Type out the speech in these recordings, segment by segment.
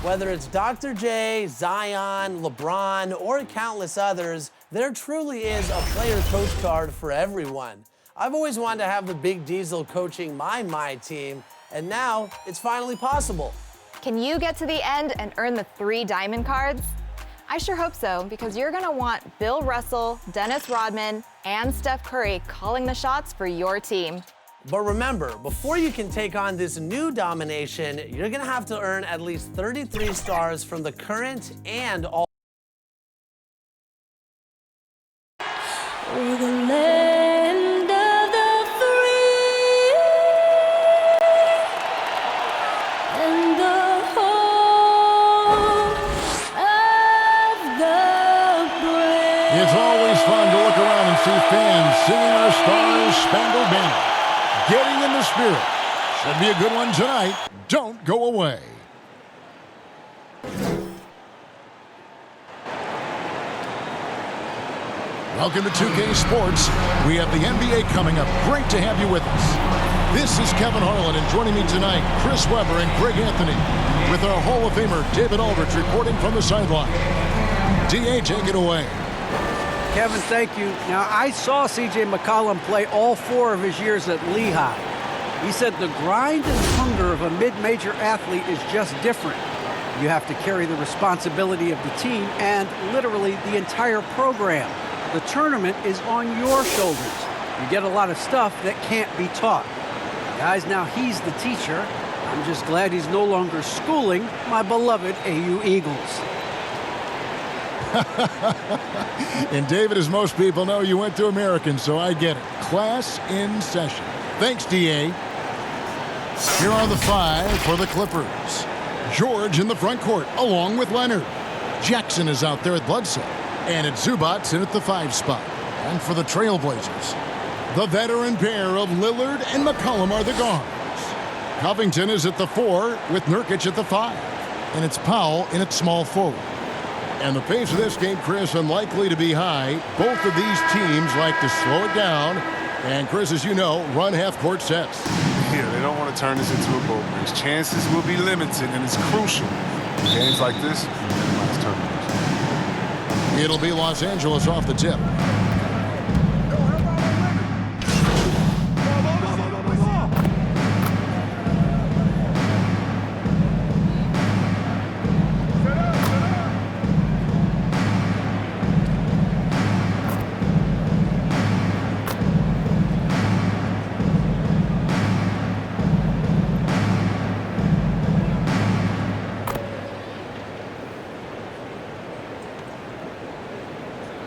Whether it's Dr. J, Zion, LeBron, or countless others, there truly is a player coach card for everyone. I've always wanted to have the Big Diesel coaching my team, and now it's finally possible. Can you get to the end and earn the 3 diamond cards? I sure hope so, because you're gonna want Bill Russell, Dennis Rodman, and Steph Curry calling the shots for your team. But remember, before you can take on this new domination, you're gonna have to earn at least 33 stars from the current and all. We're the land of the free and the home of the brave. It's always fun to look around and see fans singing our Star-Spangled Banner. Getting in the spirit. Should be a good one tonight. Don't go away. Welcome to 2K Sports. We have the NBA coming up. Great to have you with us. This is Kevin Harlan, and joining me tonight, Chris Webber and Greg Anthony, with our Hall of Famer David Aldridge reporting from the sideline. DA, take it away. Kevin, thank you. Now, I saw C.J. McCollum play all 4 of his years at Lehigh. He said the grind and hunger of a mid-major athlete is just different. You have to carry the responsibility of the team and literally the entire program. The tournament is on your shoulders. You get a lot of stuff that can't be taught. Guys, now he's the teacher. I'm just glad he's no longer schooling my beloved AU Eagles. And David, as most people know, you went to American, so I get it. Class in session. Thanks, D.A. Here are the 5 for the Clippers. George in the front court, along with Leonard. Jackson is out there at Bledsoe. And it's Zubats in at the 5 spot. And for the Trailblazers, the veteran pair of Lillard and McCollum are the guards. Covington is at the 4 with Nurkic at the 5. And it's Powell in at small forward. And the pace of this game, Chris, unlikely to be high. Both of these teams like to slow it down. And, Chris, as you know, run half-court sets. Yeah, they don't want to turn this into a boat race. Chances will be limited, and it's crucial. Games like this, minimize turnovers. It'll be Los Angeles off the tip.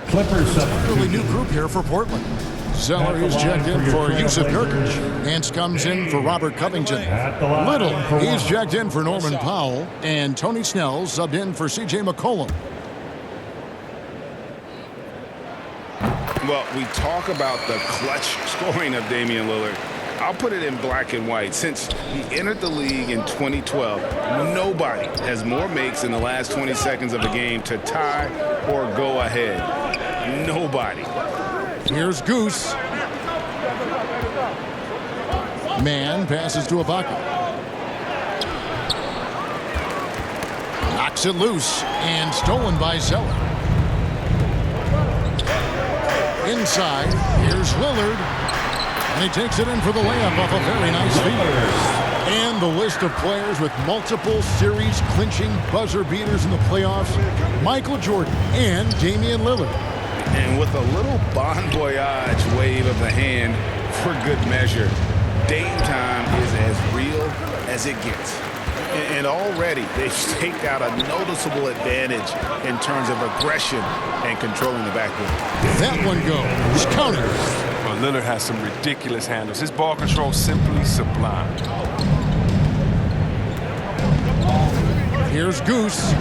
Clippers Really new group here for Portland. Zeller is checked in for Yusuf Nurkic. Hance comes in for Robert Covington. Little, he's checked in for Norman Powell. And Tony Snell subbed in for C.J. McCollum. Well, we talk about the clutch scoring of Damian Lillard. I'll put it in black and white. Since he entered the league in 2012, nobody has more makes in the last 20 seconds of a game to tie or go ahead. Nobody. Here's Goose. Man passes to Ibaka. Knocks it loose and stolen by Zeller. Inside, here's Lillard. And he takes it in for the layup off a very nice feed. And the list of players with multiple series clinching buzzer beaters in the playoffs, Michael Jordan and Damian Lillard. And with a little bon voyage wave of the hand for good measure, Dame time is as real as it gets. And already they've staked out a noticeable advantage in terms of aggression and controlling the backcourt. That one goes. Counter. Well, Lillard has some ridiculous handles. His ball control simply sublime. Here's Goose.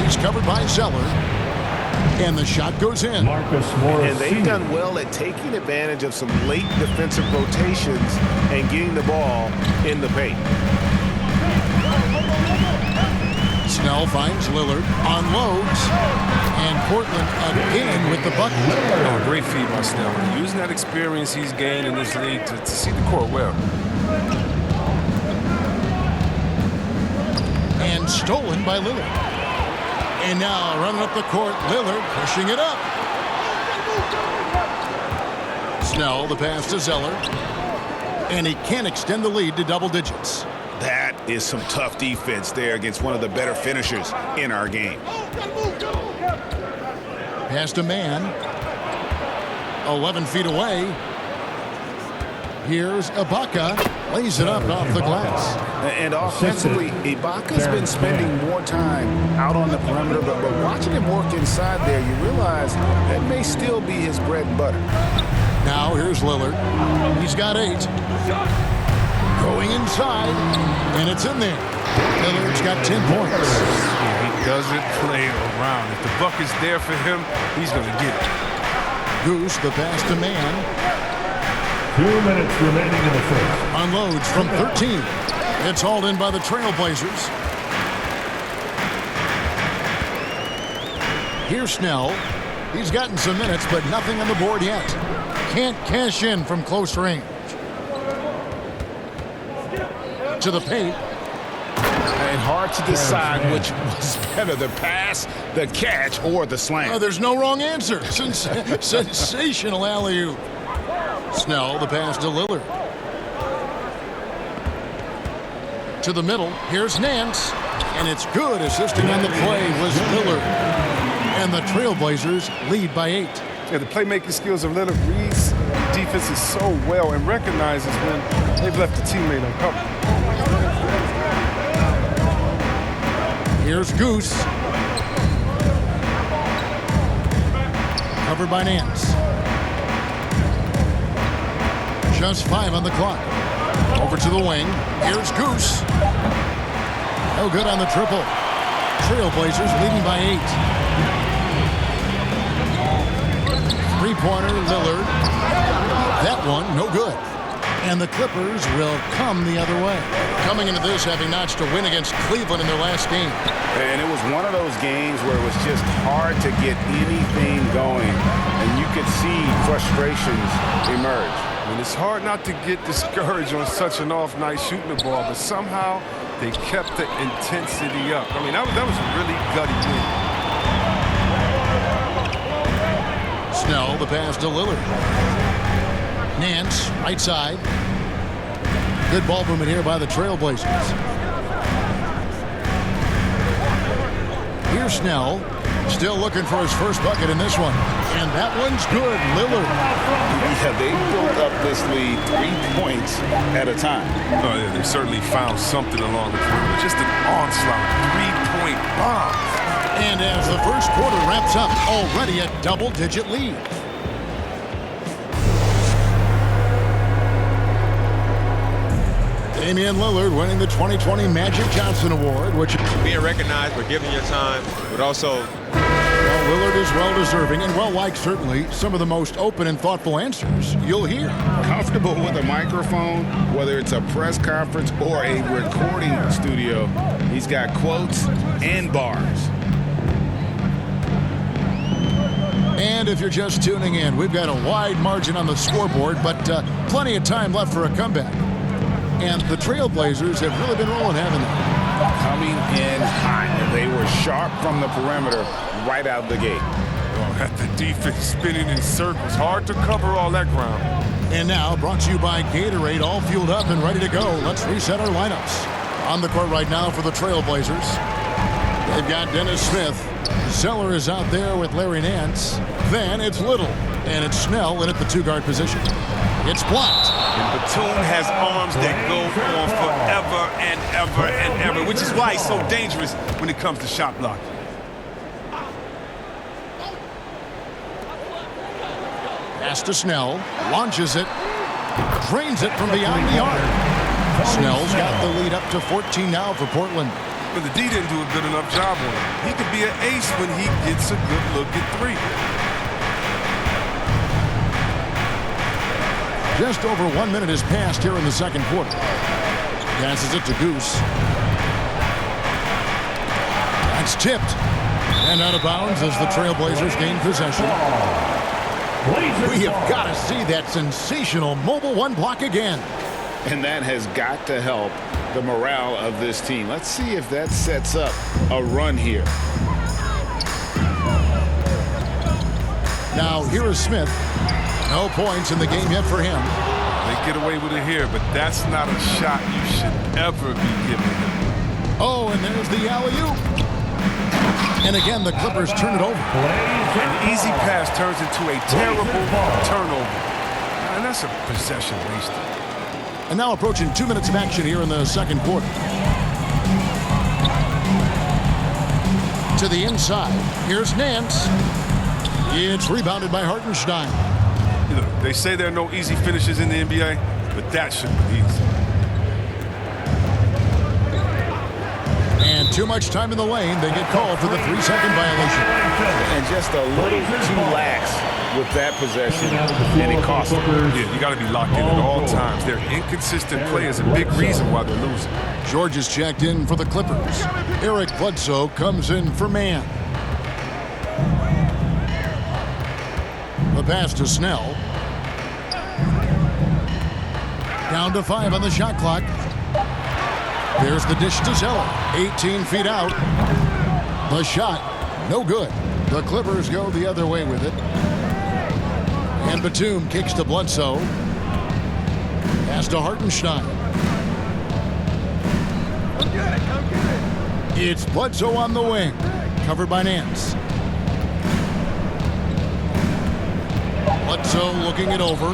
He's covered by Zeller. And the shot goes in. Marcus Morris. And they've done well at taking advantage of some late defensive rotations and getting the ball in the paint. Snell finds Lillard, unloads, and Portland again with the bucket. Oh, great feed by Snell. Using that experience he's gained in this league to see the court well. And stolen by Lillard. And now running up the court, Lillard pushing it up. Snell, the pass to Zeller. And he can't extend the lead to double digits. That is some tough defense there against one of the better finishers in our game. Pass to Mann. 11 feet away. Here's Ibaka. Lays it up off the glass. And offensively, Ibaka's been spending more time out on the perimeter, but watching him work inside there, you realize that may still be his bread and butter. Now here's Lillard. He's got 8. Going inside, and it's in there. Lillard's got 10 points. He doesn't play around. If the bucket's there for him, he's going to get it. Goose, the pass to Mann. 2 minutes remaining in the first. Unloads from 13. It's hauled in by the Trailblazers. Here's Snell. He's gotten some minutes, but nothing on the board yet. Can't cash in from close range. To the paint. And hard to decide which was better, the pass, the catch, or the slam. Oh, there's no wrong answer. Sensational alley-oop. Snell, the pass to Lillard. To the middle. Here's Nance. And it's good. Assisting on the play was Lillard. And the Trailblazers lead by 8. Yeah, the playmaking skills of Lillard reads defenses so well and recognizes when they've left a teammate uncovered. Here's Goose. Covered by Nance. Just 5 on the clock. Over to the wing. Here's Goose. No good on the triple. Trailblazers leading by 8. Three-pointer, Lillard. That one, no good. And the Clippers will come the other way. Coming into this, having notched a win against Cleveland in their last game. And it was one of those games where it was just hard to get anything going. And you could see frustrations emerge. I mean, it's hard not to get discouraged on such an off night shooting the ball, but somehow they kept the intensity up. I mean, that was a really gutty win. Snell, the pass to Lillard. Nance, right side. Good ball movement here by the Trailblazers. Here's Snell. Still looking for his first bucket in this one. And that one's good. Lillard. Yeah, they built up this lead 3 points at a time. Oh, yeah, they certainly found something along the perimeter. Just an onslaught, 3-point bombs. And as the first quarter wraps up, already a double-digit lead. Damian Lillard winning the 2020 Magic Johnson Award, which being recognized for giving your time, but also Lillard is well-deserving and well-liked, certainly. Some of the most open and thoughtful answers you'll hear. Comfortable with a microphone, whether it's a press conference or a recording studio. He's got quotes and bars. And if you're just tuning in, we've got a wide margin on the scoreboard, but plenty of time left for a comeback. And the Trailblazers have really been rolling, haven't they? Coming in hot. They were sharp from the perimeter right out the gate. Oh, got the defense spinning in circles. Hard to cover all that ground. And now, brought to you by Gatorade, all fueled up and ready to go. Let's reset our lineups. On the court right now for the Trailblazers, they've got Dennis Smith. Zeller is out there with Larry Nance. Then it's Little, and it's Snell in at the 2-guard position. It's blocked. And Batum has arms that go on forever and ever and ever, which is why he's so dangerous when it comes to shot blocking. Pass to Snell, launches it, drains it from beyond the arc. Snell's got the lead up to 14 now for Portland. But the D didn't do a good enough job on him. He could be an ace when he gets a good look at three. Just over 1 minute has passed here in the second quarter. Passes it to Goose. That's tipped. And out of bounds as the Trailblazers gain possession. We have got to see that sensational mobile one block again. And that has got to help the morale of this team. Let's see if that sets up a run here. Now here is Smith. No points in the game yet for him. They get away with it here, but that's not a shot you should ever be giving him. Oh, and there's the alley-oop. And again, the Clippers turn it over. An easy pass turns into a terrible turnover. And that's a possession wasted. And now approaching 2 minutes of action here in the second quarter. To the inside. Here's Nance. It's rebounded by Hartenstein. You know, they say there are no easy finishes in the NBA, but that shouldn't be easy. And too much time in the lane. They get called for the 3-second violation. And just a little too lax with that possession, and it cost them. Yeah, you got to be locked in at all times. They're inconsistent players, a big reason why they're losing. George is checked in for the Clippers. Eric Bledsoe comes in for Mann. The pass to Snell. Down to 5 on the shot clock. There's the dish to Zeller. 18 feet out. The shot, no good. The Clippers go the other way with it. And Batum kicks to Bledsoe. Pass to Hartenstein. It's Bledsoe on the wing. Covered by Nance. Bledsoe looking it over.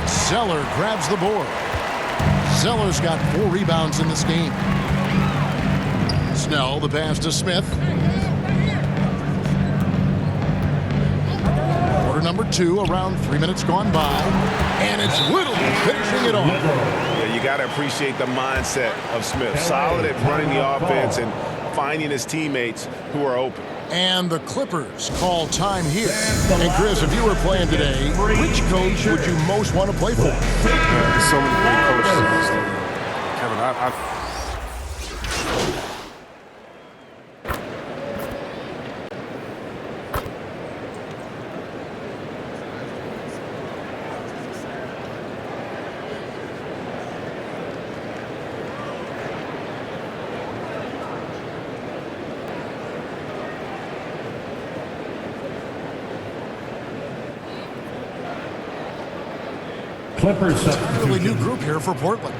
Zeller grabs the board. Zeller's got 4 rebounds in this game. Snell, the pass to Smith. Quarter number 2, around 3 minutes gone by. And it's Little finishing it off. Yeah, you got to appreciate the mindset of Smith. Solid at running the offense and finding his teammates who are open. And the Clippers call time here. And Chris, if you were playing today, which coach would you most want to play for? There's so many great coaches. Kevin, Clippers Really new group here for Portland.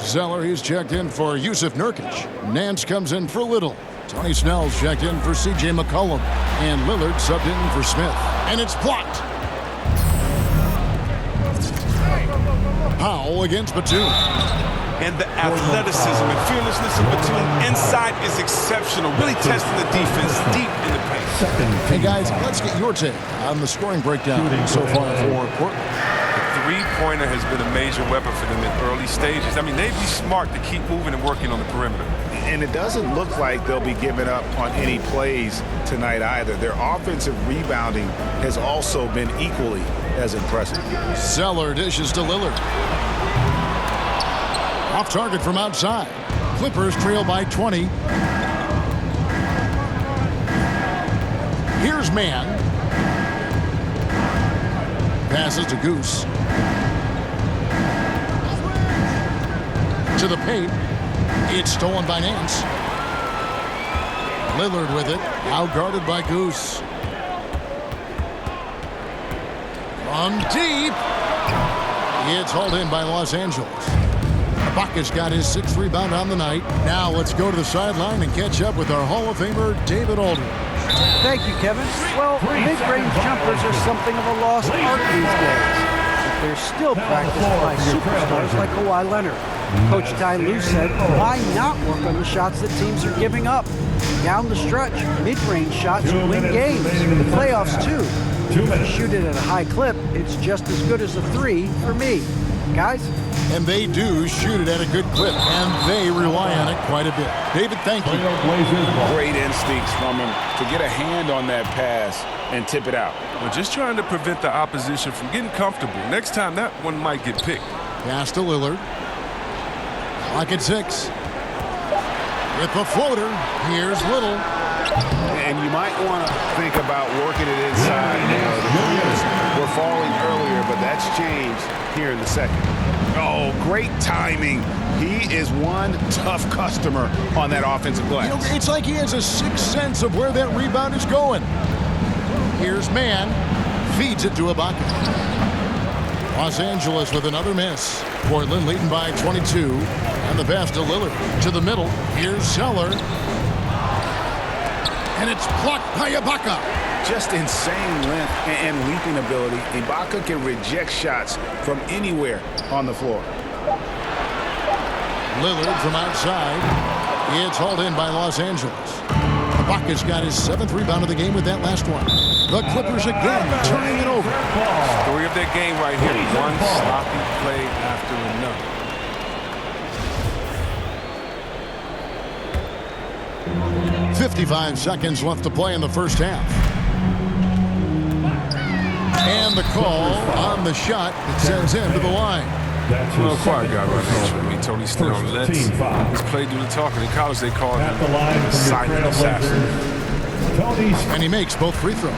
Zeller, he's checked in for Yusuf Nurkic. Nance comes in for Little. Tony Snell's checked in for C.J. McCollum. And Lillard subbed in for Smith. And it's blocked. Powell against Batum. And the athleticism and fearlessness of Batum inside is exceptional. Really testing the defense deep in the paint. Hey guys, let's get your take on the scoring breakdown so far for Portland. Three-pointer has been a major weapon for them in early stages. I mean, they'd be smart to keep moving and working on the perimeter. And it doesn't look like they'll be giving up on any plays tonight either. Their offensive rebounding has also been equally as impressive. Zeller dishes to Lillard. Off target from outside. Clippers trail by 20. Here's Mann. Passes to Goose. To the paint. It's stolen by Nance. Lillard with it. Out guarded by Goose. From deep. It's hauled in by Los Angeles. Ibaka's got his 6th rebound on the night. Now let's go to the sideline and catch up with our Hall of Famer, David Aldridge. Thank you, Kevin. Well, mid-range jumpers are something of a lost art these days. But they're still practiced by superstars like Kawhi Leonard. Coach Ty Lue said, why not work on the shots that teams are giving up? Down the stretch, mid-range shots win games. The playoffs, too. If you shoot it at a high clip, it's just as good as a 3 for me. Guys, And they do shoot it at a good clip, and they rely on it quite a bit. David, thank you. Great instincts from him to get a hand on that pass and tip it out. Well, just trying to prevent the opposition from getting comfortable. Next time, that one might get picked. Pass to Lillard. Clock at 6. With the floater, here's Little. And you might want to think about working it inside now. The Bulls were falling earlier, but that's changed here in the second. Oh, great timing. He is one tough customer on that offensive glass. You know, it's like he has a sixth sense of where that rebound is going. Here's Mann. Feeds it to Ibaka. Los Angeles with another miss. Portland leading by 22. And the pass to Lillard. To the middle. Here's Zeller. And it's blocked by Ibaka. Just insane length and leaping ability. Ibaka can reject shots from anywhere on the floor. Lillard from outside. It's hauled in by Los Angeles. Ibaka's got his 7th rebound of the game with that last one. The Clippers again turning it over. Story of their game right here. One sloppy play after another. 55 seconds left to play in the first half. And the call on the shot that sends him to the line. Well, quiet guy right here. Me, Tony Stone. Let's play do the talking. In college, they call him silent assassin. And he makes both free throws.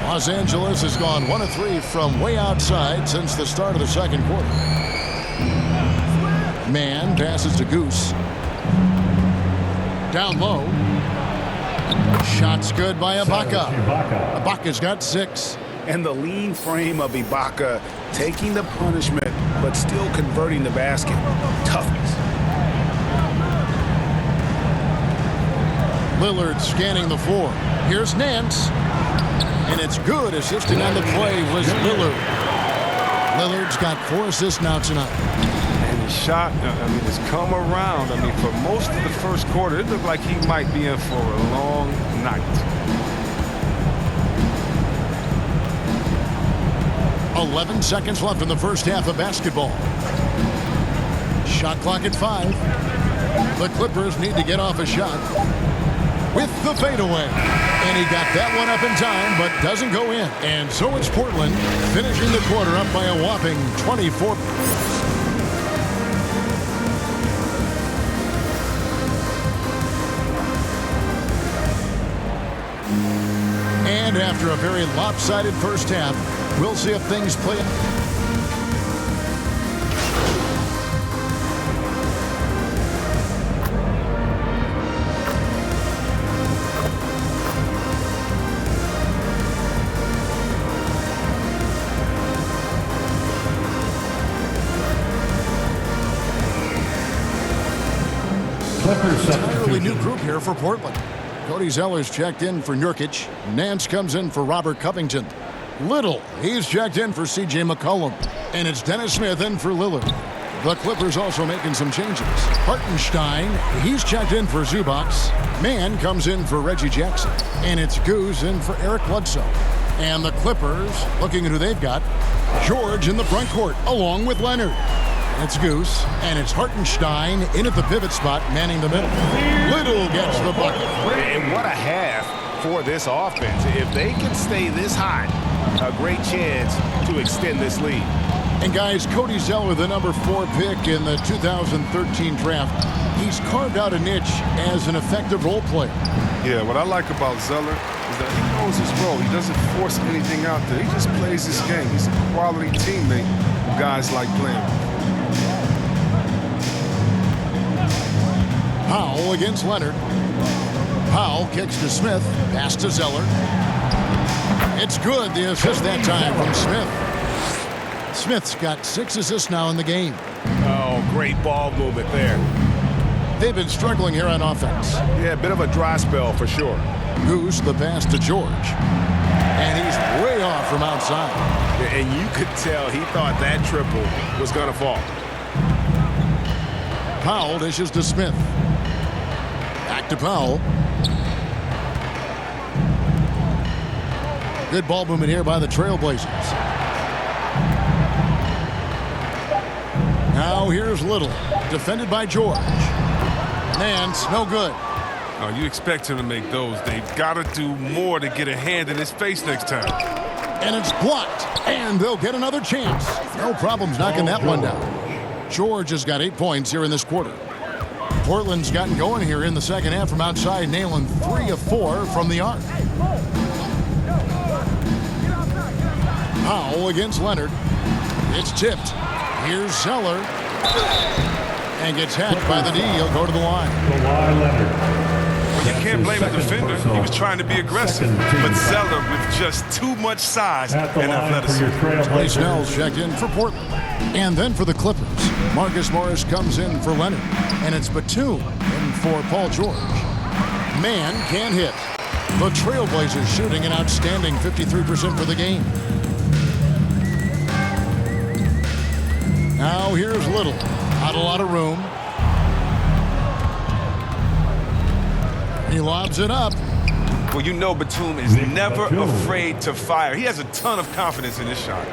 Los Angeles has gone 1 of 3 from way outside since the start of the second quarter. Mann passes to Goose. Down low. Shot's good by Ibaka. Ibaka's got 6. And the lean frame of Ibaka taking the punishment but still converting the basket. Toughness. Lillard scanning the floor. Here's Nance. And it's good. Assisting on the play was Lillard. Lillard's got 4 assists now tonight. And his shot, has come around. For most of the first quarter, it looked like he might be in for a long night. 11 seconds left in the first half of basketball. Shot clock at 5. The Clippers need to get off a shot with the fadeaway. And he got that one up in time, but doesn't go in. And so it's Portland finishing the quarter up by a whopping 24. And after a very lopsided first half, we'll see if things play out. Entirely new group here for Portland. Cody Zeller's checked in for Nurkic. Nance comes in for Robert Covington. Little, he's checked in for C.J. McCollum. And it's Dennis Smith in for Lillard. The Clippers also making some changes. Hartenstein, he's checked in for Zubac. Mann comes in for Reggie Jackson. And it's Goose in for Eric Bledsoe. And the Clippers, looking at who they've got, George in the front court, along with Leonard. It's Goose, and it's Hartenstein in at the pivot spot, manning the middle. Little gets the bucket. And what a half for this offense. If they can stay this hot, a great chance to extend this lead. And guys, Cody Zeller, the number 4 pick in the 2013 draft, he's carved out a niche as an effective role player. Yeah, what I like about Zeller is that he knows his role. He doesn't force anything out there. He just plays his game. He's a quality teammate who guys like playing. Powell against Leonard. Powell kicks to Smith. Pass to Zeller. It's good. The assist that time from Smith. Smith's got 6 assists now in the game. Oh, great ball movement there. They've been struggling here on offense. Yeah, a bit of a dry spell for sure. Goose, the pass to George. And he's way off from outside. And you could tell he thought that triple was going to fall. Powell dishes to Smith. Back to Powell. Good ball movement here by the Trailblazers. Now here's Little, defended by George. Nance, no good. Oh, you expect him to make those. They've got to do more to get a hand in his face next time. And it's blocked, and they'll get another chance. No problems knocking that one down. George has got 8 points here in this quarter. Portland's gotten going here in the second half from outside, nailing 3 of 4 from the arc. Powell against Leonard. It's tipped. Here's Zeller. And gets hacked by the D. He'll go to the line. Well, you can't blame the defender. He was trying to be aggressive. But Zeller with just too much size and athleticism. Clay Snell's checked in for Portland. And then for the Clippers, Marcus Morris comes in for Leonard. And it's Batum in for Paul George. Man can't hit. The Trailblazers shooting an outstanding 53% for the game. Now here's Little. Not a lot of room. He lobs it up. Well, you know Batum is never afraid to fire. He has a ton of confidence in his shot.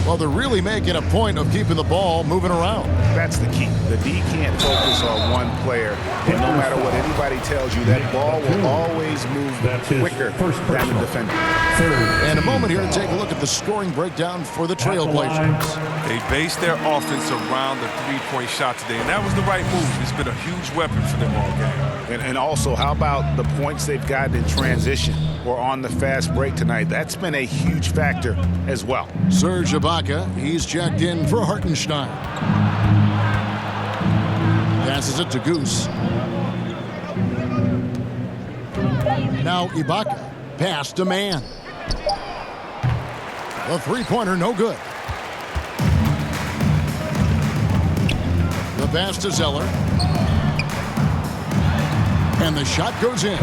Well, they're really making a point of keeping the ball moving around. That's the key. The D can't focus on one player, and no matter what anybody tells you, that ball will always move quicker than the defender. And a moment here to take a look at the scoring breakdown for the Trailblazers. They based their offense around the three-point shot today, and that was the right move. It's been a huge weapon for them all game. And also, how about the points they've gotten in transition or on the fast break tonight? That's been a huge factor as well. Serge Ibaka, he's checked in for Hartenstein. Passes it to Goose. Now Ibaka, pass to Man. The three-pointer, no good. The pass to Zeller. And the shot goes in.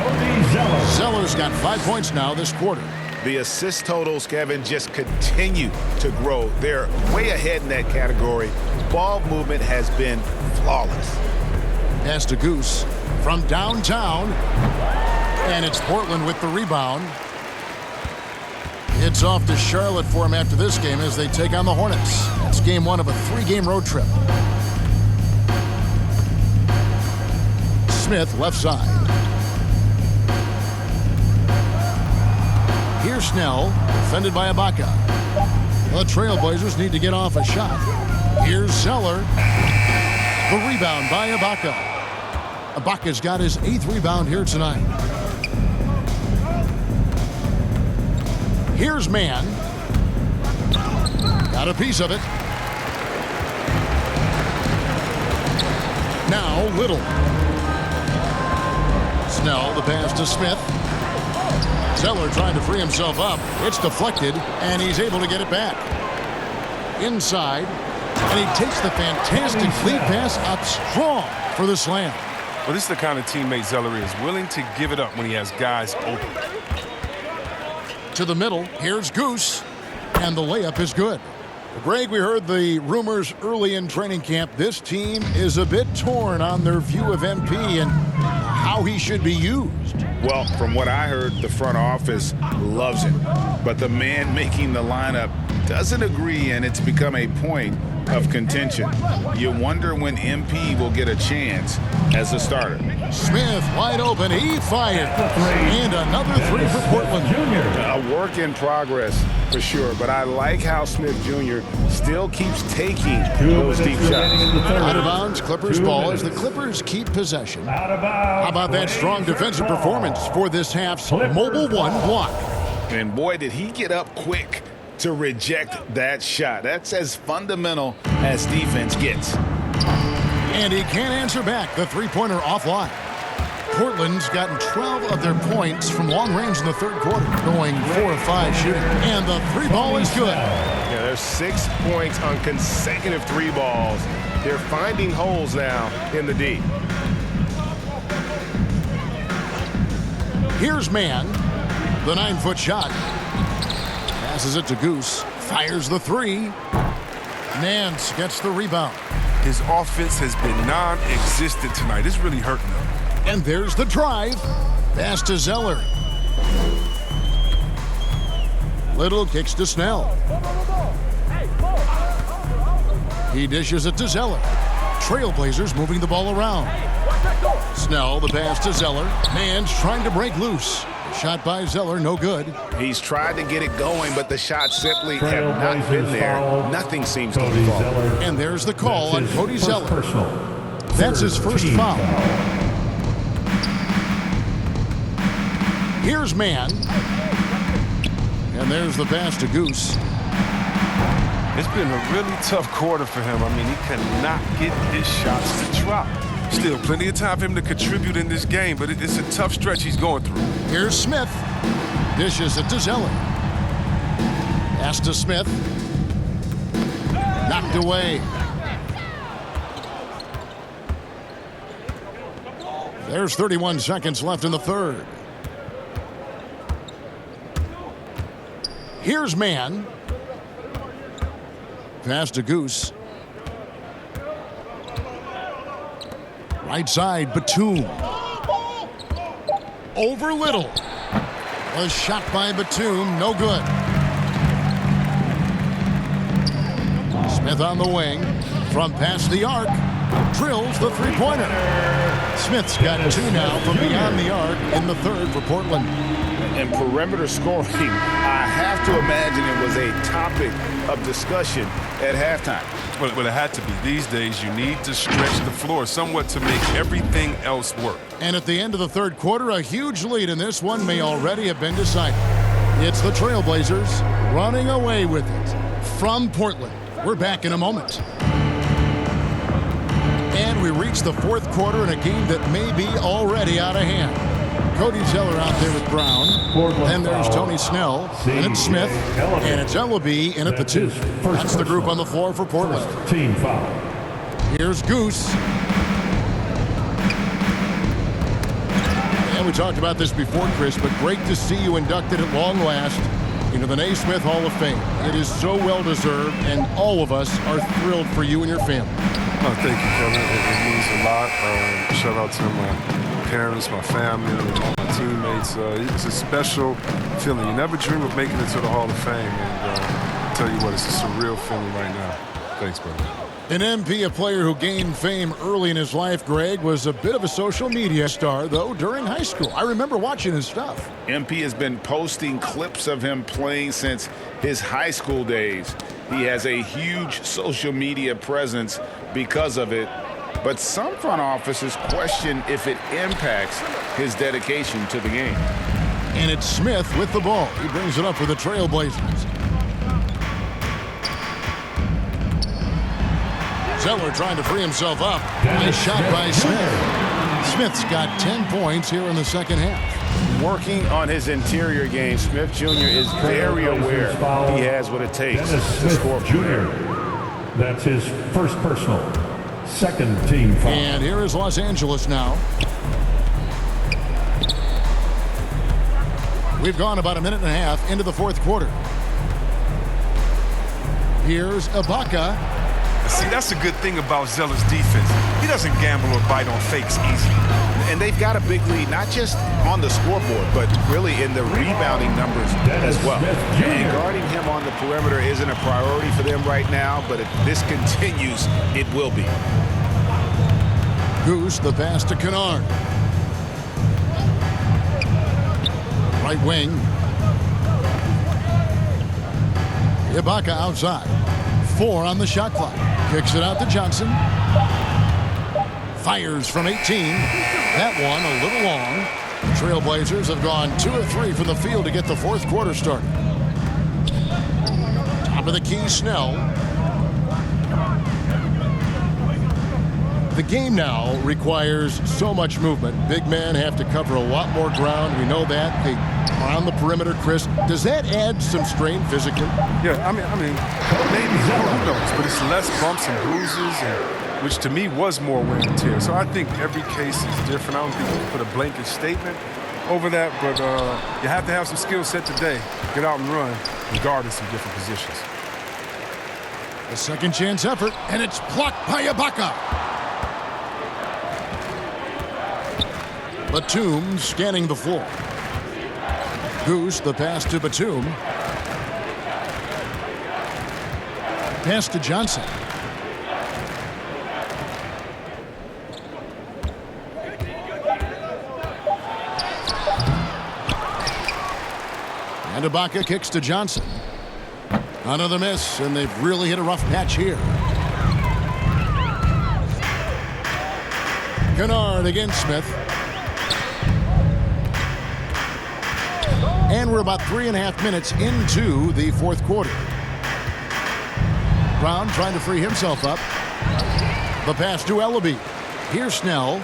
Zeller's got 5 points now this quarter. The assist totals, Kevin, just continue to grow. They're way ahead in that category. Ball movement has been flawless. Pass to Goose from downtown. And it's Portland with the rebound. It's off to Charlotte for him after this game as they take on the Hornets. It's game one of a 3-game road trip. Smith, left side. Here's Snell, defended by Ibaka. The Trailblazers need to get off a shot. Here's Zeller. The rebound by Ibaka. Ibaka's got his 8th rebound here tonight. Here's Man. Got a piece of it. Now Little. Snell, the pass to Smith. Zeller trying to free himself up. It's deflected, and he's able to get it back. Inside, and he takes the fantastic lead pass up strong for the slam. Well, this is the kind of teammate Zeller is, willing to give it up when he has guys open. To the middle, here's Goose, and the layup is good. Greg, we heard the rumors early in training camp. This team is a bit torn on their view of MP and how he should be used. Well, from what I heard, the front office loves him. But the man making the lineup doesn't agree, and it's become a point of contention. You wonder when MP will get a chance as a starter. Smith wide open. He fired. And another three for Portland. A work in progress for sure, but I like how Smith Jr. still keeps taking those deep shots. Out of bounds, Clippers ball as the Clippers keep possession. How about that strong defensive performance for this half's mobile one block? And boy, did he get up quick to reject that shot. That's as fundamental as defense gets. And he can't answer back. The three-pointer offline. Portland's gotten 12 of their points from long range in the third quarter, going 4 of 5 shooting. And the three ball is good. Yeah, there's 6 points on consecutive 3 balls. They're finding holes now in the D. Here's Man. The 9-foot shot. Passes it to Goose. Fires the 3. Nance gets the rebound. His offense has been non-existent tonight. It's really hurting him. And there's the drive. Pass to Zeller. Little kicks to Snell. He dishes it to Zeller. Trailblazers moving the ball around. Snell, the pass to Zeller. Man's trying to break loose. Shot by Zeller, no good. He's tried to get it going, but the shots simply have not been there. Nothing seems to fall. And there's the call on Cody Zeller. That's his first foul. Here's Mann. And there's the pass to Goose. It's been a really tough quarter for him. I mean, he cannot get his shots to drop. Still plenty of time for him to contribute in this game, but it's a tough stretch he's going through. Here's Smith. Dishes it to Zeller. Pass to Smith. Knocked away. There's 31 seconds left in the third. Here's Mann. Pass to Goose. Right side, Batum. Over Little. A shot by Batum, no good. Smith on the wing. From past the arc. Drills the three-pointer. Smith's got two now from beyond the arc in the third for Portland. And perimeter scoring, I have to imagine it was a topic of discussion at halftime. Well, it had to be. These days, you need to stretch the floor somewhat to make everything else work. And at the end of the third quarter, a huge lead in this one may already have been decided. It's the Trailblazers running away with it from Portland. We're back in a moment. And we reach the fourth quarter in a game that may be already out of hand. Cody Zeller out there with Brown. Then there's Tony Snell. And it's Smith. And it's Ellaby in at the two. That's the group on the floor for Portland. Team foul. Here's Goose. And we talked about this before, Chris, but great to see you inducted at long last into the Naismith Hall of Fame. It is so well-deserved, and all of us are thrilled for you and your family. Oh, thank you, Kevin. It means a lot. Shout out to my parents, my family, all my teammates. It's a special feeling. You never dream of making it to the Hall of Fame. And I'll tell you what, it's a surreal feeling right now. Thanks, brother. An MP, a player who gained fame early in his life, Greg, was a bit of a social media star, though, during high school. I remember watching his stuff. MP has been posting clips of him playing since his high school days. He has a huge social media presence because of it, but some front offices question if it impacts his dedication to the game. And it's Smith with the ball. He brings it up for the Trailblazers. Zeller trying to free himself up. Nice shot by Smith. Smith's got 10 points here in the second half. Working on his interior game, Smith Jr. is very aware he has what it takes to score Jr. That's his first personal. Second team foul. And here is Los Angeles now. We've gone about a minute and a half into the fourth quarter. Here's Ibaka. See, that's a good thing about Zeller's defense. He doesn't gamble or bite on fakes easy. And they've got a big lead, not just on the scoreboard, but really in the rebounding numbers as well. And guarding him on the perimeter isn't a priority for them right now, but if this continues, it will be. Goose, the pass to Kennard. Right wing. Ibaka outside. 4 on the shot clock. Kicks it out to Johnson. Fires from 18. That one a little long. The Trailblazers have gone 2 of 3 from the field to get the fourth quarter started. Top of the key, Snell. The game now requires so much movement. Big men have to cover a lot more ground. We know that. They are on the perimeter, Chris. Does that add some strain physically? Yeah, I mean, maybe, who knows? But it's less bumps and bruises, which to me was more wear and tear. So I think every case is different. I don't think you can put a blanket statement over that, but you have to have some skill set today. Get out and run and guard in some different positions. A second chance effort, and it's blocked by Ibaka. Batum scanning the floor. Goose, the pass to Batum. Pass to Johnson. And Ibaka kicks to Johnson. Another miss, and they've really hit a rough patch here. Kennard against Smith. And we're about 3.5 minutes into the fourth quarter. Brown trying to free himself up. The pass to Ellaby. Here's Snell.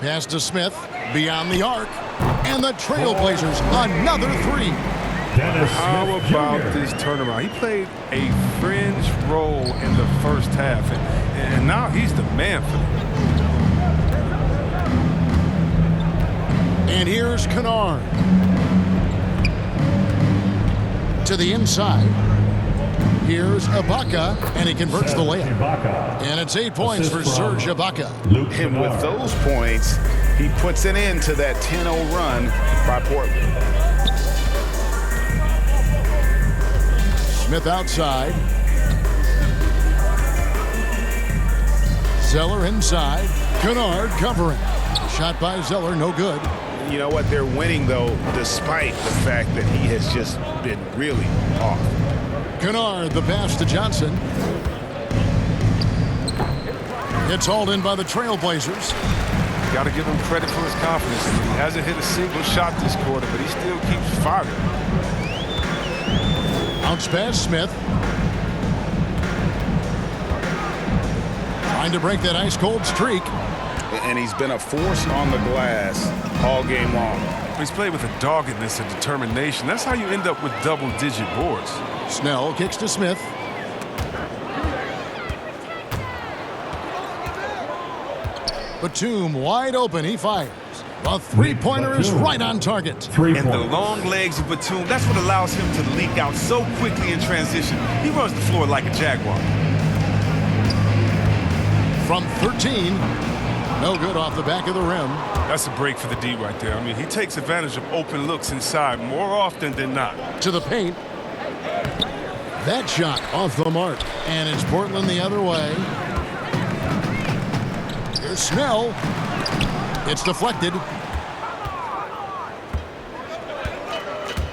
Pass to Smith. Beyond the arc. And the Trailblazers, another three. How about this turnaround? He played a fringe role in the first half, and now he's the man for them. And here's Kennard. To the inside. Here's Ibaka, and he converts the layup. And it's 8 points for Serge Ibaka. And with those points, he puts an end to that 10-0 run by Portland. Smith outside. Zeller inside. Kennard covering. Shot by Zeller, no good. You know what? They're winning, though, despite the fact that he has just been really off. Kennard, the pass to Johnson. It's hauled in by the Trailblazers. Got to give him credit for his confidence. He hasn't hit a single shot this quarter, but he still keeps firing. Bounce pass, Smith. Trying to break that ice-cold streak. And he's been a force on the glass all game long. He's played with a doggedness and determination. That's how you end up with double-digit boards. Snell kicks to Smith. Batum wide open. He fires. The three-pointer is right on target. And the long legs of Batum, that's what allows him to leak out so quickly in transition. He runs the floor like a Jaguar. From 13. No good off the back of the rim. That's a break for the D right there. I mean, he takes advantage of open looks inside more often than not. To the paint. That shot off the mark. And it's Portland the other way. Here's Snell. It's deflected.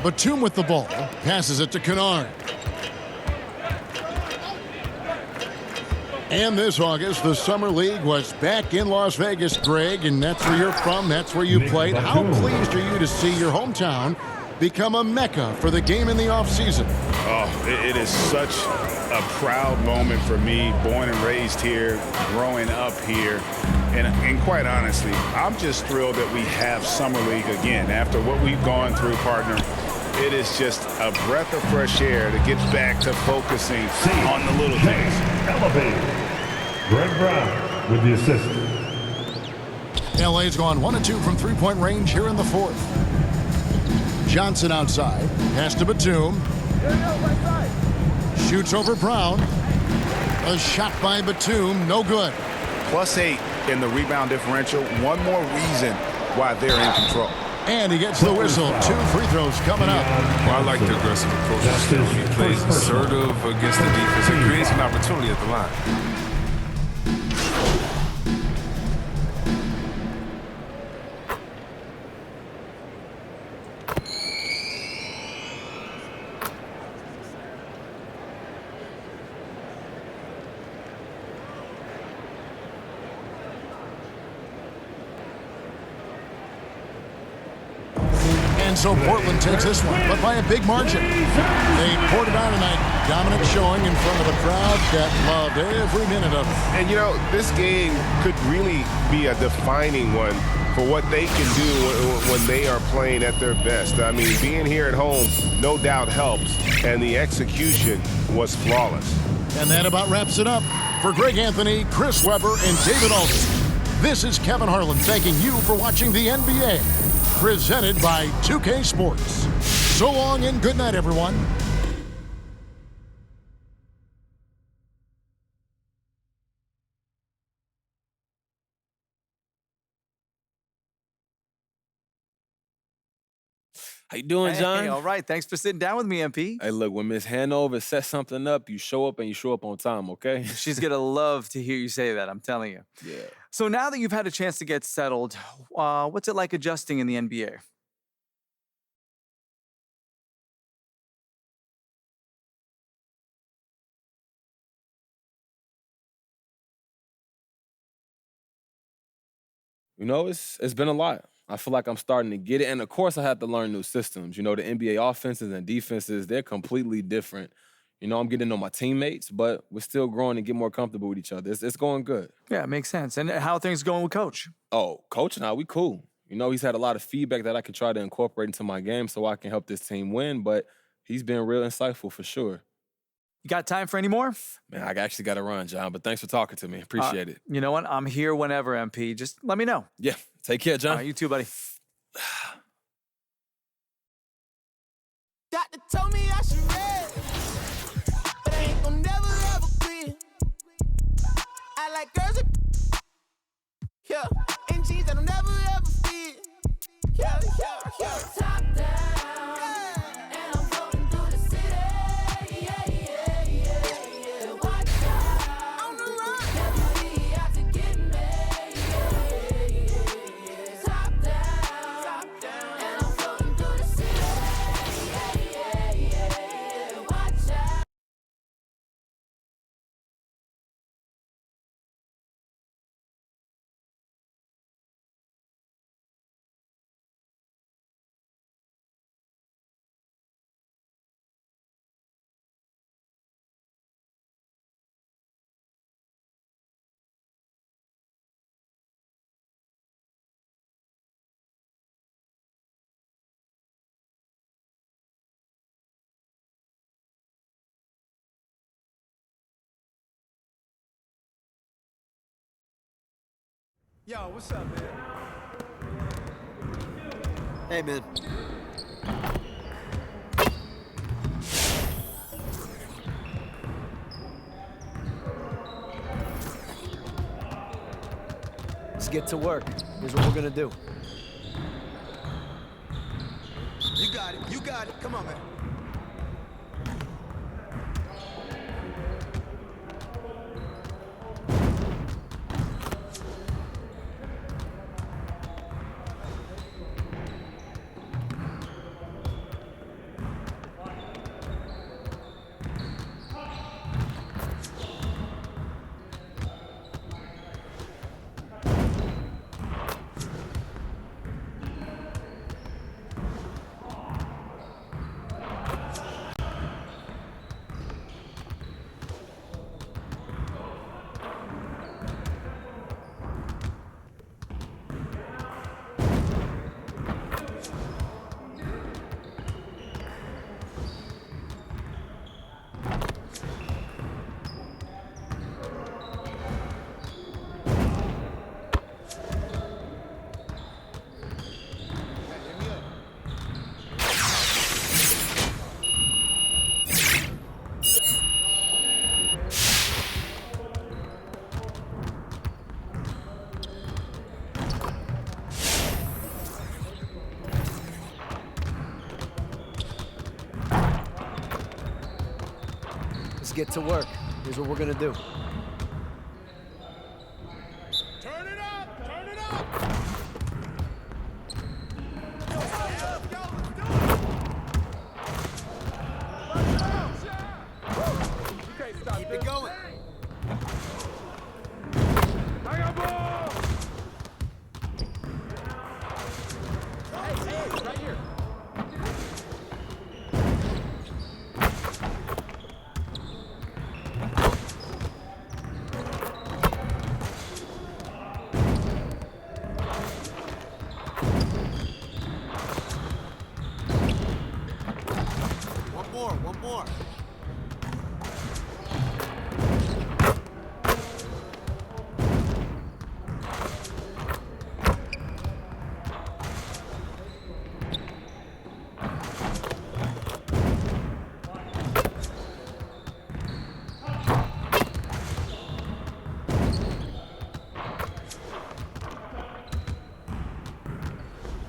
Batum with the ball. Passes it to Kennard. And this August, the Summer League was back in Las Vegas, Greg, and that's where you're from, that's where you played. How pleased are you to see your hometown become a mecca for the game in the offseason? Oh, it is such a proud moment for me, born and raised here, growing up here. And quite honestly, I'm just thrilled that we have Summer League again. After what we've gone through, partner, it is just a breath of fresh air to get back to focusing on the little things. Elevated. Greg Brown with the assist. LA's gone 1 of 2 from three-point range here in the fourth. Johnson outside. Pass to Batum. Shoots over Brown. A shot by Batum. No good. +8 in the rebound differential. One more reason why they're in control. And he gets the whistle. 2 free throws coming up. Well, I like the aggressive approach. He plays assertive against the defense and creates an opportunity at the line. And so Portland takes this one, but by a big margin. They poured it on tonight. Dominant showing in front of a crowd that loved every minute of it. And, you know, this game could really be a defining one for what they can do when they are playing at their best. I mean, being here at home no doubt helps, and the execution was flawless. And that about wraps it up. For Greg Anthony, Chris Webber, and David Aldridge, this is Kevin Harlan thanking you for watching the NBA. Presented by 2K Sports. So long and good night, everyone. How you doing, John? Hey, all right. Thanks for sitting down with me, MP. Hey, look, when Miss Hanover sets something up, you show up and you show up on time, okay? She's going to love to hear you say that, I'm telling you. Yeah. So now that you've had a chance to get settled, what's it like adjusting in the NBA? You know, it's been a lot. I feel like I'm starting to get it. And, of course, I had to learn new systems. You know, the NBA offenses and defenses, they're completely different. You know, I'm getting to know my teammates, but we're still growing and get more comfortable with each other. It's going good. Yeah, it makes sense. And how are things going with Coach? Oh, Coach and I, we cool. You know, he's had a lot of feedback that I could try to incorporate into my game so I can help this team win, but he's been real insightful for sure. You got time for any more? Man, I actually got to run, John, but thanks for talking to me. Appreciate it. You know what? I'm here whenever, MP. Just let me know. Yeah, take care, John. You too, buddy. Doctor told me I should rest, but I ain't gon' never ever quit. I like girls that, yeah, and jeans that don't never ever fit. Yeah. Top down, and I'm floating through the city. Yeah. Watch out, on the run, never be out to get me. Top down, and I'm floating through the city. Watch out. Yo, what's up, man? Hey, man. Let's get to work. Here's what we're gonna do. You got it. Come on, man. Let's get to work. Here's what we're gonna do. Turn it up! Turn it up! Keep it going. I got ball! Hey, right here. One more.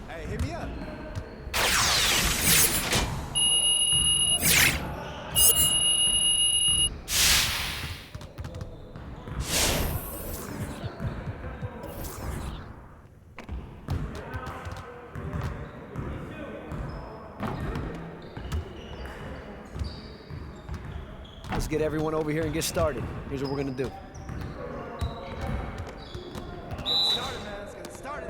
Hey, hit me up. Let's get everyone over here and get started. Here's what we're gonna do. Get started, man. Let's get started.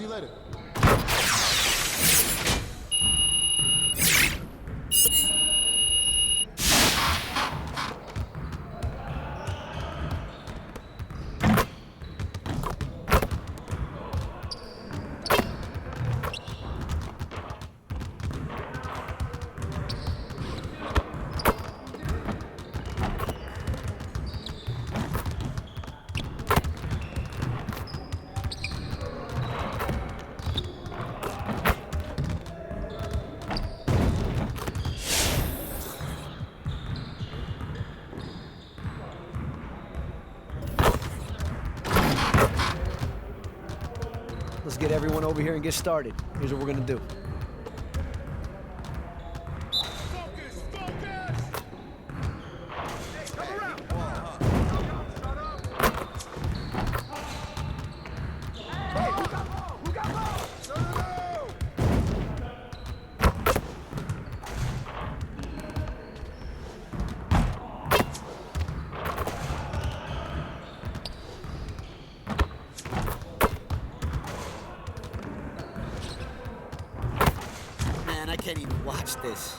See you later. Let's get everyone over here and get started. Here's what we're gonna do. Man, I can't even watch this.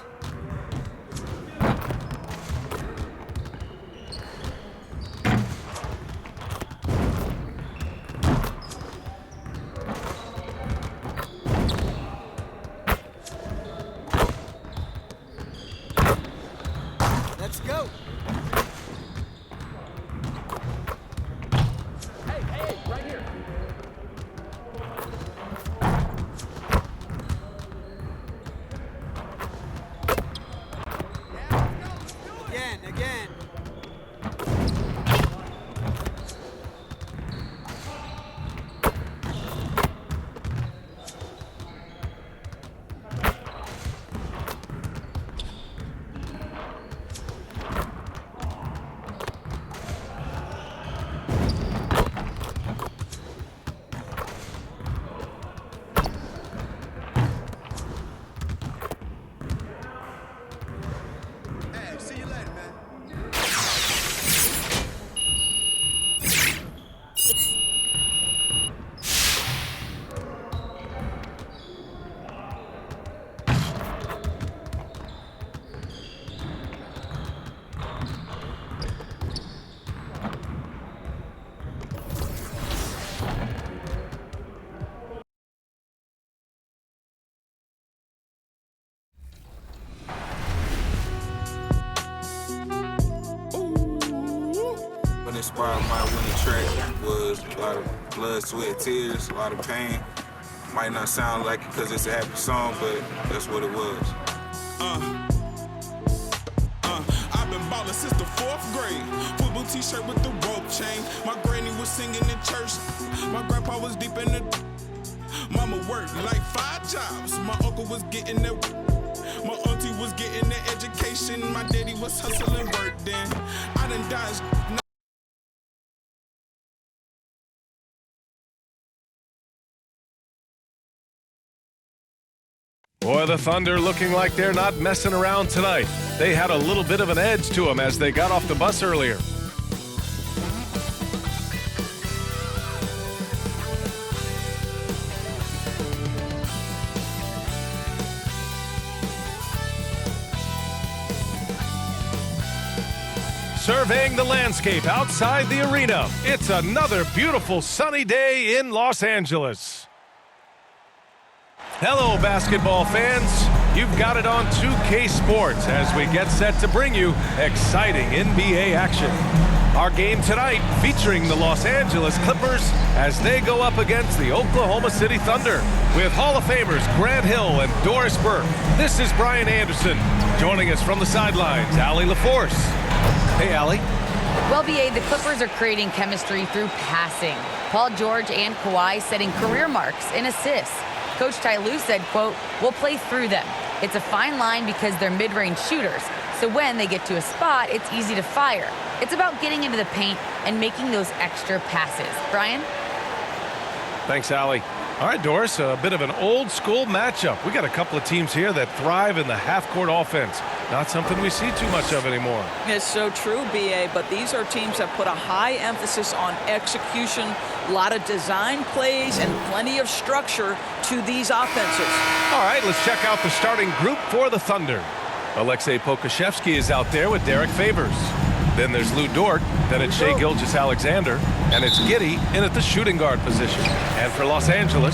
Let's go. Hey, right here. Again. Hey, see you later, man. What inspired my winning track was a lot of blood, sweat, tears, a lot of pain. Might not sound like it because it's a happy song, but that's what it was. I've been ballin' since the 4th grade. Football t-shirt with the rope chain. My granny was singing in church. My grandpa was deep in the... Mama worked like 5 jobs. My uncle was getting that... My auntie was getting the education. My daddy was hustling work then. I done dodged... Boy, the Thunder looking like they're not messing around tonight. They had a little bit of an edge to them as they got off the bus earlier. Surveying the landscape outside the arena, it's another beautiful sunny day in Los Angeles. Hello, basketball fans. You've got it on 2K Sports as we get set to bring you exciting NBA action. Our game tonight featuring the Los Angeles Clippers as they go up against the Oklahoma City Thunder with Hall of Famers Grant Hill and Doris Burke. This is Brian Anderson. Joining us from the sidelines, Allie LaForce. Hey, Allie. Well, BA, the Clippers are creating chemistry through passing. Paul George and Kawhi setting career marks in assists. Coach Ty Lue said, quote, "We'll play through them. It's a fine line because they're mid-range shooters. So when they get to a spot, it's easy to fire. It's about getting into the paint and making those extra passes." Brian? Thanks, Allie. All right, Doris, a bit of an old school matchup. We got a couple of teams here that thrive in the half-court offense. Not something we see too much of anymore. It's so true, B.A., but these are teams that put a high emphasis on execution, a lot of design plays, and plenty of structure to these offenses. All right, let's check out the starting group for the Thunder. Alexei Pokusevski is out there with Derek Favors. Then there's Lou Dort, then it's Shai Gilgeous-Alexander, and it's Giddey in at the shooting guard position. And for Los Angeles,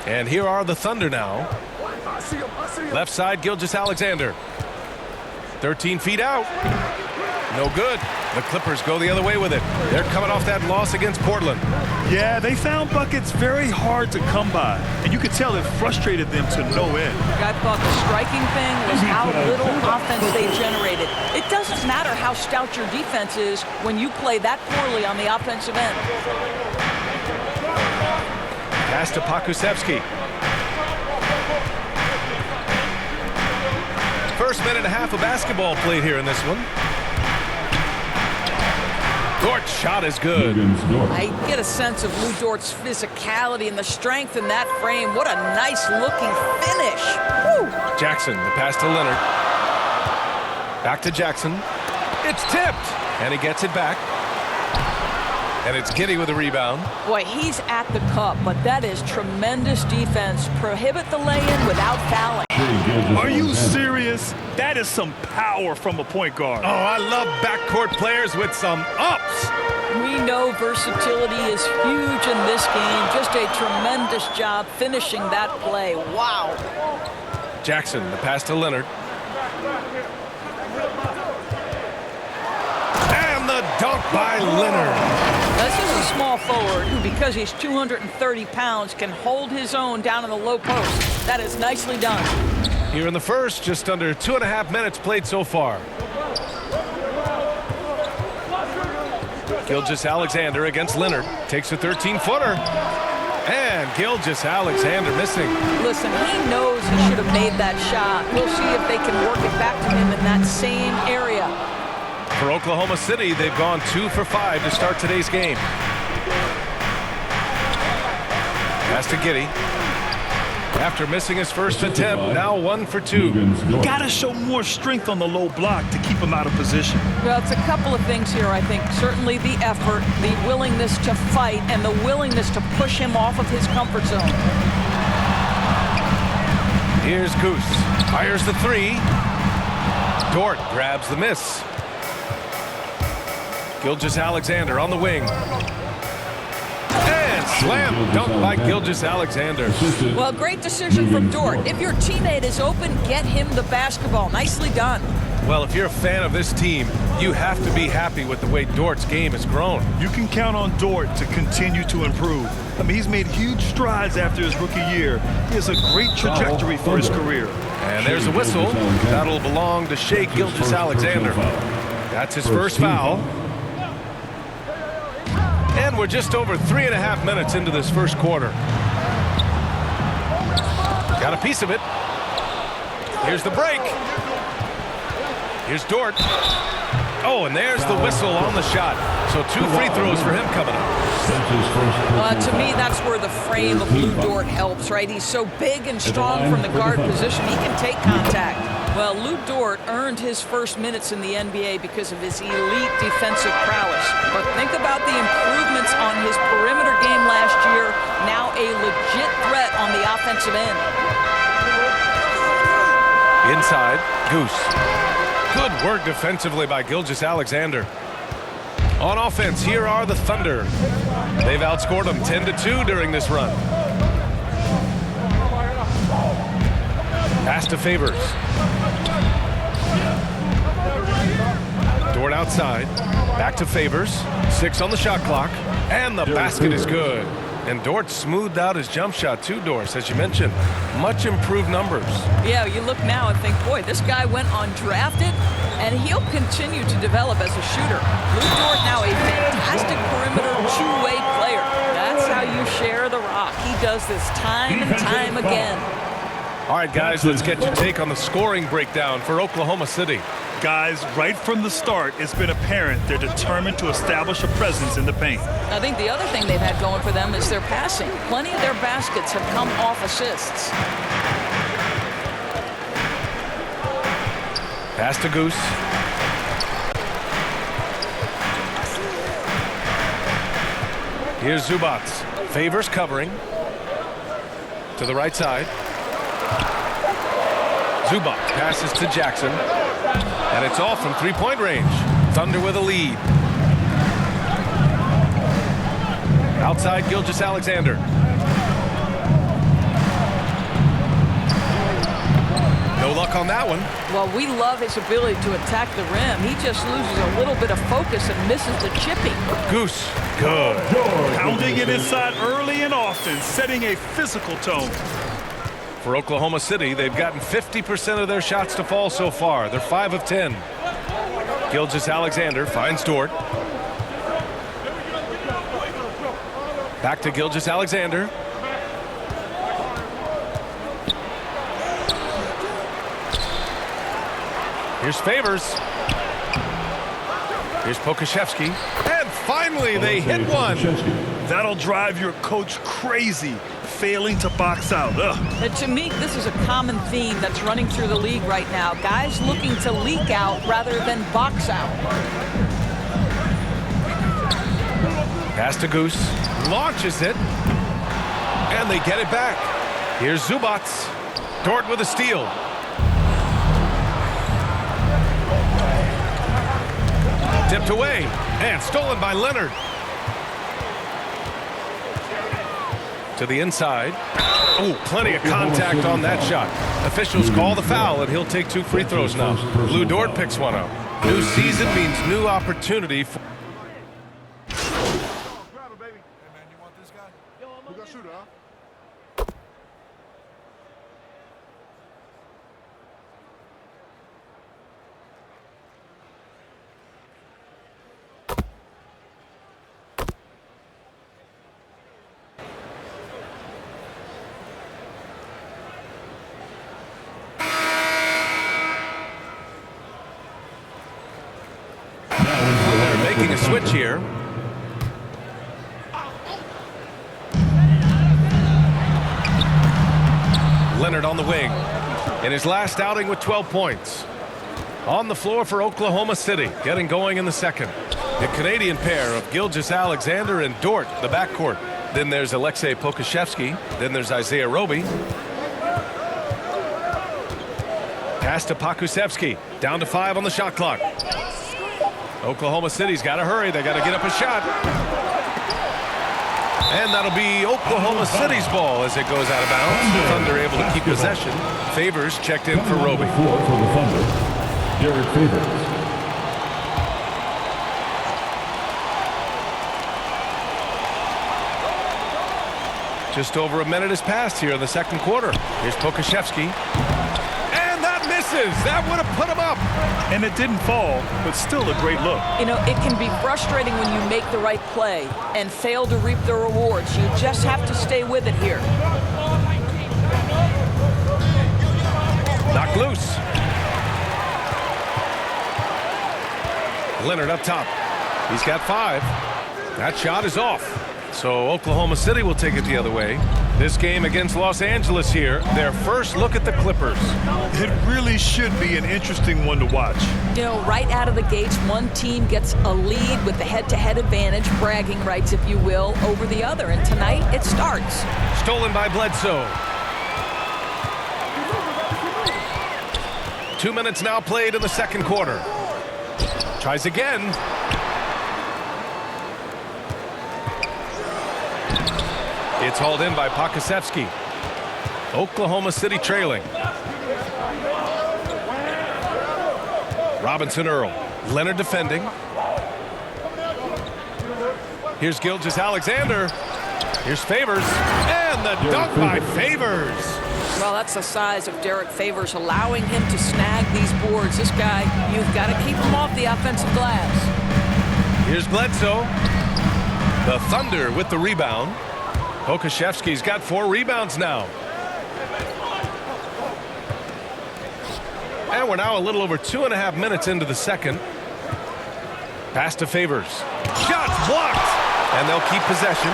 and here are the Thunder now. Left side, Gilgeous-Alexander. 13 feet out. No good. The Clippers go the other way with it. They're coming off that loss against Portland. Yeah, they found buckets very hard to come by, and you could tell it frustrated them to no end. I thought the striking thing was how little offense they generated. It doesn't matter how stout your defense is when you play that poorly on the offensive end. Pass to Pokusevski. First minute and a half of basketball played here in this one. Dort's shot is good. I get a sense of Lou Dort's physicality and the strength in that frame. What a nice looking finish. Woo. Jackson, the pass to Leonard. Back to Jackson. It's tipped, and he gets it back. And it's Giddey with a rebound. Boy, he's at the cup, but that is tremendous defense. Prohibit the lay-in without fouling. Are you serious? That is some power from a point guard. Oh, I love backcourt players with some ups. We know versatility is huge in this game. Just a tremendous job finishing that play. Wow. Jackson, the pass to Leonard. And the dunk by Leonard. This is a small forward who, because he's 230 pounds, can hold his own down in the low post. That is nicely done. Here in the first, just under 2.5 minutes played so far. Gilgeous-Alexander against Leonard. Takes a 13-footer. And Gilgeous-Alexander missing. Listen, he knows he should have made that shot. We'll see if they can work it back to him in that same area. For Oklahoma City, they've gone 2 for 5 to start today's game. Pass to Giddey. After missing his first attempt, now 1 for 2. You got to show more strength on the low block to keep him out of position. Well, it's a couple of things here, I think. Certainly the effort, the willingness to fight, and the willingness to push him off of his comfort zone. Here's Goose. Fires the 3. Dort grabs the miss. Gilgeous-Alexander on the wing. And slam dunk by Gilgeous-Alexander. Well, great decision from Dort. If your teammate is open, get him the basketball. Nicely done. Well, if you're a fan of this team, you have to be happy with the way Dort's game has grown. You can count on Dort to continue to improve. I mean, he's made huge strides after his rookie year. He has a great trajectory for his career. And there's a whistle. That'll belong to Shai Gilgeous-Alexander. That's his first foul. And we're just over 3.5 minutes into this first quarter. Got a piece of it. Here's the break. Here's Dort. Oh, and there's the whistle on the shot. So 2 free throws for him coming up. To me, that's where the frame of Lou Dort helps, right? He's so big and strong from the guard position. He can take contact. Well, Lou Dort earned his first minutes in the NBA because of his elite defensive prowess. But think about the improvements on his perimeter game last year. Now a legit threat on the offensive end. Inside, Goose. Good work defensively by Gilgeous-Alexander. On offense, here are the Thunder. They've outscored them 10-2 during this run. Pass to Favors. Dort outside. Back to Favors. 6 on the shot clock. And the basket is good. And Dort smoothed out his jump shot too, Doris, as you mentioned. Much improved numbers. Yeah, you look now and think, boy, this guy went undrafted, and he'll continue to develop as a shooter. Lou Dort now a fantastic perimeter two-way player. That's how you share the rock. He does does this time and time again. All right, guys, let's get your take on the scoring breakdown for Oklahoma City. Guys, right from the start, it's been apparent they're determined to establish a presence in the paint. I think the other thing they've had going for them is their passing. Plenty of their baskets have come off assists. Pass to Goose. Here's Zubats. Favors covering. To the right side. Zubac passes to Jackson. And it's all from three-point range. Thunder with a lead. Outside Gilgeous-Alexander. No luck on that one. Well, we love his ability to attack the rim. He just loses a little bit of focus and misses the chipping. Goose, good. Pounding it inside early and often, setting a physical tone. For Oklahoma City, they've gotten 50% of their shots to fall so far. They're 5 of 10. Gilgeous-Alexander finds Dort. Back to Gilgeous-Alexander. Here's Favors. Here's Pokashevsky. And finally, they hit one. That'll drive your coach crazy, failing to box out. And to me, this is a common theme that's running through the league right now. Guys looking to leak out rather than box out. Pass to Goose. Launches it. And they get it back. Here's Zubats. Dort with a steal. Tipped away and stolen by Leonard. To the inside. Oh, plenty of contact on that shot. Officials call the foul, and he'll take 2 free throws now. Lou Dort picks one up. New season means new opportunity for... Making a switch here. Leonard on the wing. In his last outing with 12 points. On the floor for Oklahoma City. Getting going in the second. The Canadian pair of Gilgeous-Alexander and Dort, the backcourt. Then there's Alexei Pokashevsky. Then there's Isaiah Roby. Pass to Pakusevsky. Down to 5 on the shot clock. Oklahoma City's got to hurry. They got to get up a shot. And that'll be Oklahoma City's ball as it goes out of bounds. The Thunder able to keep possession. Favors checked in for Roby. For the Thunder, Derek Favors. Just over a minute has passed here in the second quarter. Here's Pokashevsky. That would have put him up. And it didn't fall, but still a great look. You know, it can be frustrating when you make the right play and fail to reap the rewards. You just have to stay with it here. Knocked loose. Leonard up top. He's got 5. That shot is off. So Oklahoma City will take it the other way. This game against Los Angeles here, their first look at the Clippers. It really should be an interesting one to watch. You know, right out of the gates, one team gets a lead with the head-to-head advantage, bragging rights, if you will, over the other. And tonight, it starts. Stolen by Bledsoe. 2 minutes now played in the second quarter. Tries again. It's hauled in by Pokasevsky. Oklahoma City trailing. Robinson Earl. Leonard defending. Here's Gilgeous-Alexander. Here's Favors. And the dunk by Favors. Well, that's the size of Derek Favors, allowing him to snag these boards. This guy, you've got to keep him off the offensive glass. Here's Bledsoe. The Thunder with the rebound. Pokashevsky's got 4 rebounds now. And we're now a little over 2.5 minutes into the second. Pass to Favors. Shots blocked! And they'll keep possession.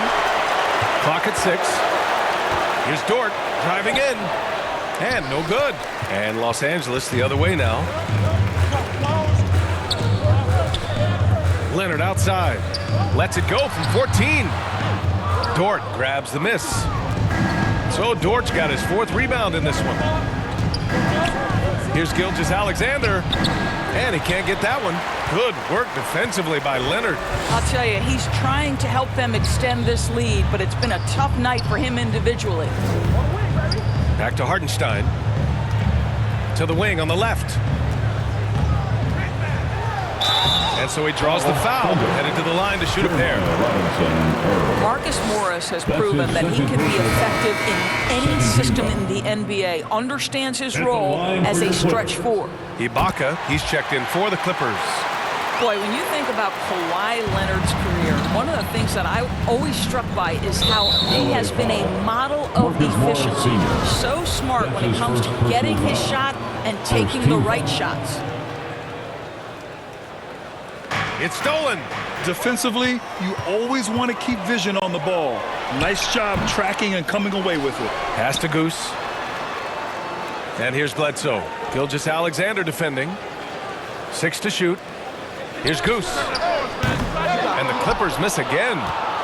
Clock at 6. Here's Dort driving in. And no good. And Los Angeles the other way now. Leonard outside. Lets it go from 14. Dort grabs the miss. So Dort's got his 4th rebound in this one. Here's Gilgeous-Alexander. And he can't get that one. Good work defensively by Leonard. I'll tell you, he's trying to help them extend this lead, but it's been a tough night for him individually. Back to Hartenstein. To the wing on the left. And so he draws the foul, headed to the line to shoot a pair. Marcus Morris has proven that he can be effective in any system in the NBA, understands his role as a stretch 4. Ibaka, he's checked in for the Clippers. Boy, when you think about Kawhi Leonard's career, one of the things that I'm always struck by is how he has been a model of efficiency. So smart when it comes to getting his shot and taking the right shots. It's stolen. Defensively, you always want to keep vision on the ball. Nice job tracking and coming away with it. Pass to Goose. And here's Bledsoe. Gilgeous-Alexander defending. 6 to shoot. Here's Goose. And the Clippers miss again.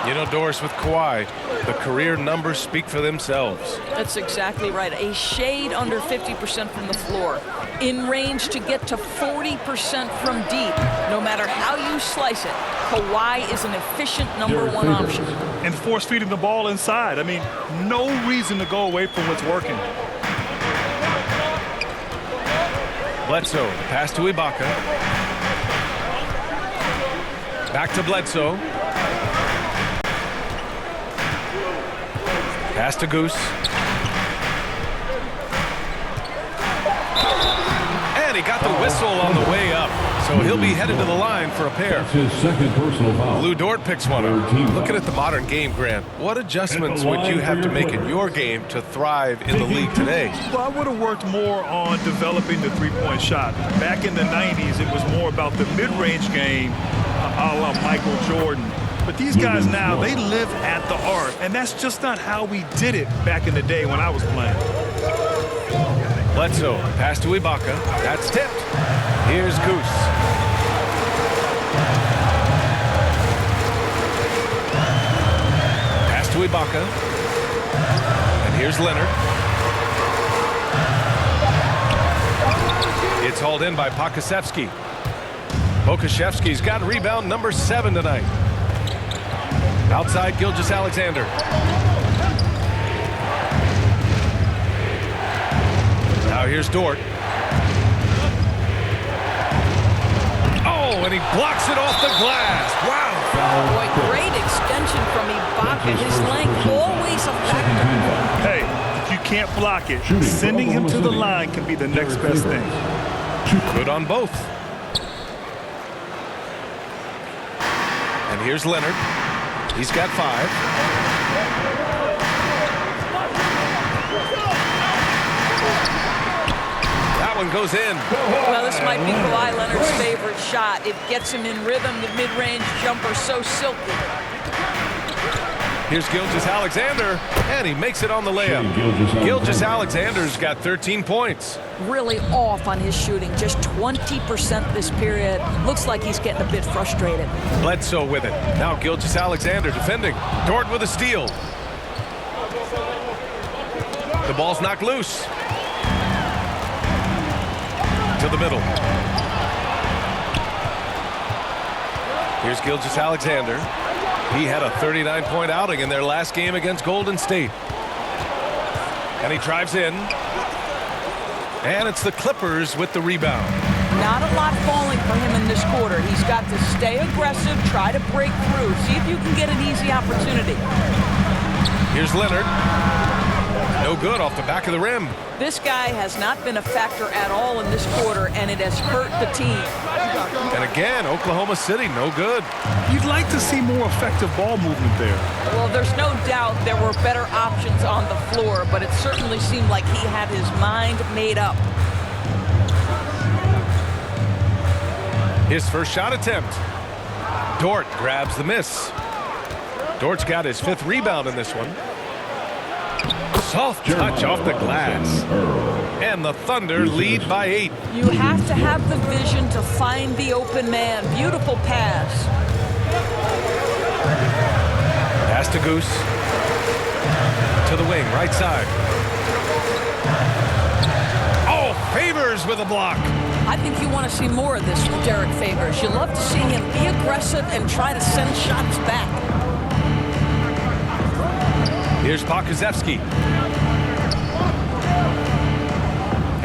You know, Doris, with Kawhi, the career numbers speak for themselves. That's exactly right. A shade under 50% from the floor. In range to get to 40% from deep. No matter how you slice it, Kawhi is an efficient #1 option. And force feeding the ball inside. I mean, no reason to go away from what's working. Bledsoe, pass to Ibaka. Back to Bledsoe. Pass to Goose. And he got the whistle on the way up. So he'll be headed to the line for a pair. That's his 2nd personal foul. Lou Dort picks one up. Looking at the modern game, Grant, what adjustments would you have to make in your game to thrive in the league today? Well, I would have worked more on developing the three-point shot. Back in the 90s, it was more about the mid-range game, a la Michael Jordan. But these guys now, they live at the art, and that's just not how we did it back in the day when I was playing. Bledsoe, pass to Ibaka. That's tipped. Here's Goose. Pass to Ibaka. And here's Leonard. It's hauled in by Pokashevsky. Pokashevsky's got rebound #7 tonight. Outside Gilgeous-Alexander. Now here's Dort. Oh, and he blocks it off the glass. Wow. Boy, great extension from Ibaka. His length always a factor. Hey, if you can't block it, sending him to the line can be the next best thing. Good on both. And here's Leonard. He's got 5. That one goes in. Well, this might be Kawhi Leonard's favorite shot. It gets him in rhythm. The mid-range jumper so silky. Here's Gilgeous-Alexander, and he makes it on the layup. Gilgeous-Alexander's got 13 points. Really off on his shooting, just 20% this period. Looks like he's getting a bit frustrated. Bledsoe with it. Now Gilgeous-Alexander defending. Dort with a steal. The ball's knocked loose. To the middle. Here's Gilgeous-Alexander. He had a 39-point outing in their last game against Golden State. And he drives in. And it's the Clippers with the rebound. Not a lot falling for him in this quarter. He's got to stay aggressive, try to break through, see if you can get an easy opportunity. Here's Leonard. No good off the back of the rim. This guy has not been a factor at all in this quarter, and it has hurt the team. And again, Oklahoma City, no good. You'd like to see more effective ball movement there. Well, there's no doubt there were better options on the floor, but it certainly seemed like he had his mind made up. His first shot attempt. Dort grabs the miss. Dort's got his 5th rebound in this one. Soft touch off the glass. And the Thunder lead by 8. You have to have the vision to find the open man. Beautiful pass. Pass to Goose. To the wing, right side. Oh, Favors with a block. I think you want to see more of this from Derek Favors. You love to see him be aggressive and try to send shots back. Here's Pokusevski.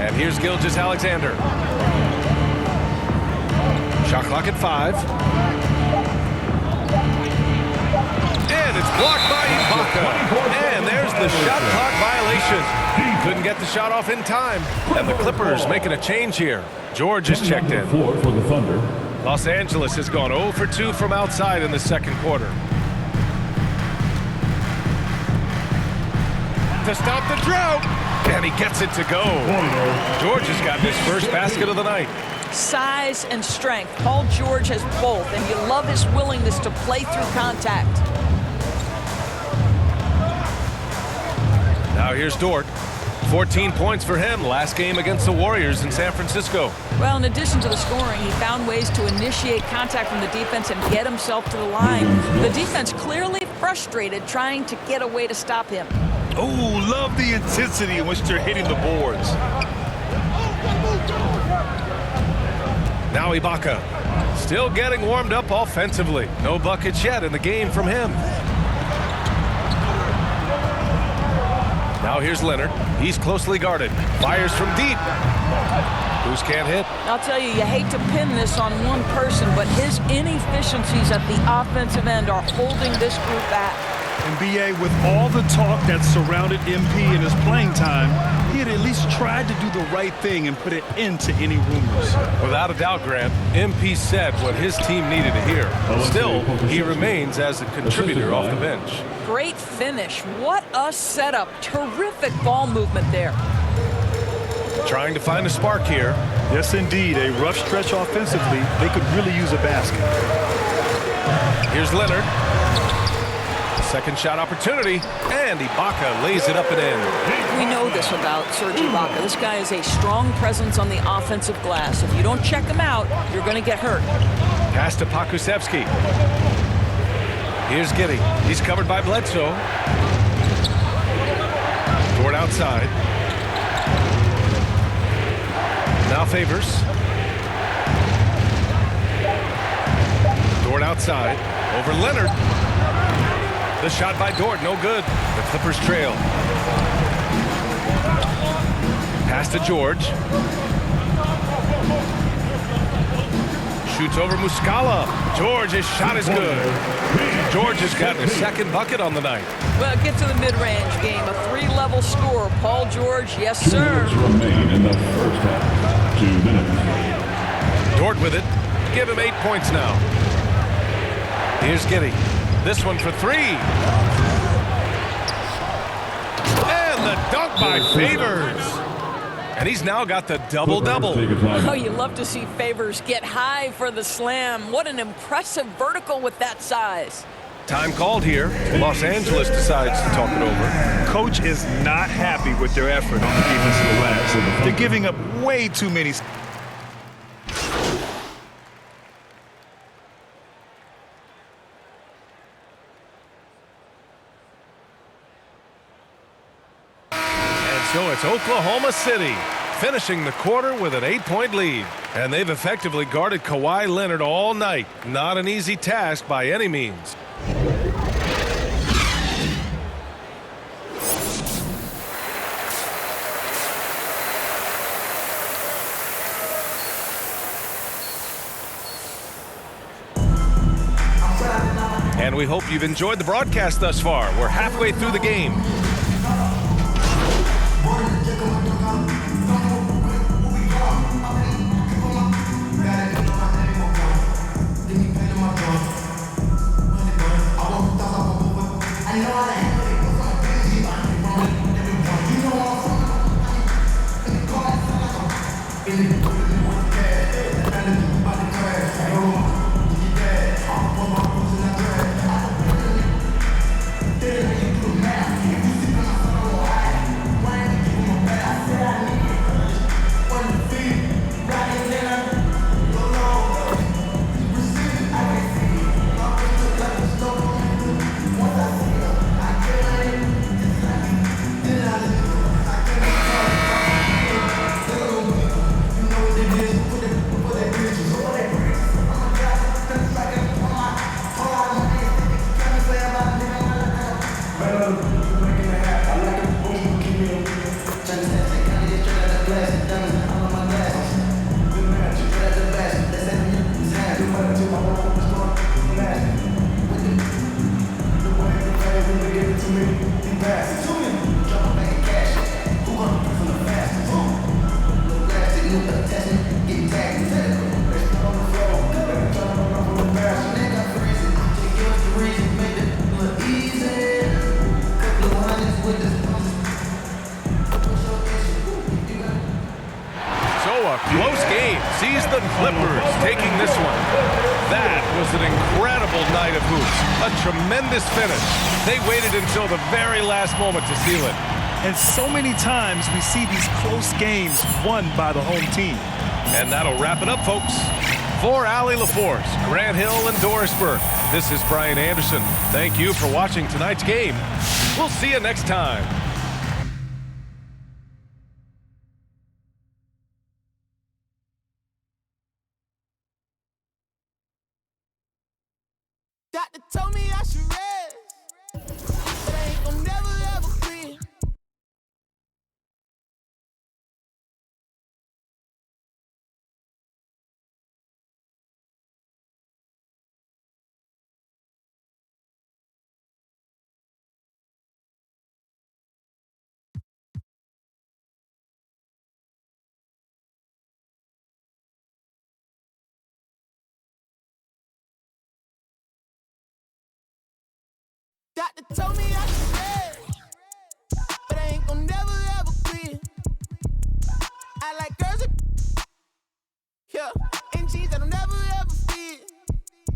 And here's Gilgeous-Alexander. Shot clock at 5. And it's blocked by Ibaka. And there's the shot clock violation. Couldn't get the shot off in time. And the Clippers making a change here. George is checked in. For the Thunder. Los Angeles has gone 0 for 2 from outside in the second quarter. To stop the drought, and he gets it to go. George has got his first basket of the night. Size and strength. Paul George has both, and you love his willingness to play through contact. Now here's Dort. 14 points for him last game against the Warriors in San Francisco. Well, in addition to the scoring, he found ways to initiate contact from the defense and get himself to the line. The defense clearly frustrated trying to get a way to stop him. Oh, love the intensity in which they're hitting the boards. Now Ibaka, still getting warmed up offensively. No buckets yet in the game from him. Now here's Leonard. He's closely guarded. Fires from deep. Goose can't hit. I'll tell you, you hate to pin this on one person, but his inefficiencies at the offensive end are holding this group back. And BA, with all the talk that surrounded MP in his playing time, he had at least tried to do the right thing and put an end to any rumors. Without a doubt, Grant, MP said what his team needed to hear. Still, he remains as a contributor off the bench. Great finish. What a setup. Terrific ball movement there. Trying to find a spark here. Yes, indeed. A rough stretch offensively. They could really use a basket. Here's Leonard. Second shot opportunity, and Ibaka lays it up and in. We know this about Serge Ibaka. This guy is a strong presence on the offensive glass. If you don't check him out, you're going to get hurt. Pass to Pokusevski. Here's Giddey. He's covered by Bledsoe. Toward outside. Now Favors. Toward outside. Over Leonard. The shot by Dort, no good. The Clippers trail. Pass to George. Shoots over Muscala. George, his shot is good. George has gotten his second bucket on the night. Well, get to the mid-range game. A 3-level score. Paul George, yes, sir. 2 minutes remain in the first half. 2 minutes. Dort with it. Give him 8 points now. Here's Giddey. This one for 3. And the dunk by Favors. And he's now got the double-double. Oh, you love to see Favors get high for the slam. What an impressive vertical with that size. Time called here. Los Angeles decides to talk it over. Coach is not happy with their effort on the defensive glass. They're giving up way too many. So it's Oklahoma City finishing the quarter with an 8-point lead. And they've effectively guarded Kawhi Leonard all night. Not an easy task by any means. And we hope you've enjoyed the broadcast thus far. We're halfway through the game. Clippers taking this one. That was an incredible night of hoops. A tremendous finish. They waited until the very last moment to seal it. And so many times we see these close games won by the home team. And that'll wrap it up, folks. For Allie LaForce, Grant Hill, and Doris Burke, this is Brian Anderson. Thank you for watching tonight's game. We'll see you next time. Doctor told me I should rest, but I ain't gon' never ever quit. Doctor told me I should rest, but I ain't gon' never ever quit. I like girls that, yeah, in jeans that'll never ever fit.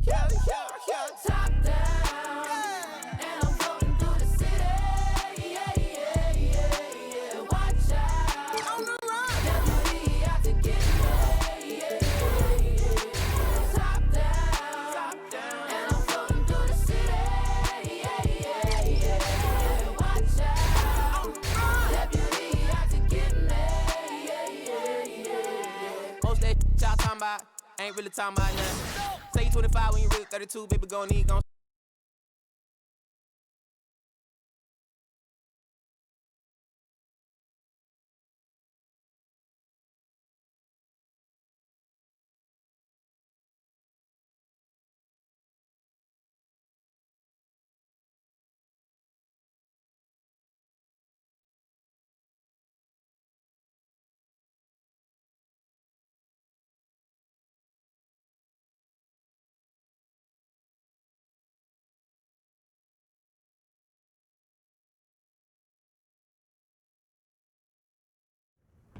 Yeah, yeah, yeah. Top down, and I'm floating through the city. Yeah, yeah, yeah, yeah. Watch out, on the run. Definitely out to get me. Yeah, yeah, yeah. Top down, and I'm floating through the city. Y'all talking about, ain't really talking about nothing. Say you 25 when you really 32, baby, gon' need, gon'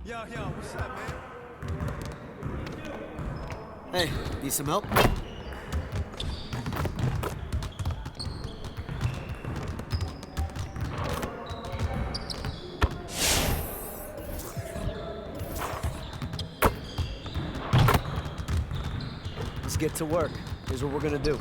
Yo, what's up, man? Hey, need some help? Let's get to work. Here's what we're gonna do.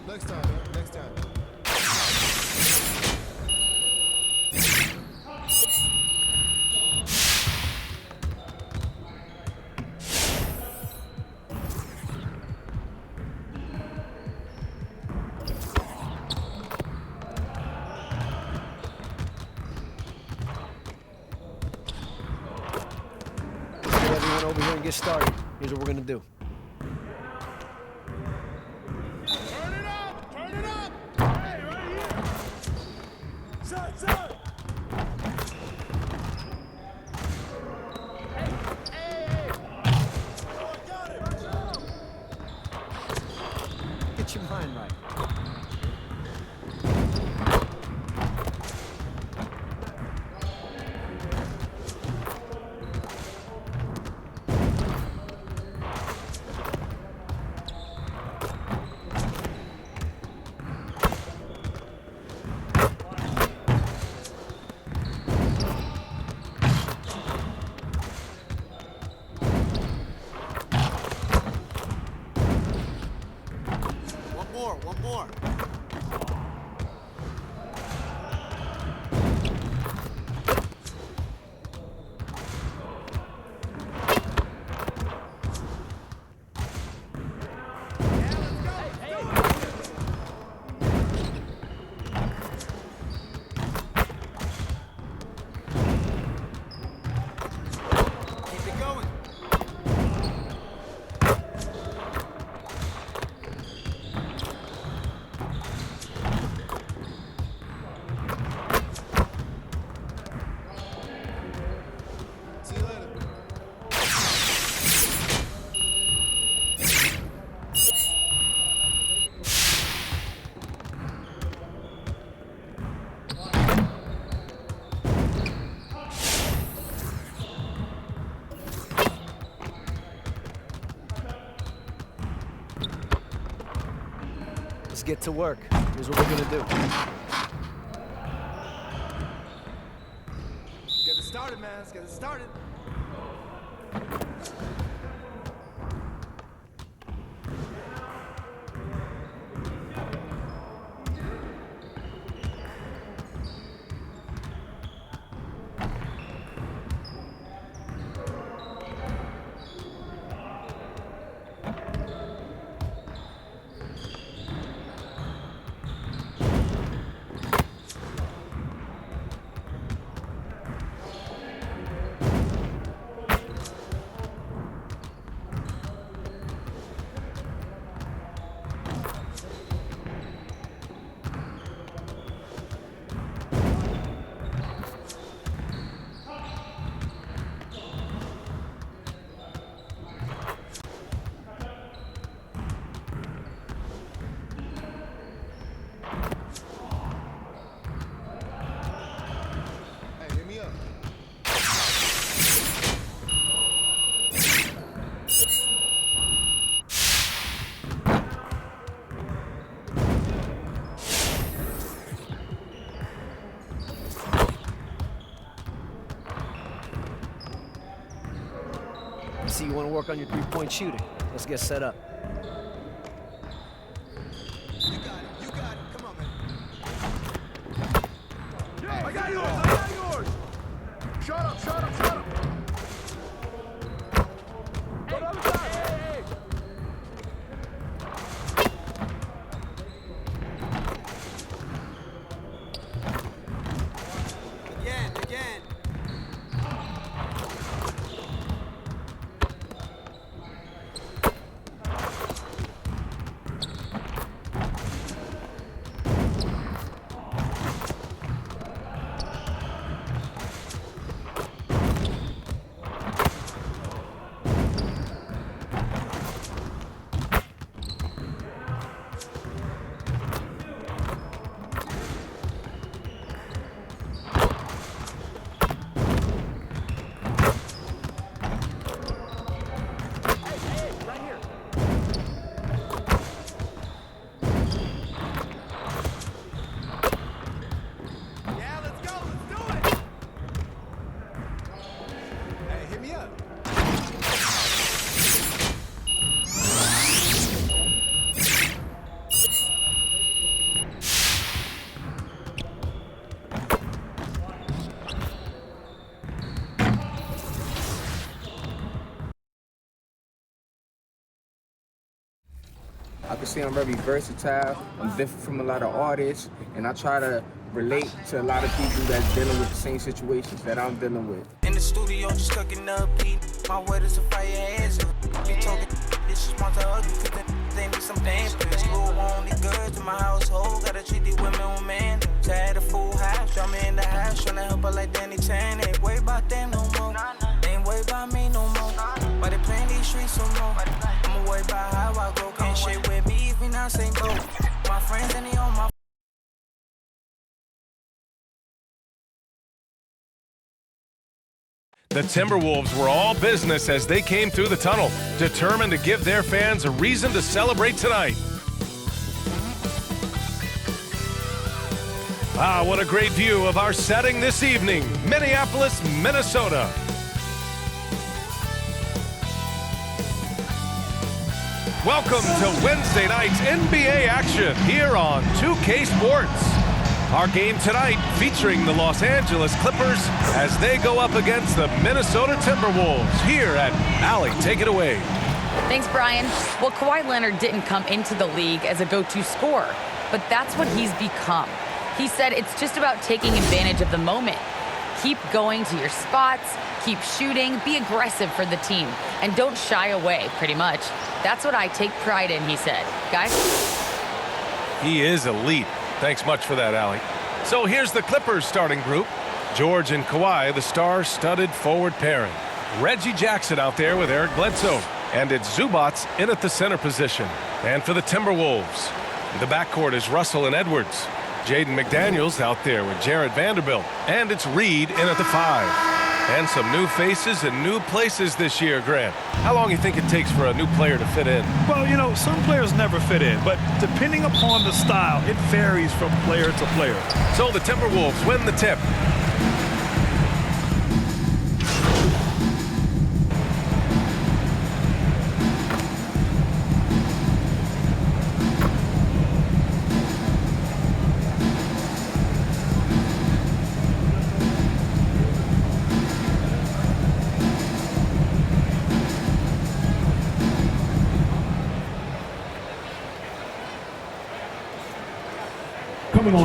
Next time. Get everyone over here and get started. Here's what we're gonna do. Get your mind right. get to work. Here's what we're gonna do. Get it started, man. Let's get it started. See, you want to work on your three-point shooting. Let's get set up. You got it. You got it. Come on, man. I got yours. I got yours. Shut up. Shut up. Shut up. Go to the other side. Hey. Again. I can say I'm very versatile. I'm different from a lot of artists, and I try to relate to a lot of people that's dealing with the same situations that I'm dealing with. In the studio, just cooking up beat. My word is a fire hazard. Be talking this is monster ugly, cause they need some dance. School only good to my household. Gotta treat these women with man. Tired of full house, drama in the house, tryna help her like Danny Tan. Ain't worry about them no more. Ain't worry about me no more. Why they playing these streets so more? I'ma worry about how I go. Can't shit with me if we not same boat. My friends and they on my. The Timberwolves were all business as they came through the tunnel, determined to give their fans a reason to celebrate tonight. Ah, what a great view of our setting this evening, Minneapolis, Minnesota. Welcome to Wednesday night's NBA action here on 2K Sports. Our game tonight featuring the Los Angeles Clippers as they go up against the Minnesota Timberwolves here at Allie. Take it away. Thanks, Brian. Well, Kawhi Leonard didn't come into the league as a go-to scorer, but that's what he's become. He said it's just about taking advantage of the moment. Keep going to your spots, keep shooting, be aggressive for the team, and don't shy away, pretty much. That's what I take pride in, he said. Guys? He is elite. Thanks much for that, Allie. So here's the Clippers starting group. George and Kawhi, the star-studded forward pairing. Reggie Jackson out there with Eric Bledsoe. And it's Zubats in at the center position. And for the Timberwolves, the backcourt is Russell and Edwards. Jaden McDaniels out there with Jared Vanderbilt. And it's Reed in at the 5. And some new faces and new places this year, Grant. How long do you think it takes for a new player to fit in? Well, you know, some players never fit in, but depending upon the style, it varies from player to player. So the Timberwolves win the tip.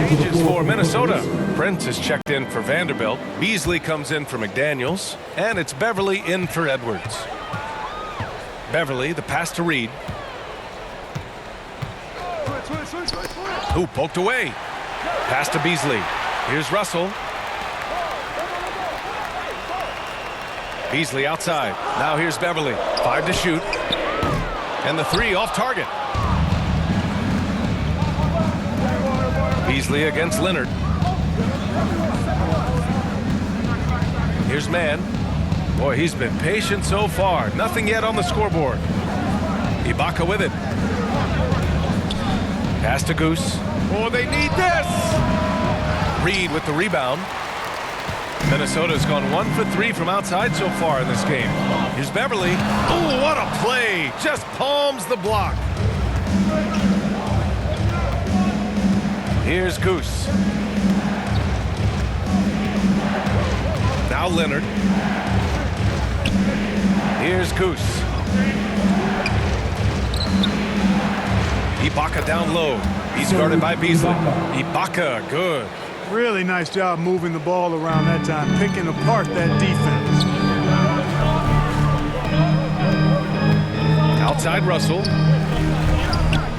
Changes for Minnesota. Prince is checked in for Vanderbilt. Beasley comes in for McDaniels. And it's Beverly in for Edwards. Beverly, the pass to Reed. Who poked away. Pass to Beasley. Here's Russell. Beasley outside. Now here's Beverly. 5 to shoot. And the 3 off target. Beasley against Leonard. Here's Mann. Boy, he's been patient so far. Nothing yet on the scoreboard. Ibaka with it. Pass to Goose. Oh, they need this! Reed with the rebound. Minnesota's gone 1 for 3 from outside so far in this game. Here's Beverly. Oh, what a play! Just palms the block. Here's Goose. Now Leonard. Here's Goose. Ibaka down low. He's guarded by Beasley. Ibaka, good. Really nice job moving the ball around that time, picking apart that defense. Outside Russell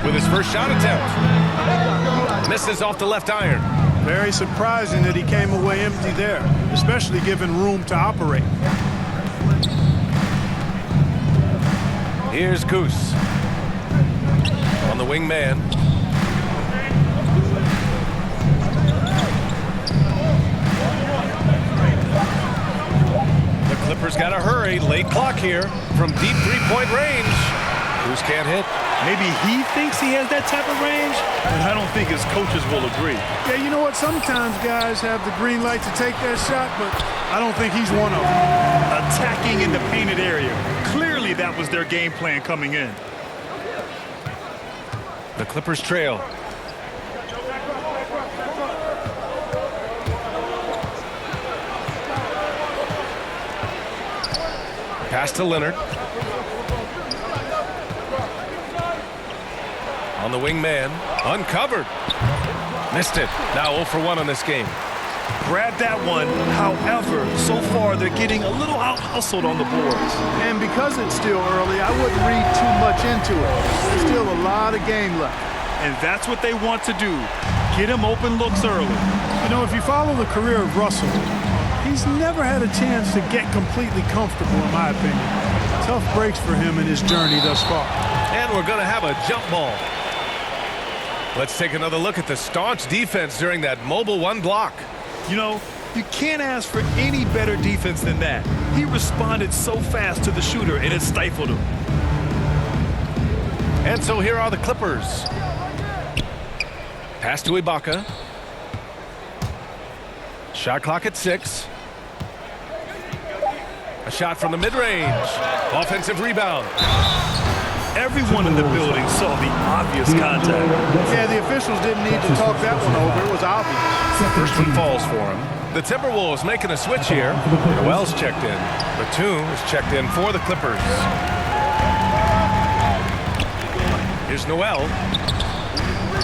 with his first shot attempt. Misses off the left iron. Very surprising that he came away empty there, especially given room to operate. Here's Goose. On the wing man. The Clippers got to hurry. Late clock here from deep three-point range. Goose can't hit. Maybe he thinks he has that type of range, but I don't think his coaches will agree. Yeah, you know what? Sometimes guys have the green light to take that shot, but I don't think he's one of them. Attacking in the painted area. Clearly that was their game plan coming in. The Clippers trail. Pass to Leonard. On the wing man, uncovered. Missed it. Now 0 for 1 on this game. Grab that one. However, so far they're getting a little out-hustled on the boards. And because it's still early, I wouldn't read too much into it. There's still a lot of game left. And that's what they want to do. Get him open looks early. You know, if you follow the career of Russell, he's never had a chance to get completely comfortable, in my opinion. Tough breaks for him in his journey thus far. And we're going to have a jump ball. Let's take another look at the staunch defense during that mobile 1 block. You know, you can't ask for any better defense than that. He responded so fast to the shooter, and it stifled him. And so here are the Clippers. Pass to Ibaka. Shot clock at 6. A shot from the mid-range. Offensive rebound. Everyone in the building saw the obvious contact. Yeah, the officials didn't need to talk that one over. It was obvious. First one falls for him. The Timberwolves making a switch here. Noel's checked in. Batum is checked in for the Clippers. Here's Noel.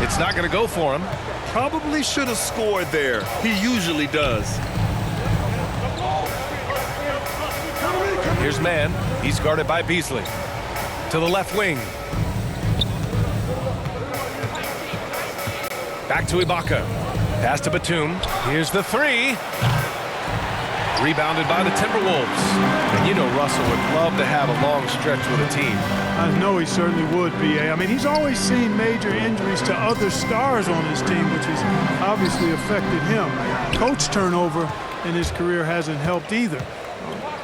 It's not going to go for him. Probably should have scored there. He usually does. Here's Mann. He's guarded by Beasley. To the left wing. Back to Ibaka. Pass to Batum. Here's the 3. Rebounded by the Timberwolves. And you know Russell would love to have a long stretch with a team. I know he certainly would, B.A. I mean, he's always seen major injuries to other stars on his team, which has obviously affected him. Coach turnover in his career hasn't helped either.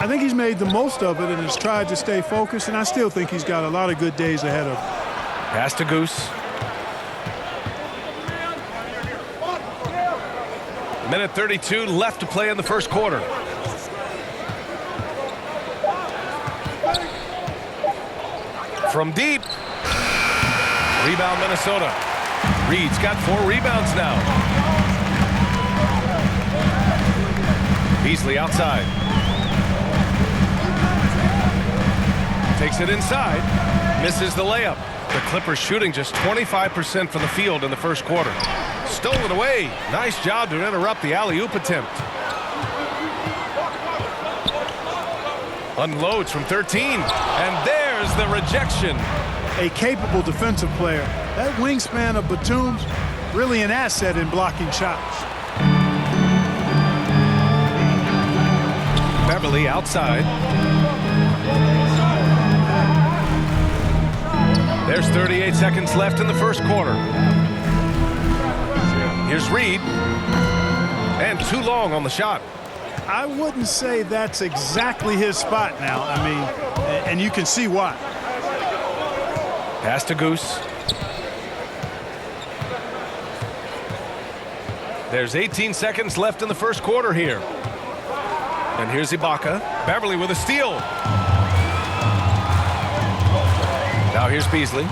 I think he's made the most of it and has tried to stay focused, and I still think he's got a lot of good days ahead of him. Pass to Goose. Minute 32 left to play in the first quarter. From deep. Rebound Minnesota. Reed's got 4 rebounds now. Beasley outside. Takes it inside. Misses the layup. The Clippers shooting just 25% from the field in the first quarter. Stolen away. Nice job to interrupt the alley-oop attempt. Unloads from 13. And there's the rejection. A capable defensive player. That wingspan of Batum's really an asset in blocking shots. Beverly outside. There's 38 seconds left in the first quarter. Here's Reed. And too long on the shot. I wouldn't say that's exactly his spot now. I mean, and you can see why. Pass to Goose. There's 18 seconds left in the first quarter here. And here's Ibaka. Beverly with a steal. Now here's Beasley.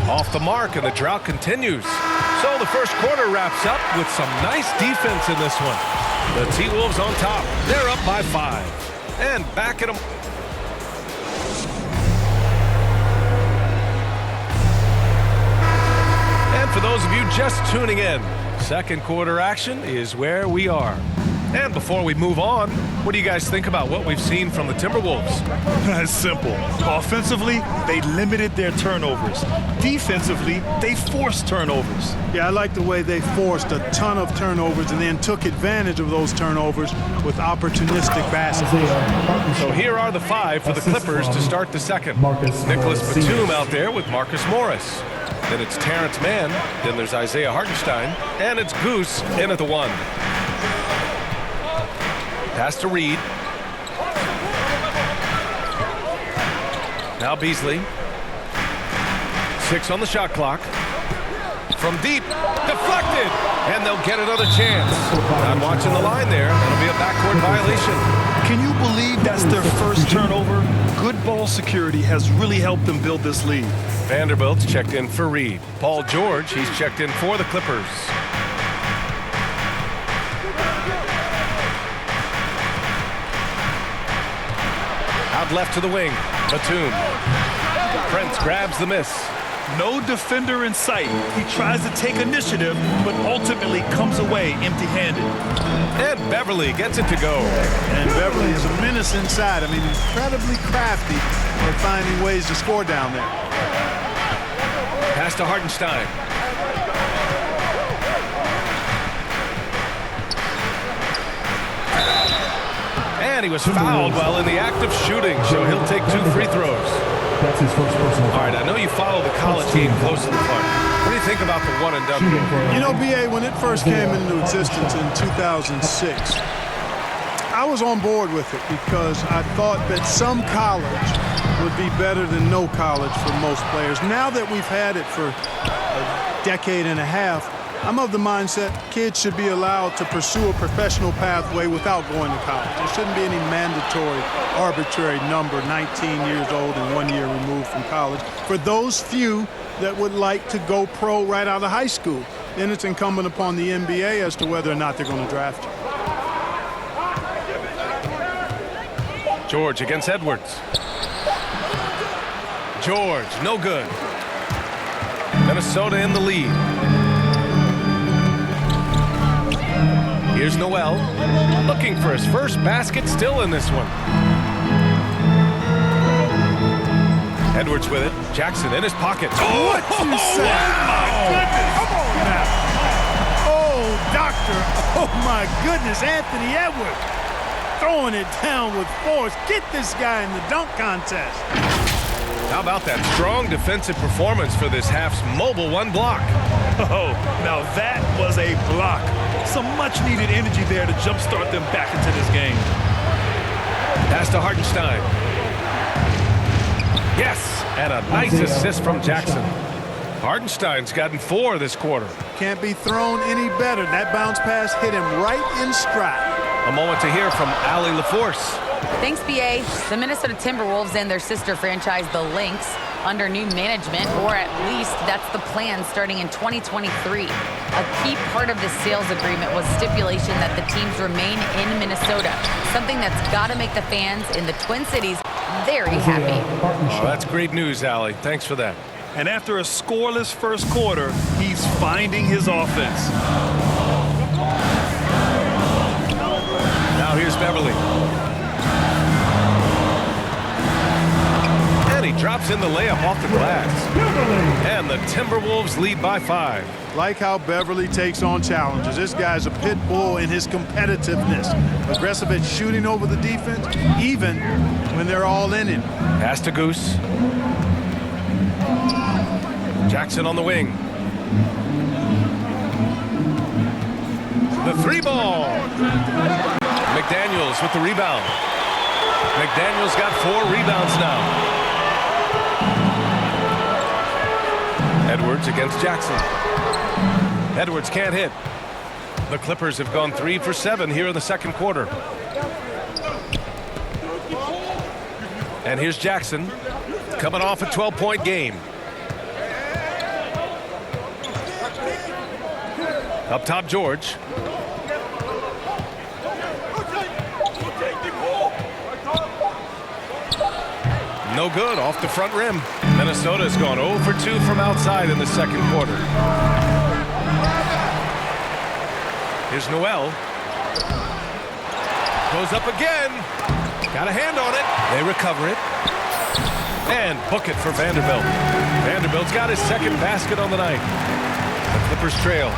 Off the mark, and the drought continues. So the first quarter wraps up with some nice defense in this one. The T-Wolves on top. They're up by 5. And back at them. And for those of you just tuning in, second quarter action is where we are. And before we move on, what do you guys think about what we've seen from the Timberwolves? It's simple. Offensively, they limited their turnovers. Defensively, they forced turnovers. Yeah, I like the way they forced a ton of turnovers and then took advantage of those turnovers with opportunistic baskets. So here are the 5 for the Clippers to start the second. Nicholas Batum out there with Marcus Morris. Then it's Terrence Mann. Then there's Isaiah Hartenstein. And it's Goose in at the 1. Pass to Reed. Now Beasley. 6 on the shot clock. From deep. Deflected. And they'll get another chance. Not watching the line there. That'll be a backcourt violation. Can you believe that's their first turnover? Good ball security has really helped them build this lead. Vanderbilt's checked in for Reed. Paul George, he's checked in for the Clippers. Out left to the wing. Batum. Prince grabs the miss. No defender in sight. He tries to take initiative, but ultimately comes away empty-handed. And Beverly gets it to go. And Beverly is a menace inside. I mean, incredibly crafty at finding ways to score down there. Pass to Hartenstein. And he was fouled while in the act of shooting, so he'll take 2 free throws. That's his first personal. All right, I know you follow the college game closely, Clark. What do you think about the one-and-done rule? You know, BA, when it first came into existence in 2006, I was on board with it because I thought that some college would be better than no college for most players. Now that we've had it for a decade and a half, I'm of the mindset kids should be allowed to pursue a professional pathway without going to college. There shouldn't be any mandatory, arbitrary number, 19 years old and 1 year removed from college. For those few that would like to go pro right out of high school, then it's incumbent upon the NBA as to whether or not they're going to draft you. George against Edwards. George, no good. Minnesota in the lead. Here's Noel, looking for his first basket, still in this one. Edwards with it. Jackson in his pocket. Oh, what you say? Oh, my goodness. Come on now. Oh, doctor. Oh, my goodness. Anthony Edwards throwing it down with force. Get this guy in the dunk contest. How about that strong defensive performance for this half's mobile 1 block? Oh, now that was a block. Some much-needed energy there to jumpstart them back into this game. Pass to Hartenstein. Yes, and a nice assist from Jackson. Hartenstein's gotten 4 this quarter. Can't be thrown any better. That bounce pass hit him right in stride. A moment to hear from Allie LaForce. Thanks, BA. The Minnesota Timberwolves and their sister franchise, the Lynx, under new management, or at least that's the plan starting in 2023. A key part of the sales agreement was stipulation that the teams remain in Minnesota, something that's got to make the fans in the Twin Cities very happy. Oh, that's great news, Allie. Thanks for that. And after a scoreless first quarter, he's finding his offense. Now here's Beverly. And he drops in the layup off the glass. And the Timberwolves lead by 5. Like how Beverly takes on challenges. This guy's a pit bull in his competitiveness. Aggressive at shooting over the defense, even when they're all in him. Pass to Goose. Jackson on the wing. The 3-ball. McDaniels with the rebound. McDaniels got 4 rebounds now. Edwards against Jackson. Edwards can't hit. The Clippers have gone 3 for 7 here in the second quarter. And here's Jackson coming off a 12-point game. Up top, George. No good, off the front rim. Minnesota's gone 0 for 2 from outside in the second quarter. Here's Noel. Goes up again. Got a hand on it. They recover it. And book it for Vanderbilt. Vanderbilt's got his second basket on the night. The Clippers trail.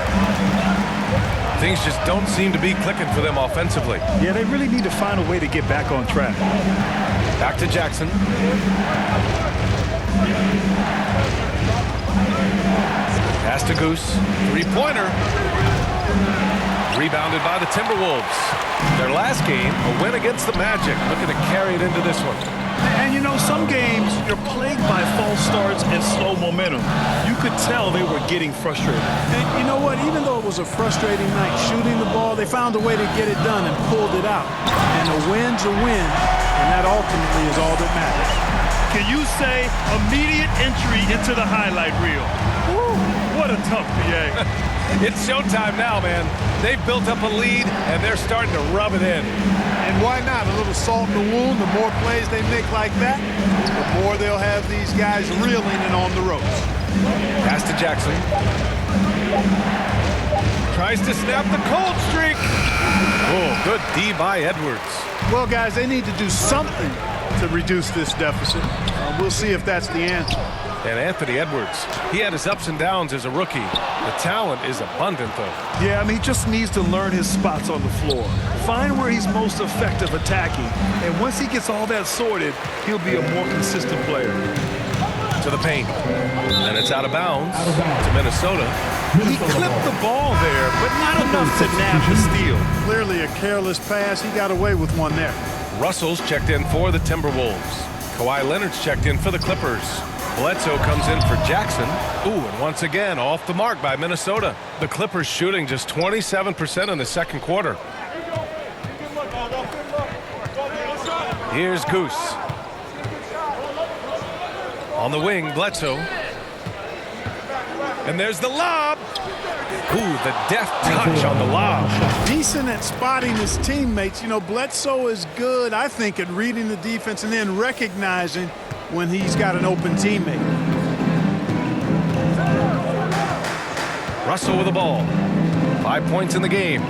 Things just don't seem to be clicking for them offensively. Yeah, they really need to find a way to get back on track. Back to Jackson. Pass to Goose. 3-pointer. Rebounded by the Timberwolves. Their last game, a win against the Magic. Looking to carry it into this one. And you know, some games you're plagued by false starts and slow momentum. You could tell they were getting frustrated. And you know what? Even though it was a frustrating night shooting the ball, they found a way to get it done and pulled it out. And a win's a win, and that ultimately is all that matters. Can you say immediate entry into the highlight reel? Woo, what a tough PA. It's showtime now, man. They've built up a lead, and they're starting to rub it in. And why not? A little salt in the wound. The more plays they make like that, the more they'll have these guys reeling and on the ropes. Pass to Jackson. Tries to snap the cold streak. Oh, good D by Edwards. Well, guys, they need to do something to reduce this deficit. We'll see if that's the answer. And Anthony Edwards, he had his ups and downs as a rookie. The talent is abundant, though. Yeah, I mean, he just needs to learn his spots on the floor. Find where he's most effective attacking. And once he gets all that sorted, he'll be a more consistent player. To the paint. And it's out of bounds to Minnesota. He clipped the ball there, but not enough to nab the steal. Clearly a careless pass. He got away with one there. Russell's checked in for the Timberwolves. Kawhi Leonard's checked in for the Clippers. Bledsoe comes in for Jackson. Ooh, and once again, off the mark by Minnesota. The Clippers shooting just 27% in the second quarter. Here's Goose. On the wing, Bledsoe. And there's the lob. Ooh, the deft touch on the lob. Decent at spotting his teammates. You know, Bledsoe is good, I think, at reading the defense and then recognizing when he's got an open teammate. Russell with the ball. 5 points in the game.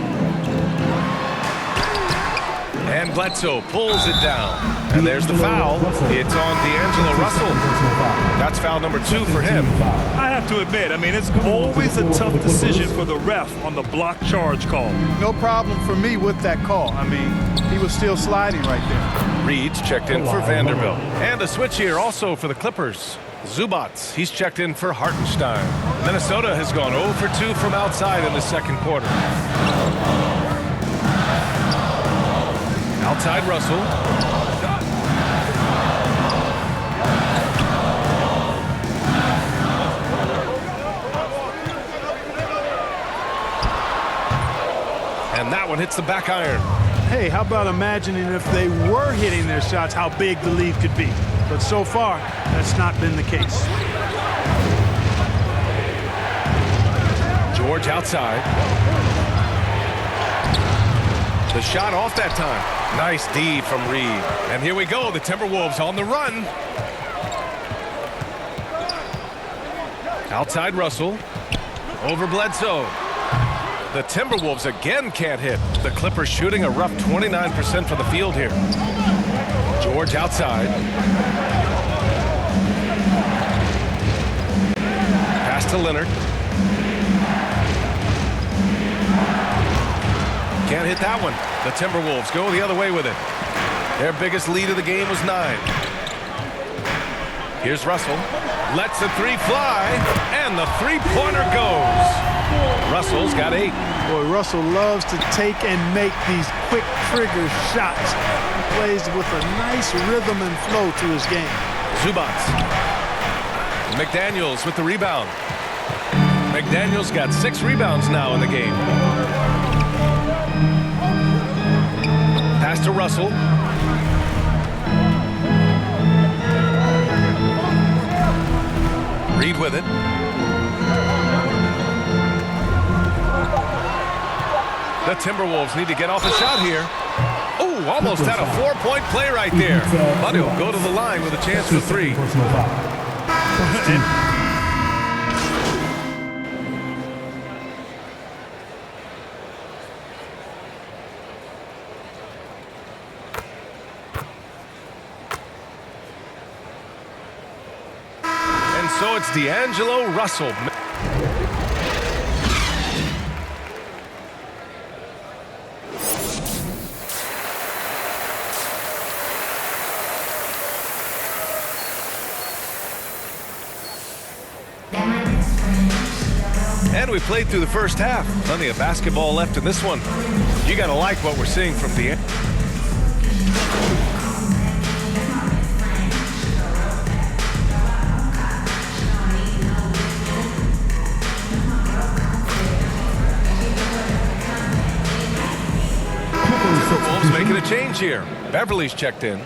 And Bledsoe pulls it down. And there's the foul. It's on D'Angelo Russell. That's foul number 2 for him. I have to admit, I mean, it's always a tough decision for the ref on the block charge call. No problem for me with that call. I mean, he was still sliding right there. Reed's checked in for Vanderbilt. And a switch here also for the Clippers. Zubats, he's checked in for Hartenstein. Minnesota has gone 0 for 2 from outside in the second quarter. Outside Russell. And that one hits the back iron. Hey, how about imagining if they were hitting their shots, how big the lead could be? But so far, that's not been the case. George outside. The shot off that time. Nice D from Reed. And here we go, the Timberwolves on the run. Outside Russell. Over Bledsoe. The Timberwolves again can't hit. The Clippers shooting a rough 29% from the field here. George outside. Pass to Leonard. Can't hit that one. The Timberwolves go the other way with it. Their biggest lead of the game was 9. Here's Russell. Lets the three fly, and the three-pointer goes. Russell's got 8. Boy, Russell loves to take and make these quick trigger shots. He plays with a nice rhythm and flow to his game. Zubats. McDaniels with the rebound. McDaniels got 6 rebounds now in the game. Pass to Russell. Reed with it. The Timberwolves need to get off a shot here. Oh, almost had a 4-point play right there. But he'll go to the line with a chance for 3. And so it's D'Angelo Russell. And we played through the first half. Plenty of basketball left in this one. You got to like what we're seeing from D'Angelo. Wolves making a change here. Beverly's checked in.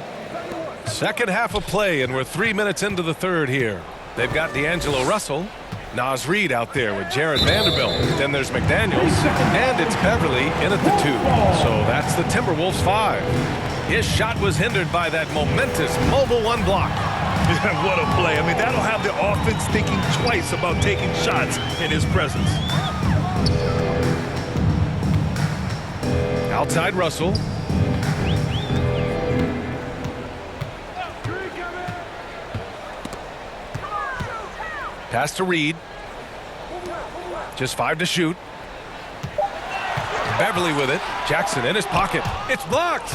Second half of play, and we're 3 minutes into the third here. They've got D'Angelo Russell. Naz Reid out there with Jared Vanderbilt. Then there's McDaniels, and it's Beverly in at the 2. So that's the Timberwolves 5. His shot was hindered by that momentous mobile 1 block. What a play. I mean, that'll have the offense thinking twice about taking shots in his presence. Outside Russell. Pass to Reed. Just 5 to shoot. Beverly with it. Jackson in his pocket. It's blocked.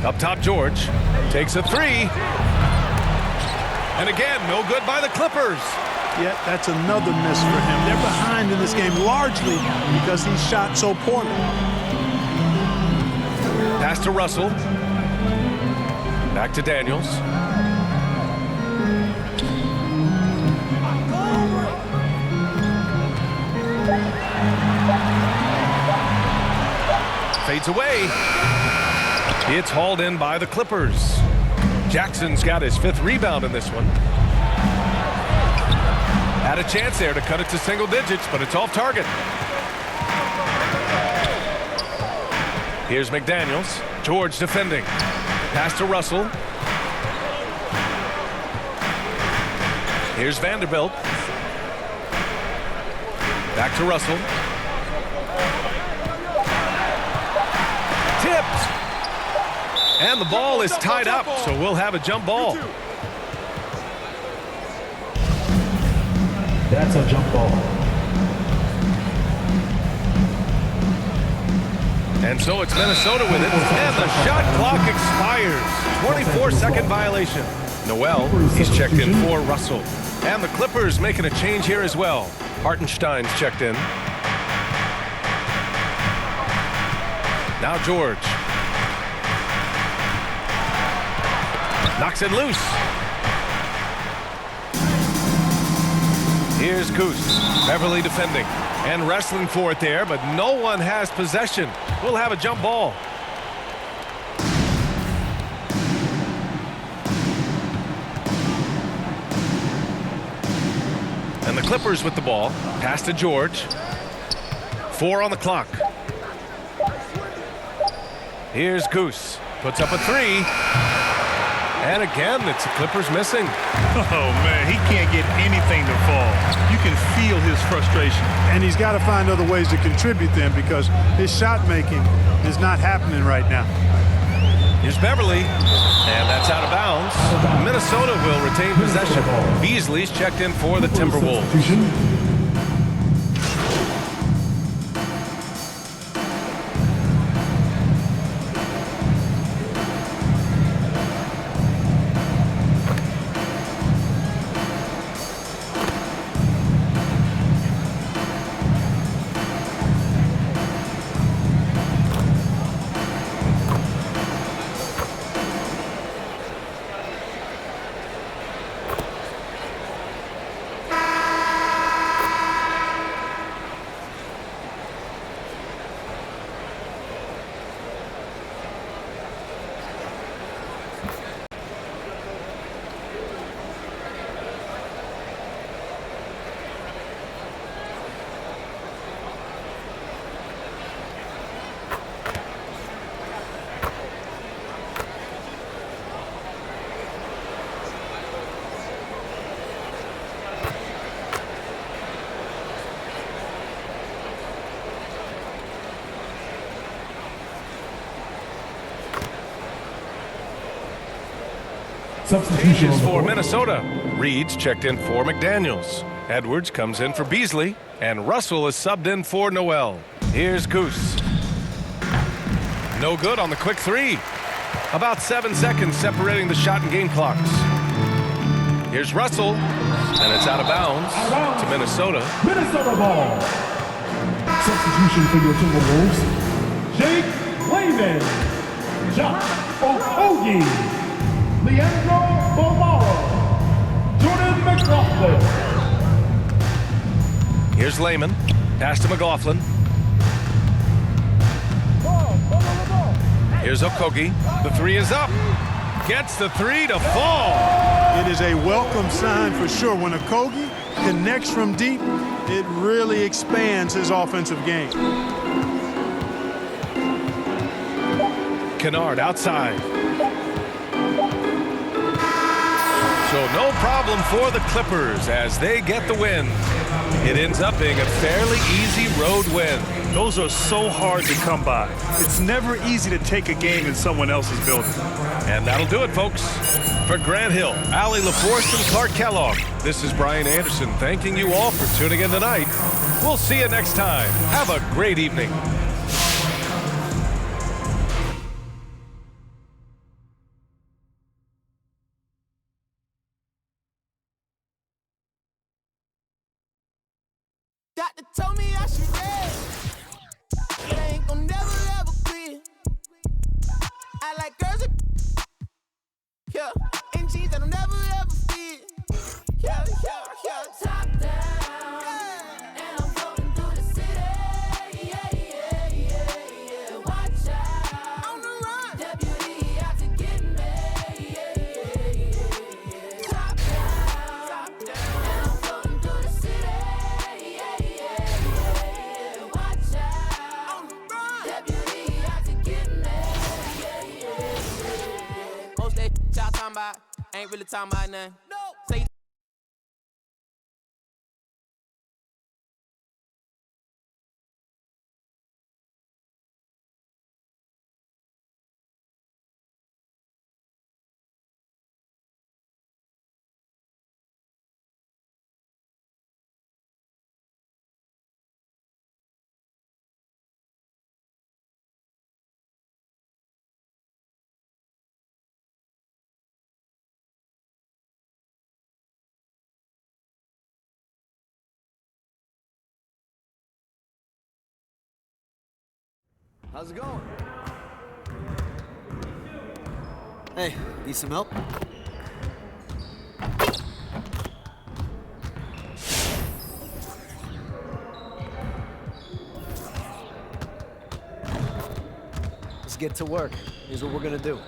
Up top, George. Takes a 3. And again, no good by the Clippers. Yet that's another miss for him. They're behind in this game largely because he shot so poorly. Pass to Russell. Back to Daniels. Fades away. It's hauled in by the Clippers. Jackson's got his 5th rebound in this one. Had a chance there to cut it to single digits, but it's off target. Here's McDaniels. George defending. Pass to Russell. Here's Vanderbilt. Back to Russell. Tipped. And the ball is tied up, so we'll have a jump ball. That's a jump ball. And so it's Minnesota with it. And the shot clock expires. 24-second violation. Noel, he's checked in for Russell. And the Clippers making a change here as well. Hartenstein's checked in. Now George. Knocks it loose. Here's Goose. Beverly defending and wrestling for it there, but no one has possession. We'll have a jump ball. And the Clippers with the ball. Pass to George. 4 on the clock. Here's Goose. Puts up a 3. And again, it's the Clippers missing. Oh, man, he can't get anything to fall. You can feel his frustration. And he's got to find other ways to contribute then because his shot making is not happening right now. Here's Beverly, and that's out of bounds. Minnesota will retain possession. Beasley's checked in for the Timberwolves. Substitutions for Minnesota. Reed's checked in for McDaniels. Edwards comes in for Beasley. And Russell is subbed in for Noel. Here's Goose. No good on the quick 3. About 7 seconds separating the shot and game clocks. Here's Russell. And it's out of bounds to Minnesota. Minnesota ball. Substitution for your Timberwolves. Jake Wayman. Josh Okogie. Leandro Bolmaro. Jordan McLaughlin. Here's Layman. Pass to McLaughlin. Here's Okogie. The 3 is up. Gets the 3 to fall. It is a welcome sign for sure. When Okogie connects from deep, it really expands his offensive game. Kennard outside. So no problem for the Clippers as they get the win. It ends up being a fairly easy road win. Those are so hard to come by. It's never easy to take a game in someone else's building. And that'll do it, folks. For Grant Hill, Allie LaForce, and Clark Kellogg, this is Brian Anderson thanking you all for tuning in tonight. We'll see you next time. Have a great evening. Doctor told me I should rest. But I ain't gon' never ever quit. I like girls that yeah, and jeans that'll never ever fit. Yeah, yeah, yeah. Top down, yeah. And I'm floating through the city. Yeah, yeah, yeah, yeah. Watch out, on the run. Deputy out to get me. Yeah, yeah, yeah, yeah. Top down, and I'm floating through the city. Yeah, yeah, yeah. Watch out, on the run. Deputy out to get me. Yeah, yeah, yeah. Most that y'all talking about ain't really talking about nothing. No. Say How's it going? Hey, need some help? Let's get to work. Here's what we're gonna do.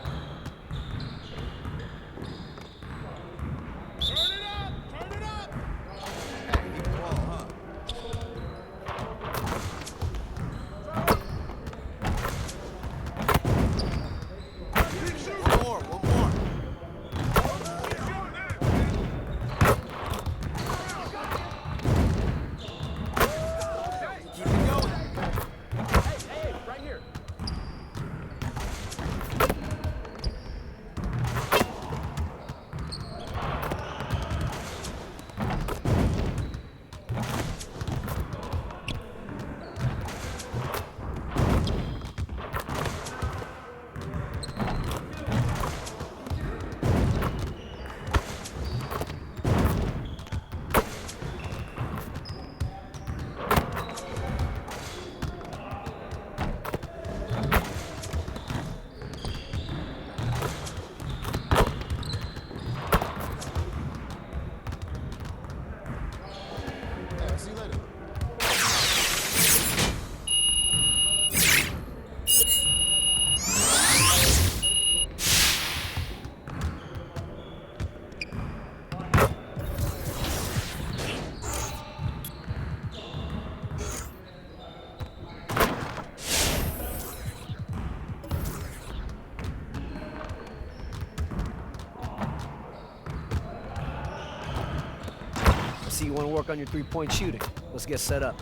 See, you want to work on your three-point shooting. Let's get set up.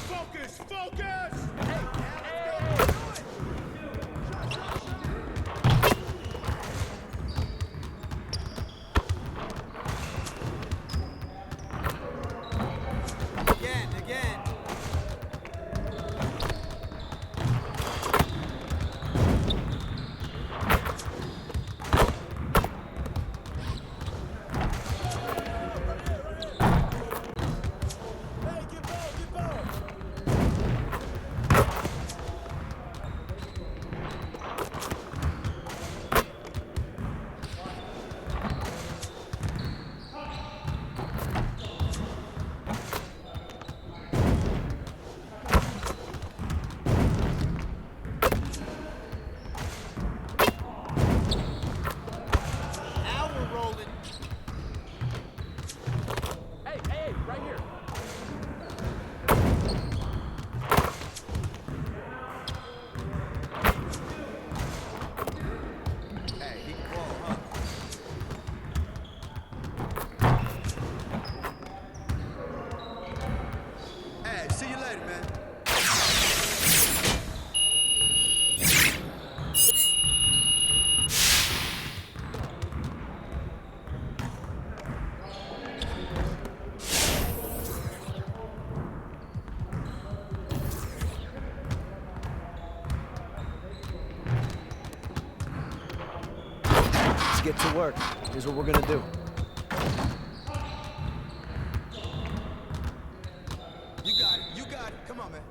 Focus! Focus! Again. See you later, man. Let's get to work. Here's what we're gonna do. You got it. Come on, man.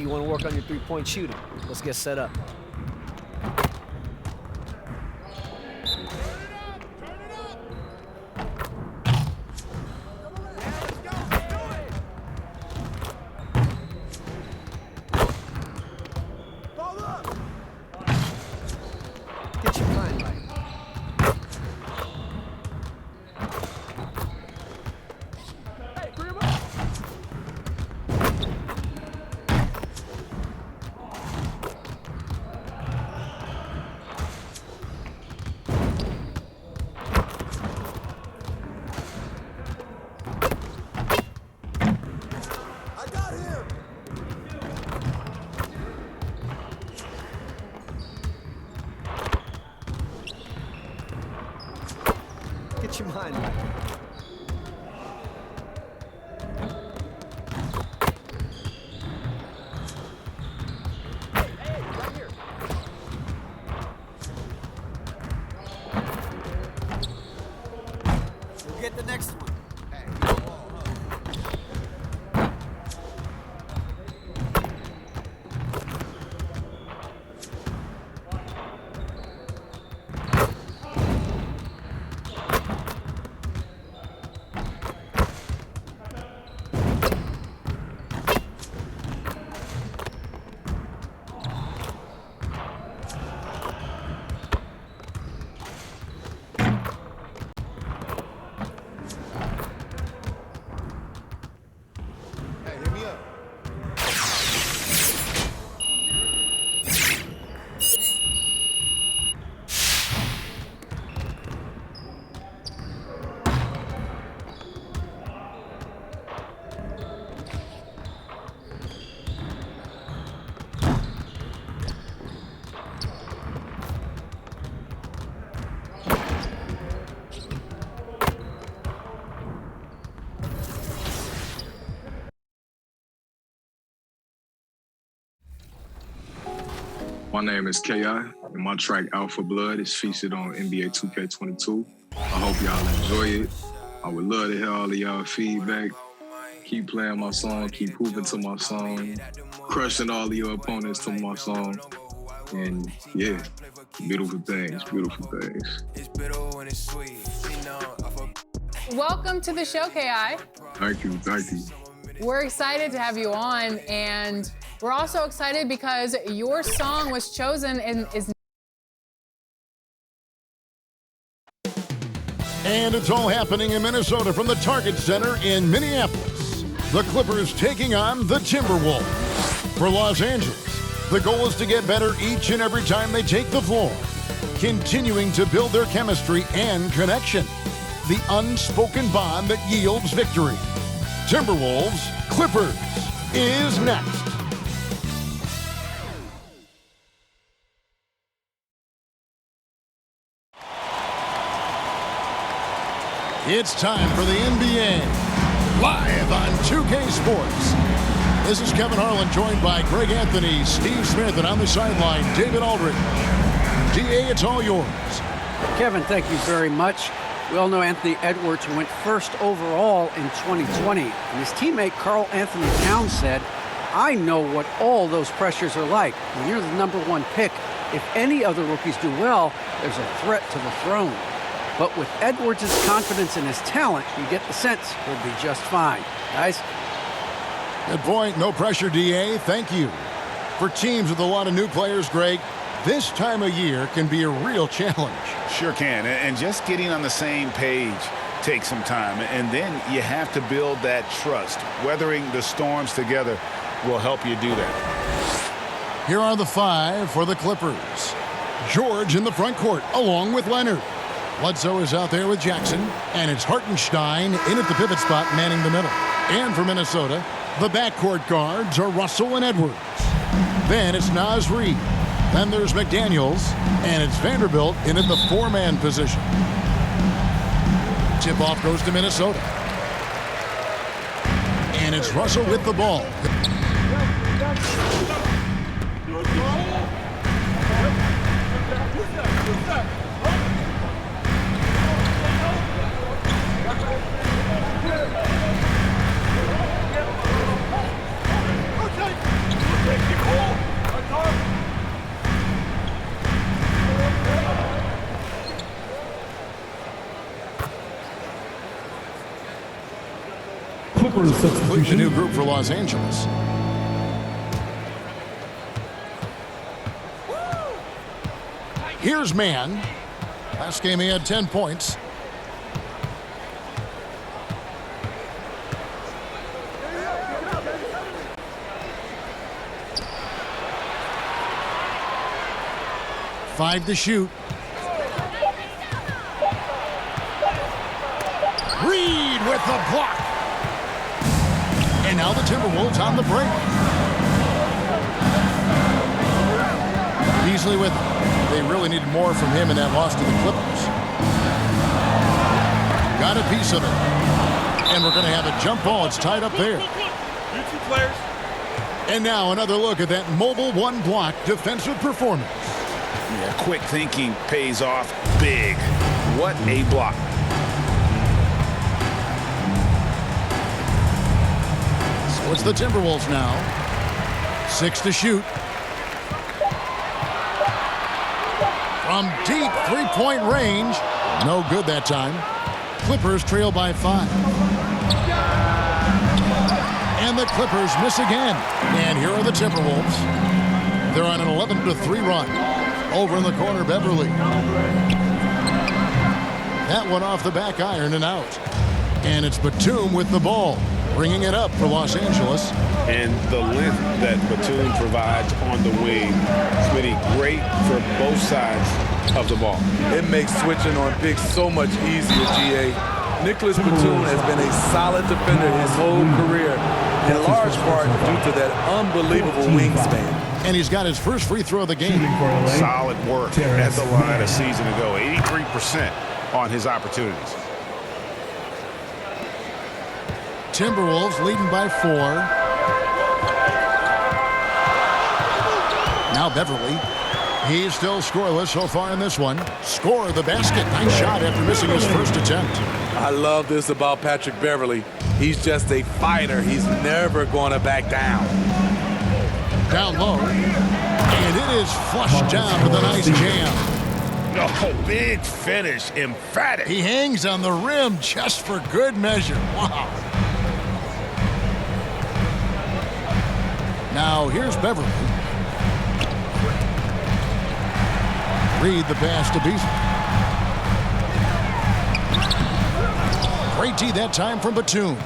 see you want to work on your three-point shooting. Let's get set up. Get your mind right. Get your mind right. We'll get the next one. My name is K.I., and my track Alpha Blood is featured on NBA2K22. I hope y'all enjoy it. I would love to hear all of y'all feedback. Keep playing my song, keep hooping to my song, crushing all of your opponents to my song. And yeah, beautiful things, beautiful things. Welcome to the show, K.I. Thank you, thank you. We're excited to have you on, and we're also excited because your song was chosen and is. And it's all happening in Minnesota from the Target Center in Minneapolis. The Clippers taking on the Timberwolves. For Los Angeles, the goal is to get better each and every time they take the floor, continuing to build their chemistry and connection. The unspoken bond that yields victory. Timberwolves, Clippers is next. It's time for the NBA, live on 2K Sports. This is Kevin Harlan, joined by Greg Anthony, Steve Smith, and on the sideline, David Aldridge. DA, it's all yours. Kevin, thank you very much. We all know Anthony Edwards went first overall in 2020. And his teammate Karl Anthony Towns said, I know what all those pressures are like. When you're the #1 pick, if any other rookies do well, there's a threat to the throne. But with Edwards' confidence in his talent, you get the sense he'll be just fine. Guys? Good point. No pressure, DA. Thank you. For teams with a lot of new players, Greg, this time of year can be a real challenge. Sure can. And just getting on the same page takes some time. And then you have to build that trust. Weathering the storms together will help you do that. Here are the 5 for the Clippers. George in the front court, along with Leonard. Bledsoe is out there with Jackson, and it's Hartenstein in at the pivot spot, manning the middle. And for Minnesota, the backcourt guards are Russell and Edwards. Then it's Naz Reid. Then there's McDaniels, and it's Vanderbilt in at the 4-man position. Tip-off goes to Minnesota. And it's Russell with the ball. Complete the substitution. new group for Los Angeles. Here's Mann. Last game he had 10 points. Five to shoot. Reed with the block. And now the Timberwolves on the break. Beasley with it. They really needed more from him in that loss to the Clippers. Got a piece of it. And we're going to have a jump ball. It's tied up there. You two players. And now another look at that mobile one block defensive performance. Yeah, quick thinking pays off big. What a block. So it's the Timberwolves now. 6 to shoot. From deep three-point range. No good that time. Clippers trail by 5. And the Clippers miss again. And here are the Timberwolves. They're on an 11-3 run. Over in the corner, Beverly. That one off the back iron and out. And it's Batum with the ball, bringing it up for Los Angeles. And the length that Batum provides on the wing, Smitty, great for both sides of the ball. It makes switching on bigs so much easier, GA. Nicholas Batum has been a solid defender his whole career, in large part due to that unbelievable wingspan. And he's got his first free throw of the game. Solid work at the line a season ago. 83% on his opportunities. Timberwolves leading by 4. Now Beverly. He's still scoreless so far in this one. Score the basket. Nice shot after missing his first attempt. I love this about Patrick Beverly. He's just a fighter. He's never going to back down. Down low. And it is flushed down with a nice jam. Oh, big finish. Emphatic. He hangs on the rim just for good measure. Wow. Now here's Beverly. Reed the pass to Beasley. Great D that time from Batum.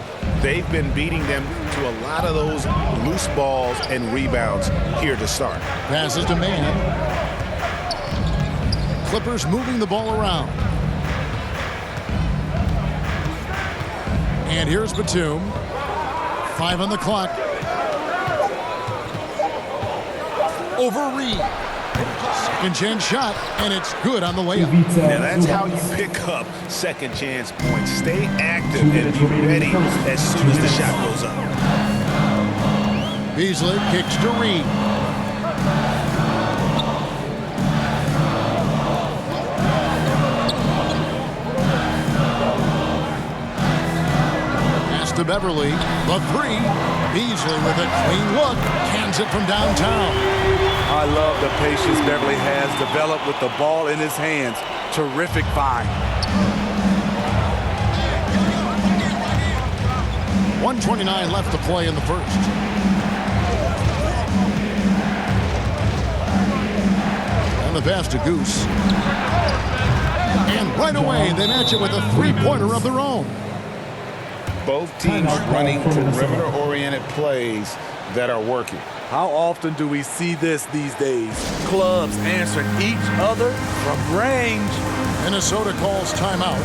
They've been beating them to a lot of those loose balls and rebounds here to start. Passes to Mann. Clippers moving the ball around. And here's Batum. 5 on the clock. Over Reed. Second chance shot, and it's good on the layup. Now that's how you pick up second chance points. Stay active and be ready as soon as the shot goes up. Beasley kicks to Reed. Pass to Beverly. The 3. Beasley with a clean look. Cans it from downtown. I love the patience Beverly has developed with the ball in his hands. Terrific find. 1:29 left to play in the first. And the pass to Goose. And right away, they match it with a three-pointer of their own. Both teams running perimeter-oriented plays that are working. How often do we see this these days? Clubs answering each other from range. Minnesota calls timeout.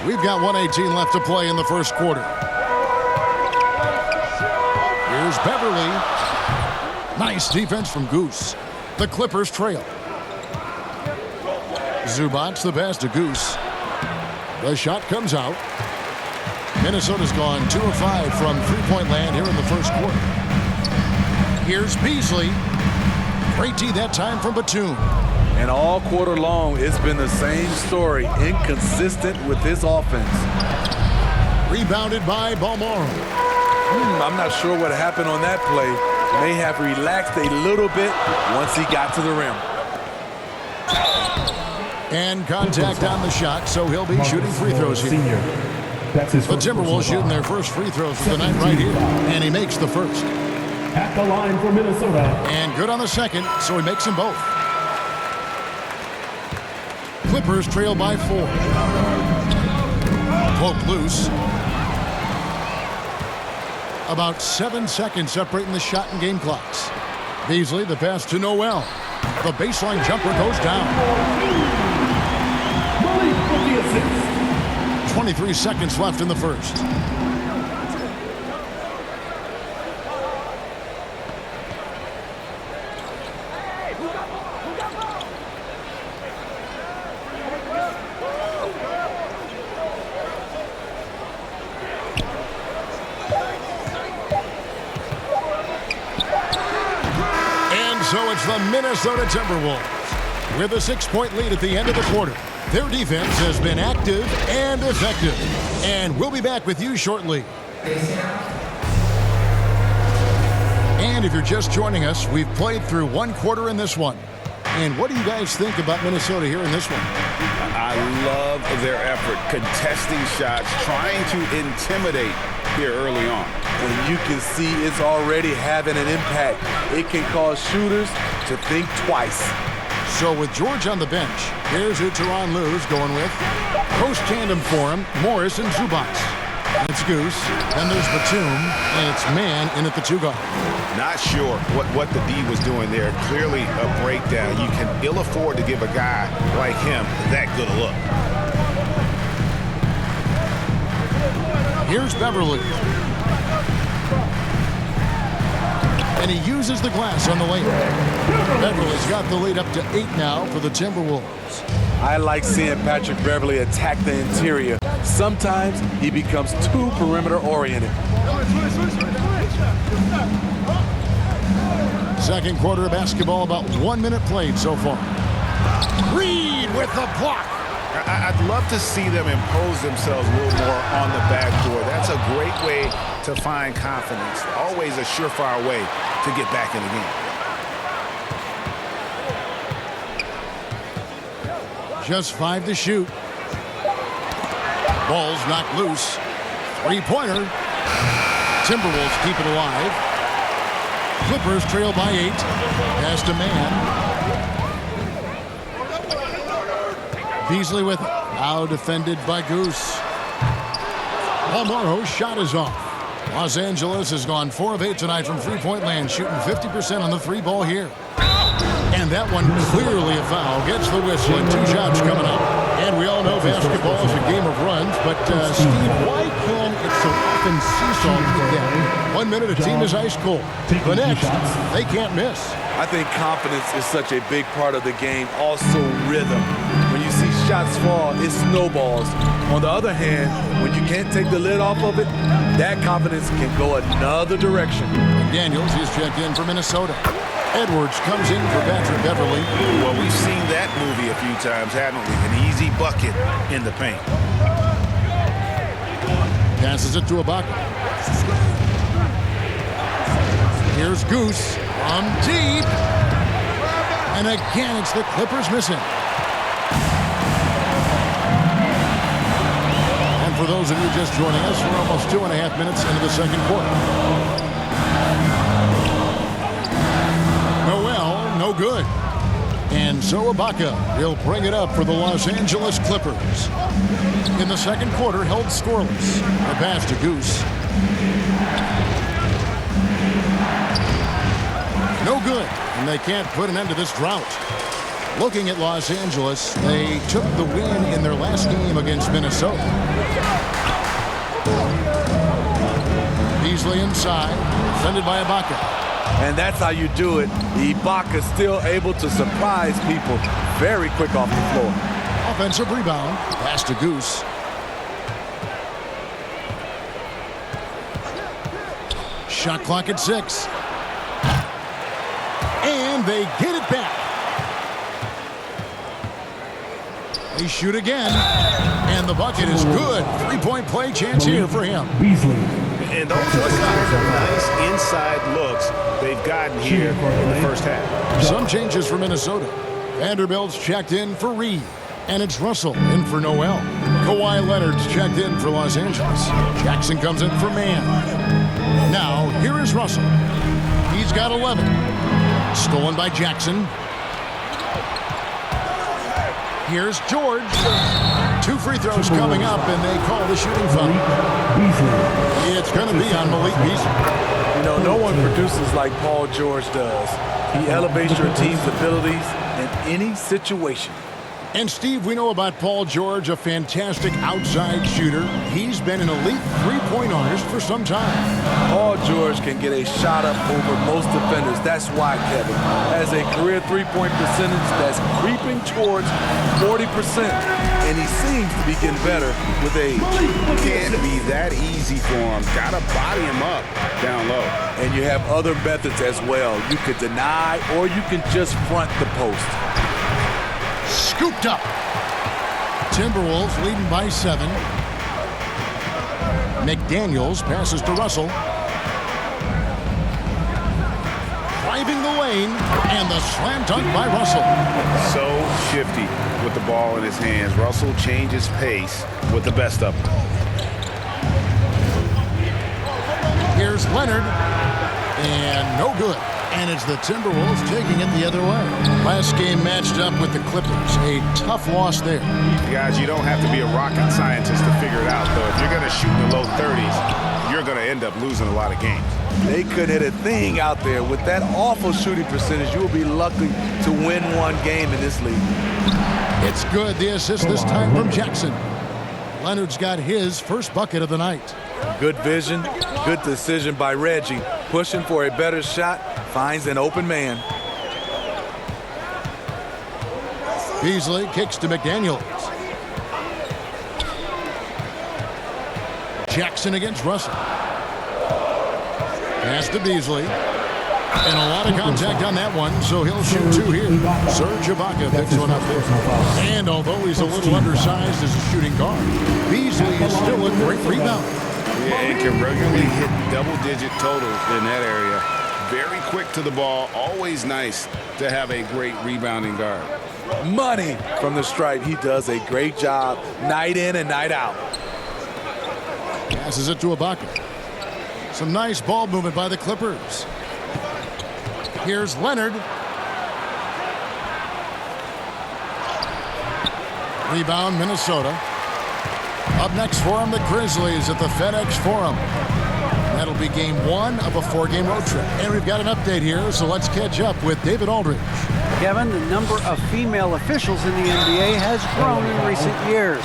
We've got 1:18 left to play in the first quarter. Here's Beverly. Nice defense from Goose. The Clippers trail. Zubac's the pass to Goose. The shot comes out. Minnesota's gone 2 of 5 from three-point land here in the first quarter. Here's Beasley. Great D that time from Batum. And all quarter long, it's been the same story. Inconsistent with his offense. Rebounded by Balmoro. I'm not sure what happened on that play. May have relaxed a little bit once he got to the rim. And contact on the shot, so he'll be shooting free throws here. Senior. That's his The first Timberwolves personal shooting foul. their first free throws of the night right here. And he makes the first. At the line for Minnesota. And good on the second, so he makes them both. Clippers trail by 4. Poke loose. About 7 seconds separating the shot and game clocks. Beasley, the pass to Noel. The baseline jumper goes down. 23 seconds left in the first. So it's the Minnesota Timberwolves with a 6-point lead at the end of the quarter. Their defense has been active and effective. And we'll be back with you shortly. And if you're just joining us, we've played through 1 quarter in this one. And what do you guys think about Minnesota here in this one? I love their effort, contesting shots, trying to intimidate here early on. And you can see it's already having an impact. It can cause shooters to think twice. So with George on the bench, here's who Tyronn Lue's going with. Post tandem for him, Morris and Zubac. It's Goose, then there's Batum, and it's Man in at the 2 guard. Not sure what the D was doing there. Clearly a breakdown. You can ill afford to give a guy like him that good a look. Here's Beverly. And he uses the glass on the layup. Beverly's got the lead up to 8 now for the Timberwolves. I like seeing Patrick Beverly attack the interior. Sometimes he becomes too perimeter oriented. Second quarter of basketball, about 1 minute played so far. Reed with the block. I'd love to see them impose themselves a little more on the backboard. That's a great way to find confidence. Always a surefire way to get back in the game. Just 5 to shoot. Ball's knocked loose. 3-pointer. Timberwolves keep it alive. Clippers trail by 8. Pass to Man. Beasley with it. Now defended by Goose. Paul Morrow's shot is off. Los Angeles has gone 4 of 8 tonight from 3-point land, shooting 50% on the 3 ball here. And that one clearly a foul. Gets the whistle and 2 shots coming up. And we all know basketball is a game of runs, but Steve, why can it so often seesaw to death? 1 minute a team is ice cold. The next, they can't miss. I think confidence is such a big part of the game. Also rhythm. When you see shots fall, it snowballs. On the other hand, when you can't take the lid off of it, that confidence can go another direction. Daniels is checked in for Minnesota. Edwards comes in for Patrick Beverly. Well, we've seen that movie a few times, haven't we? An easy bucket in the paint. Passes it to Ibaka. Here's Goose from deep. And again, it's the Clippers missing. And for those of you just joining us, we're almost 2.5 minutes into the second quarter. Noel, no good. And so Ibaka, he'll bring it up for the Los Angeles Clippers. In the second quarter, held scoreless. A pass to Goose. No good, and they can't put an end to this drought. Looking at Los Angeles, they took the win in their last game against Minnesota. Beasley inside, defended by Ibaka. And that's how you do it. Ibaka still able to surprise people very quick off the floor. Offensive rebound, pass to Goose. Shot clock at 6. And they get it back. They shoot again. And the bucket is good. 3-point play chance here for him. Beasley. And those are the kinds of nice inside looks they've gotten here in the first half. Some changes for Minnesota. Vanderbilt's checked in for Reed. And it's Russell in for Noel. Kawhi Leonard's checked in for Los Angeles. Jackson comes in for Man. Now, here is Russell. He's got 11. Stolen by Jackson. Here's George. 2 free throws coming up, and they call the shooting foul. It's going to be on Malik Beasley. You know, no one produces like Paul George does. He elevates your team's abilities in any situation. And Steve, we know about Paul George, a fantastic outside shooter. He's been an elite three-point artist for some time. Paul George can get a shot up over most defenders. That's why Kevin has a career three-point percentage that's creeping towards 40%. And he seems to be getting better with age. Can't be that easy for him. Gotta body him up down low. And you have other methods as well. You could deny or you can just front the post. Scooped up. Timberwolves leading by 7. McDaniels passes to Russell. Driving the lane, and the slam dunk by Russell. So shifty with the ball in his hands. Russell changes pace with the best of them. Here's Leonard, and no good. And it's the Timberwolves taking it the other way. Last game matched up with the Clippers. A tough loss there. Guys, you don't have to be a rocket scientist to figure it out, though. If you're going to shoot in the low 30s, you're going to end up losing a lot of games. They could hit a thing out there. With that awful shooting percentage, you will be lucky to win one game in this league. It's good. The assist this time from Jackson. Leonard's got his first bucket of the night. Good vision, good decision by Reggie. Pushing for a better shot, finds an open man. Beasley kicks to McDaniels. Jackson against Russell. Pass to Beasley. And a lot of contact on that one, so he'll shoot 2 here. Serge Ibaka picks one up there. And although he's a little undersized as a shooting guard, Beasley is still a great rebounder. Yeah, and can regularly hit double-digit totals in that area. Very quick to the ball. Always nice to have a great rebounding guard. Money from the stripe. He does a great job night in and night out. Passes it to Ibaka. Some nice ball movement by the Clippers. Here's Leonard. Rebound, Minnesota. Up next for him, the Grizzlies at the FedEx Forum. That'll be game 1 of a 4-game road trip. And we've got an update here, so let's catch up with David Aldridge. Kevin, the number of female officials in the NBA has grown in recent years.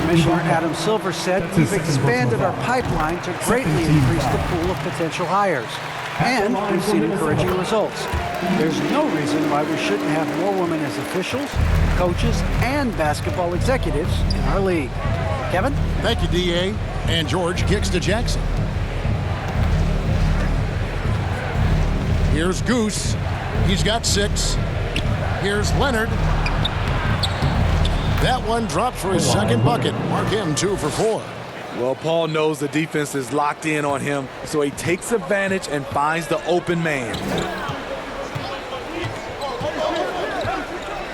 Commissioner Adam Silver said we've expanded our pipeline to greatly increase the pool of potential hires. And we've seen encouraging results. There's no reason why we shouldn't have more women as officials, coaches, and basketball executives in our league. Kevin? Thank you, D.A. And George kicks to Jackson. Here's Goose. He's got 6. Here's Leonard. That one drops for his second bucket. Mark him 2 for 4. Well, Paul knows the defense is locked in on him, so he takes advantage and finds the open man.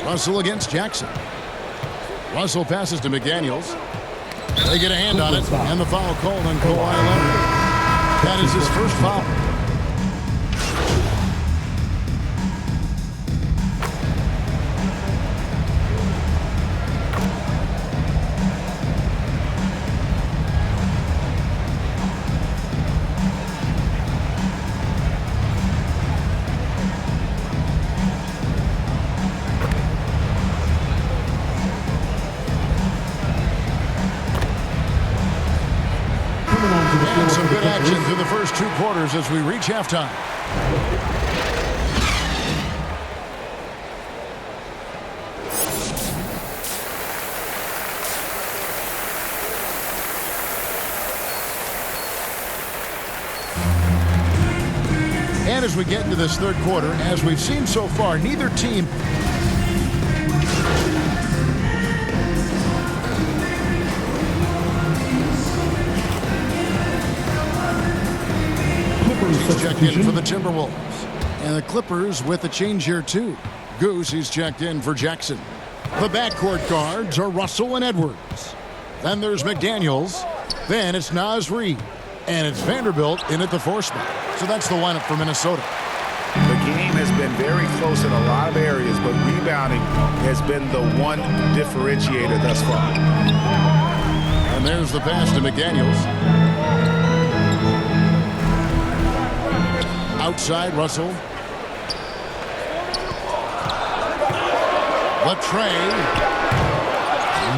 Russell against Jackson. Russell passes to McDaniels. They get a hand on it, and the foul called on Kawhi Leonard. That is his first foul. And some good action through the first 2 quarters as we reach halftime. And as we get into this third quarter, as we've seen so far, neither team checked in for the Timberwolves. And the Clippers with a change here, too. Goose, he's checked in for Jackson. The backcourt guards are Russell and Edwards. Then there's McDaniels. Then it's Naz Reid. And it's Vanderbilt in at the 4 spot. So that's the lineup for Minnesota. The game has been very close in a lot of areas, but rebounding has been the one differentiator thus far. And there's the pass to McDaniels. Outside, Russell. The tray.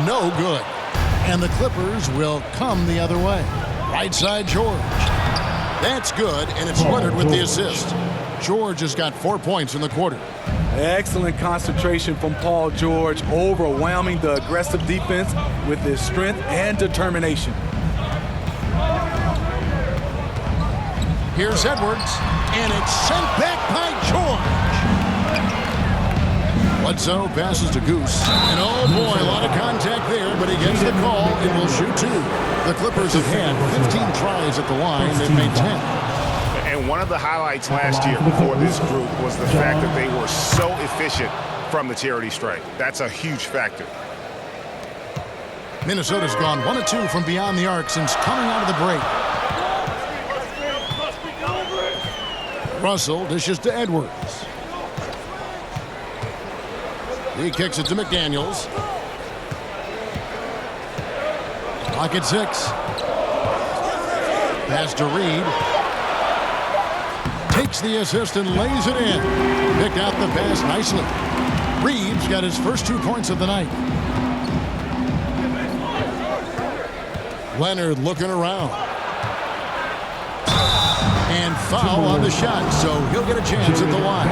No good. And the Clippers will come the other way. Right side, George. That's good, and it's Leonard with the assist. George has got 4 points in the quarter. Excellent concentration from Paul George, overwhelming the aggressive defense with his strength and determination. Here's Edwards, and it's sent back by George. Bledsoe passes to Goose, and oh boy, a lot of contact there, but he gets the call and will shoot 2. The Clippers have had 15 tries at the line. They've made 10. And one of the highlights last year for this group was the fact that they were so efficient from the charity stripe. That's a huge factor. Minnesota's gone 1 of 2 from beyond the arc since coming out of the break. Russell dishes to Edwards. He kicks it to McDaniels. Clock at 6. Pass to Reid. Takes the assist and lays it in. Picked out the pass nicely. Reid's got his first 2 points of the night. Leonard looking around. And foul on the shot, so he'll get a chance at the line.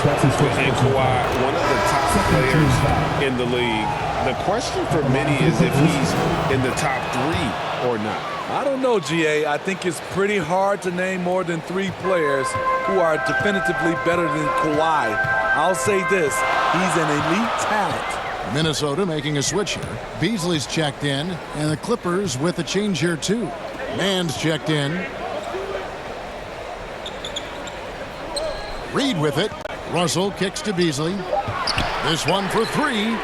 And Kawhi, one of the top players in the league. The question for many is if he's in the top 3 or not. I don't know, GA. I think it's pretty hard to name more than 3 players who are definitively better than Kawhi. I'll say this, he's an elite talent. Minnesota making a switch here. Beasley's checked in, and the Clippers with a change here too. Mann's checked in. Reid with it. Russell kicks to Beasley. This one for 3.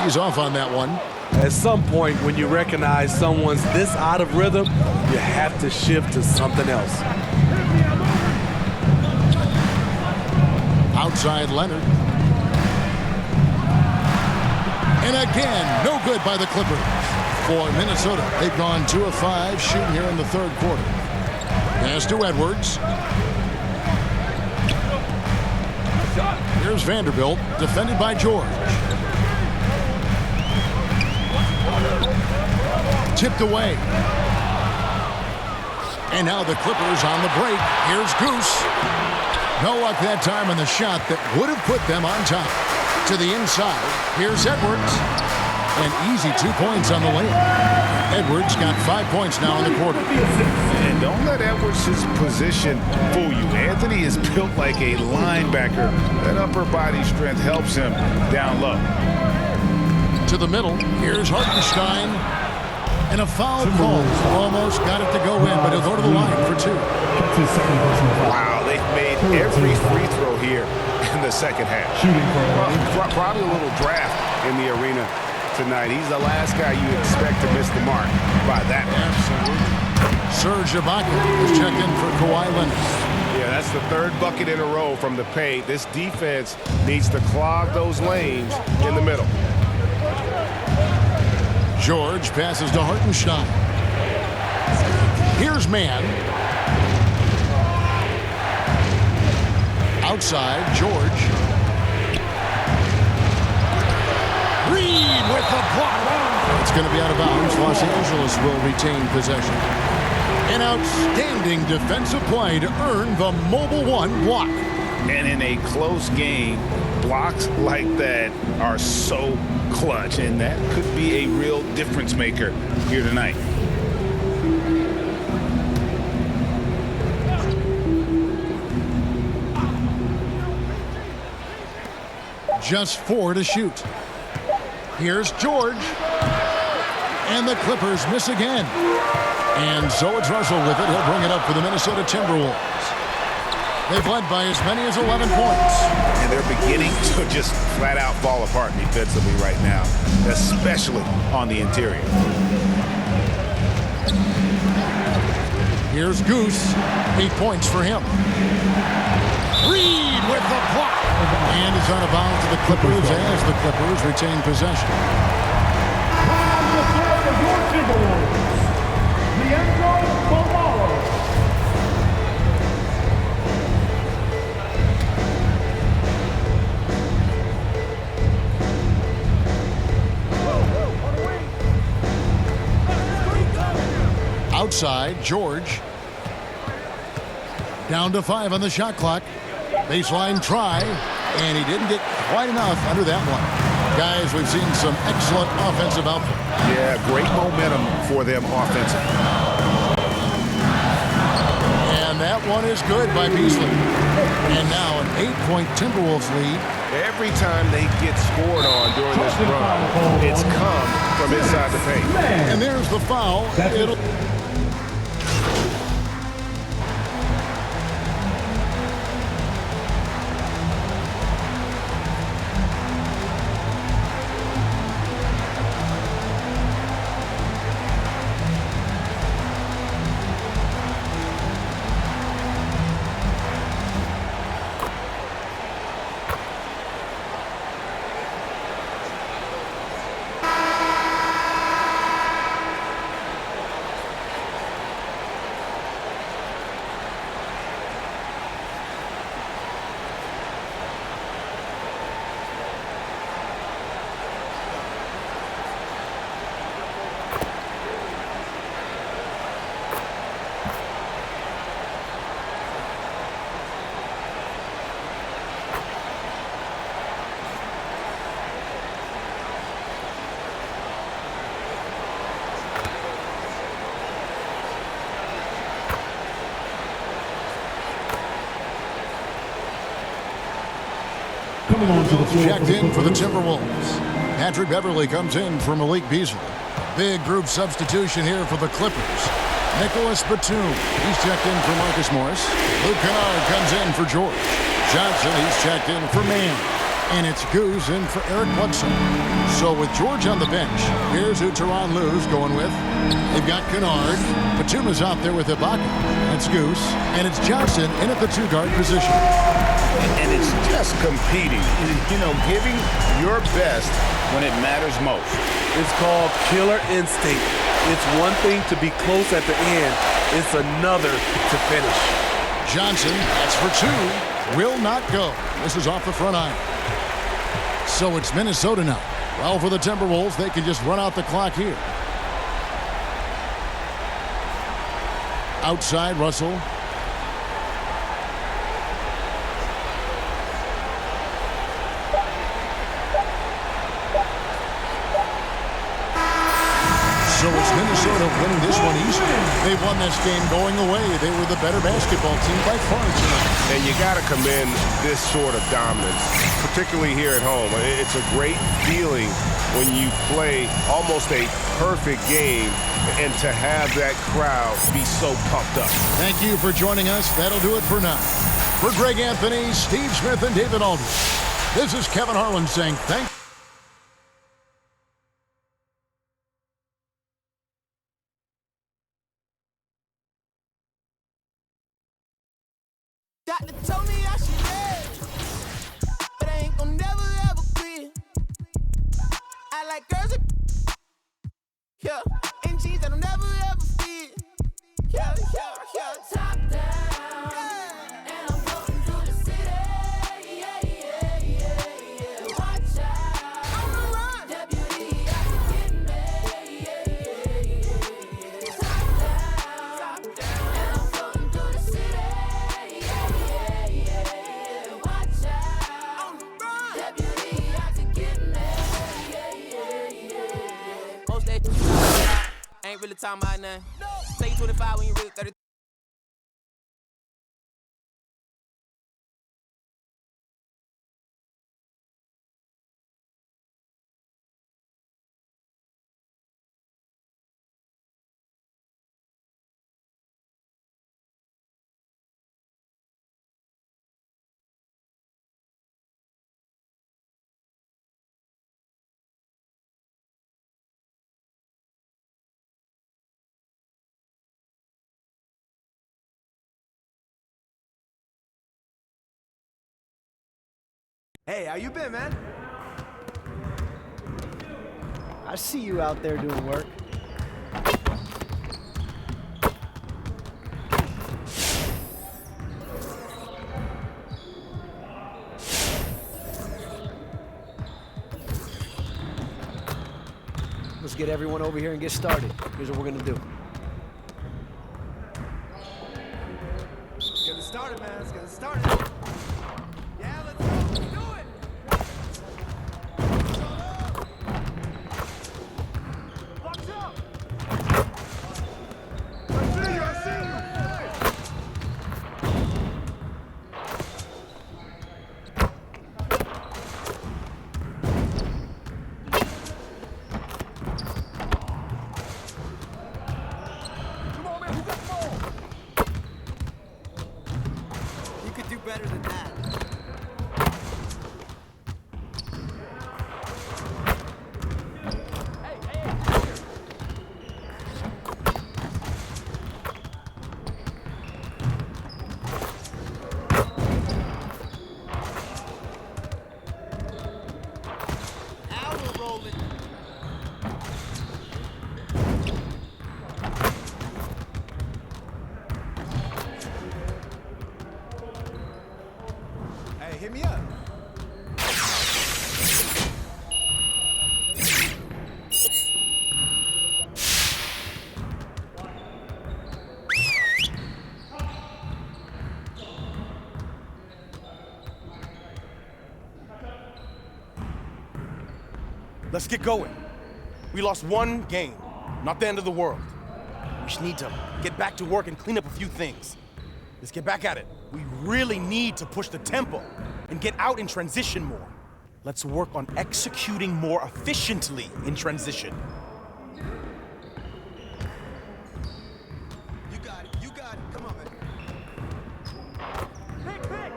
He's off on that one. At some point, when you recognize someone's this out of rhythm, you have to shift to something else. Outside Leonard. And again, no good by the Clippers. For Minnesota, they've gone 2 of 5 shooting here in the 3rd quarter. Pass to Edwards. Here's Vanderbilt, defended by George. Tipped away. And now the Clippers on the break. Here's Goose. No luck that time on the shot that would have put them on top. To the inside. Here's Edwards. An easy 2 points on the layup. Edwards got 5 points now in the quarter. And don't let Edwards' position fool you. Anthony is built like a linebacker. That upper body strength helps him down low. To the middle. Here's Hartenstein. And a foul call. Almost got it to go in, but he'll go to the line for 2. Wow, they've made every free throw here in the second half. Probably a little draft in the arena tonight. He's the last guy you expect to miss the mark by that much. Serge Ibaka is checked in for Kawhi Leonard. Yeah, that's the 3rd bucket in a row from the paint. This defense needs to clog those lanes in the middle. George passes to Hartenstein. Here's Mann. Outside, George. Reid with the block. It's going to be out of bounds. Los Angeles will retain possession. An outstanding defensive play to earn the Mobile One block. And in a close game, blocks like that are so clutch, and that could be a real difference maker here tonight. Just 4 to shoot. Here's George. And the Clippers miss again. And so it's Russell with it. He'll bring it up for the Minnesota Timberwolves. They've led by as many as 11 points. And they're beginning to just flat out fall apart defensively right now, especially on the interior. Here's Goose. 8 points for him. Reed with the block. And is out of bounds to the Clippers as the Clippers retain possession. Outside, George. Down to 5 on the shot clock. Baseline try, and he didn't get quite enough under that one. Guys, we've seen some excellent offensive output. Yeah, great momentum for them offensively. And that one is good by Beasley. And now an 8-point Timberwolves lead. Every time they get scored on during this run, it's come from inside the paint. And there's the foul. Checked in for the Timberwolves. Patrick Beverly comes in for Malik Beasley. Big group substitution here for the Clippers. Nicholas Batum, he's checked in for Marcus Morris. Luke Kennard comes in for George. Johnson, he's checked in for Mann. And it's Goose in for Eric Bledsoe. So with George on the bench, here's who Tyronn Lue's going with. They've got Kennard. Batum is out there with Ibaka. That's Goose. And it's Johnson in at the two-guard position. And it's just competing, you know, giving your best when it matters most. It's called killer instinct. It's one thing to be close at the end. It's another to finish. Johnson, that's for 2, will not go. This is off the front iron. So it's Minnesota now. Well, for the Timberwolves, they can just run out the clock here. Outside, Russell. So it's Minnesota winning this one easily. They won this game going away. They were the better basketball team by far tonight. And you got to commend this sort of dominance, particularly here at home. It's a great feeling when you play almost a perfect game and to have that crowd be so pumped up. Thank you for joining us. That'll do it for now. For Greg Anthony, Steve Smith, and David Aldridge, this is Kevin Harlan saying thank you. Doctor told me I should live, but I ain't gon' never ever quit. I like girls that, yeah, and jeans that'll never ever fit. Yeah, yeah, yeah. Top down, yeah. And I'm floating through the city. Yeah, yeah, yeah, yeah. Watch out, on the run. Deputy, I can get me. Yeah, yeah, yeah, yeah. Top down, and I'm floating through the city. Ain't really talking about nothing. Say you 25 when you really 30. Hey, how you been, man? I see you out there doing work. Let's get everyone over here and get started. Here's what we're gonna do. Let's get it started, man. Let's get it started. Yeah, let's go. Let's do it. Box up. I see you. I see you. Come on, man. Who got the ball? You could do better than that. Now we're rolling. Hey, hit me up. Let's get going. We lost one game, not the end of the world. We just need to get back to work and clean up a few things. Let's get back at it. We really need to push the tempo and get out in transition more. Let's work on executing more efficiently in transition. You got it. You got it. Come on, man. Pick, pick.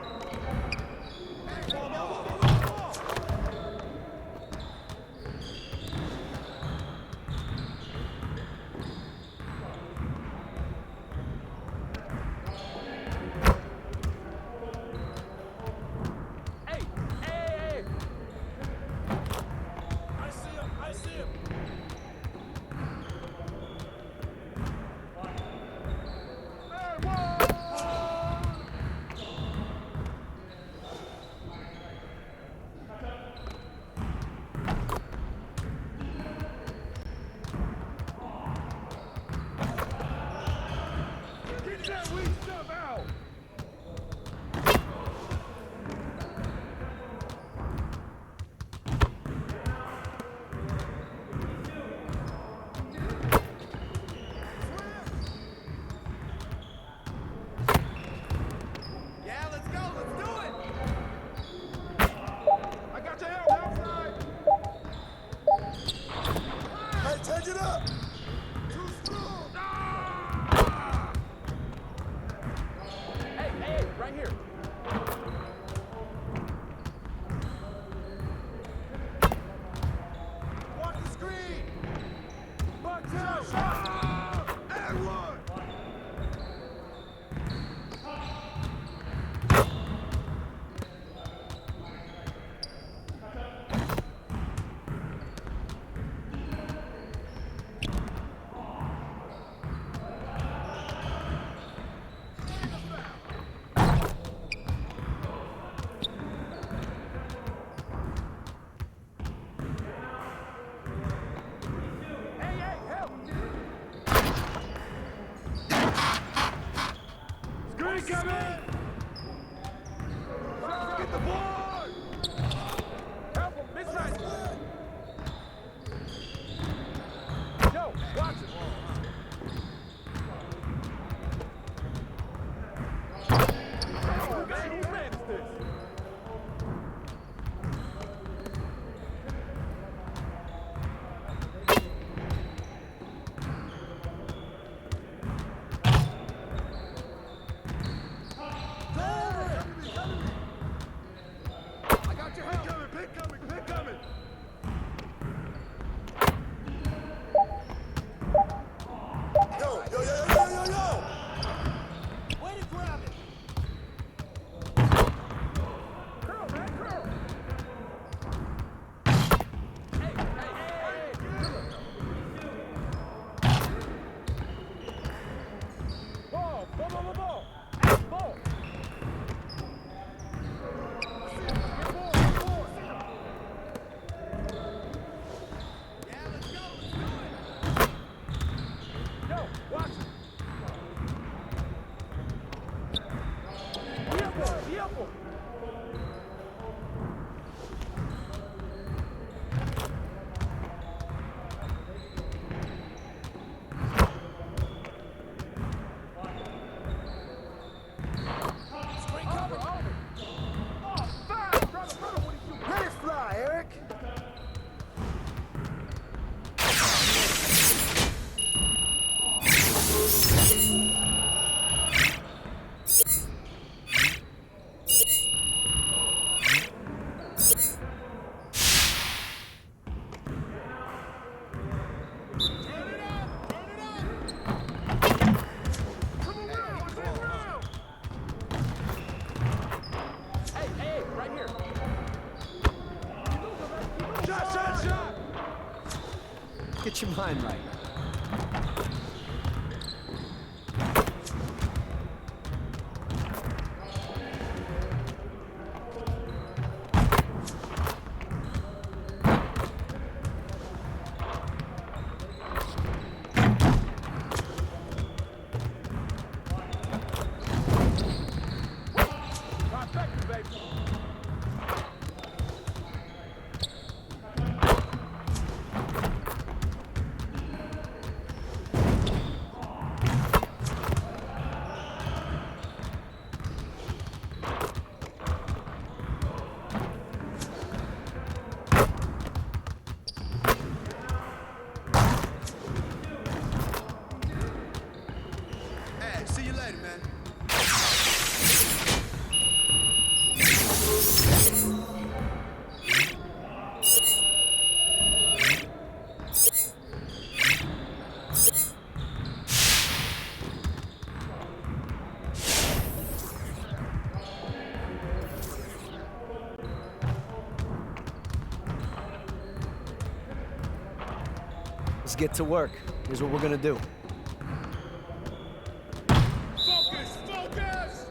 Hey, ball, ball, ball, ball, ball. Hey, hey, hey. I see him. I see him. Hey, whoa! Get that weak stuff out! Yeah, let's go. Let's do it. I got your help outside. Hey, take it up. Too strong. Ah! Hey, hey, right here. Watch the screen. Box out. And one. Hey, hey, help! Screen coming! Get the board! Help him, mid-range! Yo, watch it! Oh, man, who ran this? Let it fly, Eric. Get your mind right. Hey, see you later, man. Let's get to work. Here's what we're gonna do. Focus, focus!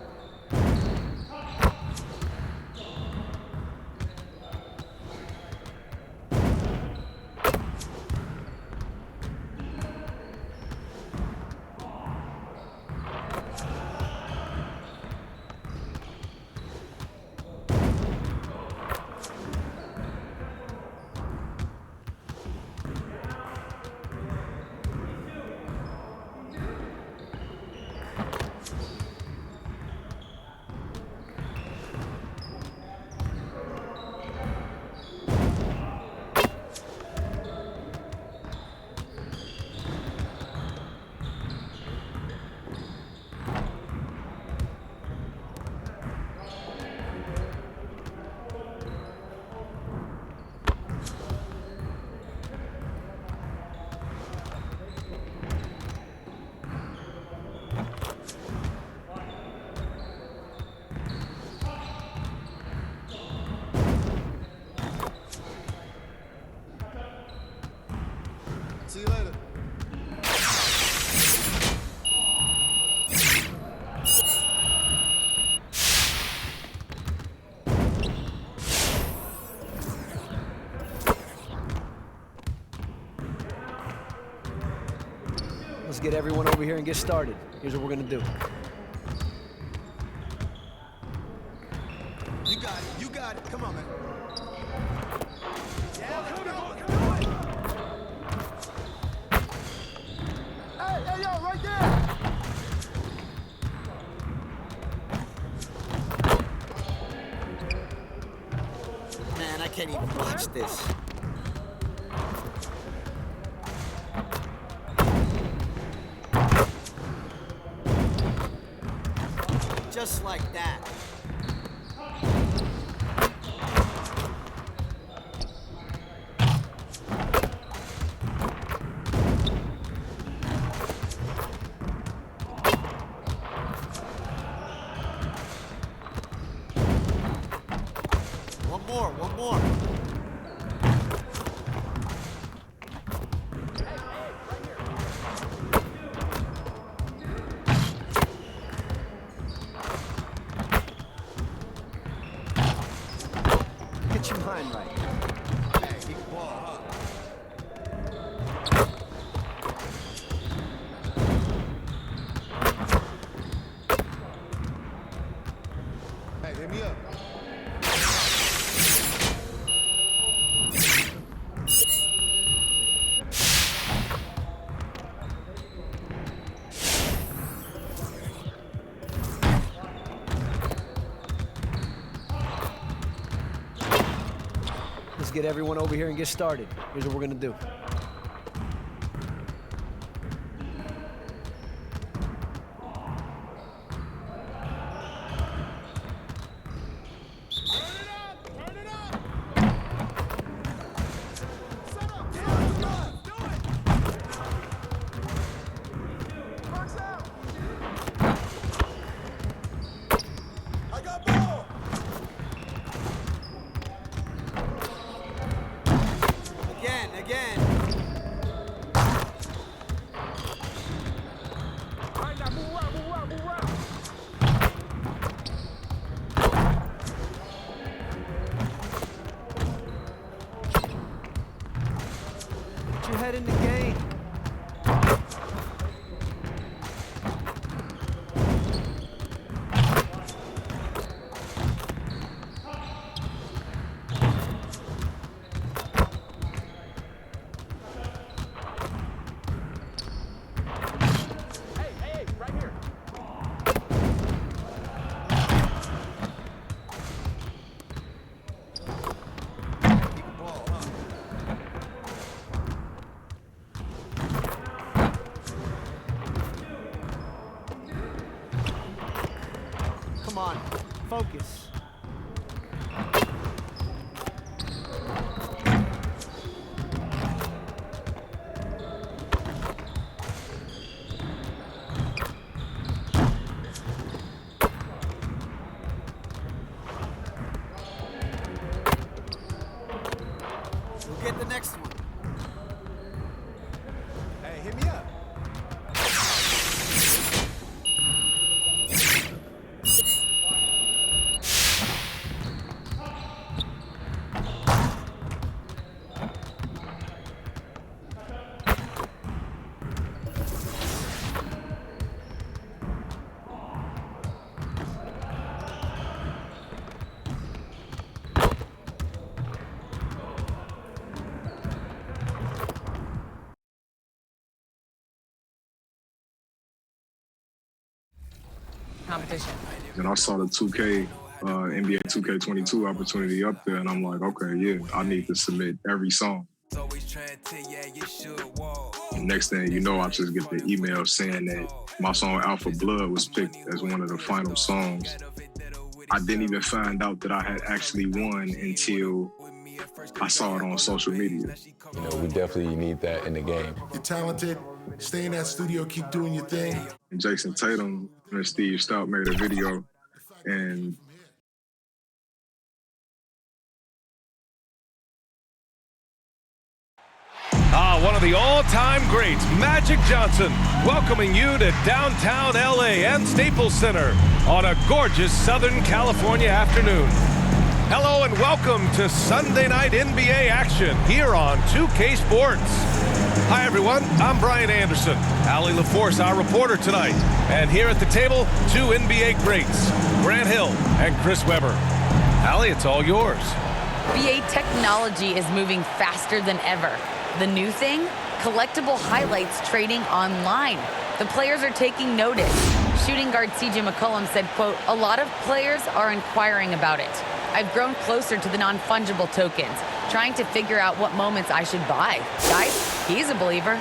See you later. Let's get everyone over here and get started. Here's what we're gonna do. You got it. You got it. Come on, man. Yeah, let's go. Hey, yo, right there. Man, I can't even watch this. Just like that. One more. mind right. Hey, keep the ball, huh? Hey, hit me up. Let's get everyone over here and get started. Here's what we're gonna do. Again. All right, now move around. Put your head in the game. Come on, focus. We'll get the next one. Hey, hit me up. Competition. And I saw the NBA 2K22 opportunity up there, and I'm like, okay, yeah, I need to submit every song. And next thing you know, I just get the email saying that my song Alpha Blood was picked as one of the final songs. I didn't even find out that I had actually won until I saw it on social media. You know, we definitely need that in the game. You're talented. Stay in that studio, keep doing your thing. And Jason Tatum and Steve Stout made a video, and one of the all-time greats, Magic Johnson, welcoming you to downtown LA and Staples Center on a gorgeous Southern California afternoon. Hello and welcome to Sunday night NBA action here on 2K Sports. Hi everyone, I'm Brian Anderson. Allie LaForce, our reporter tonight. And here at the table, two NBA greats, Grant Hill and Chris Webber. Allie, it's all yours. BA technology is moving faster than ever. The new thing? Collectible highlights trading online. The players are taking notice. Shooting guard CJ McCollum said, quote, "A lot of players are inquiring about it. I've grown closer to the non-fungible tokens, trying to figure out what moments I should buy." Guys, he's a believer.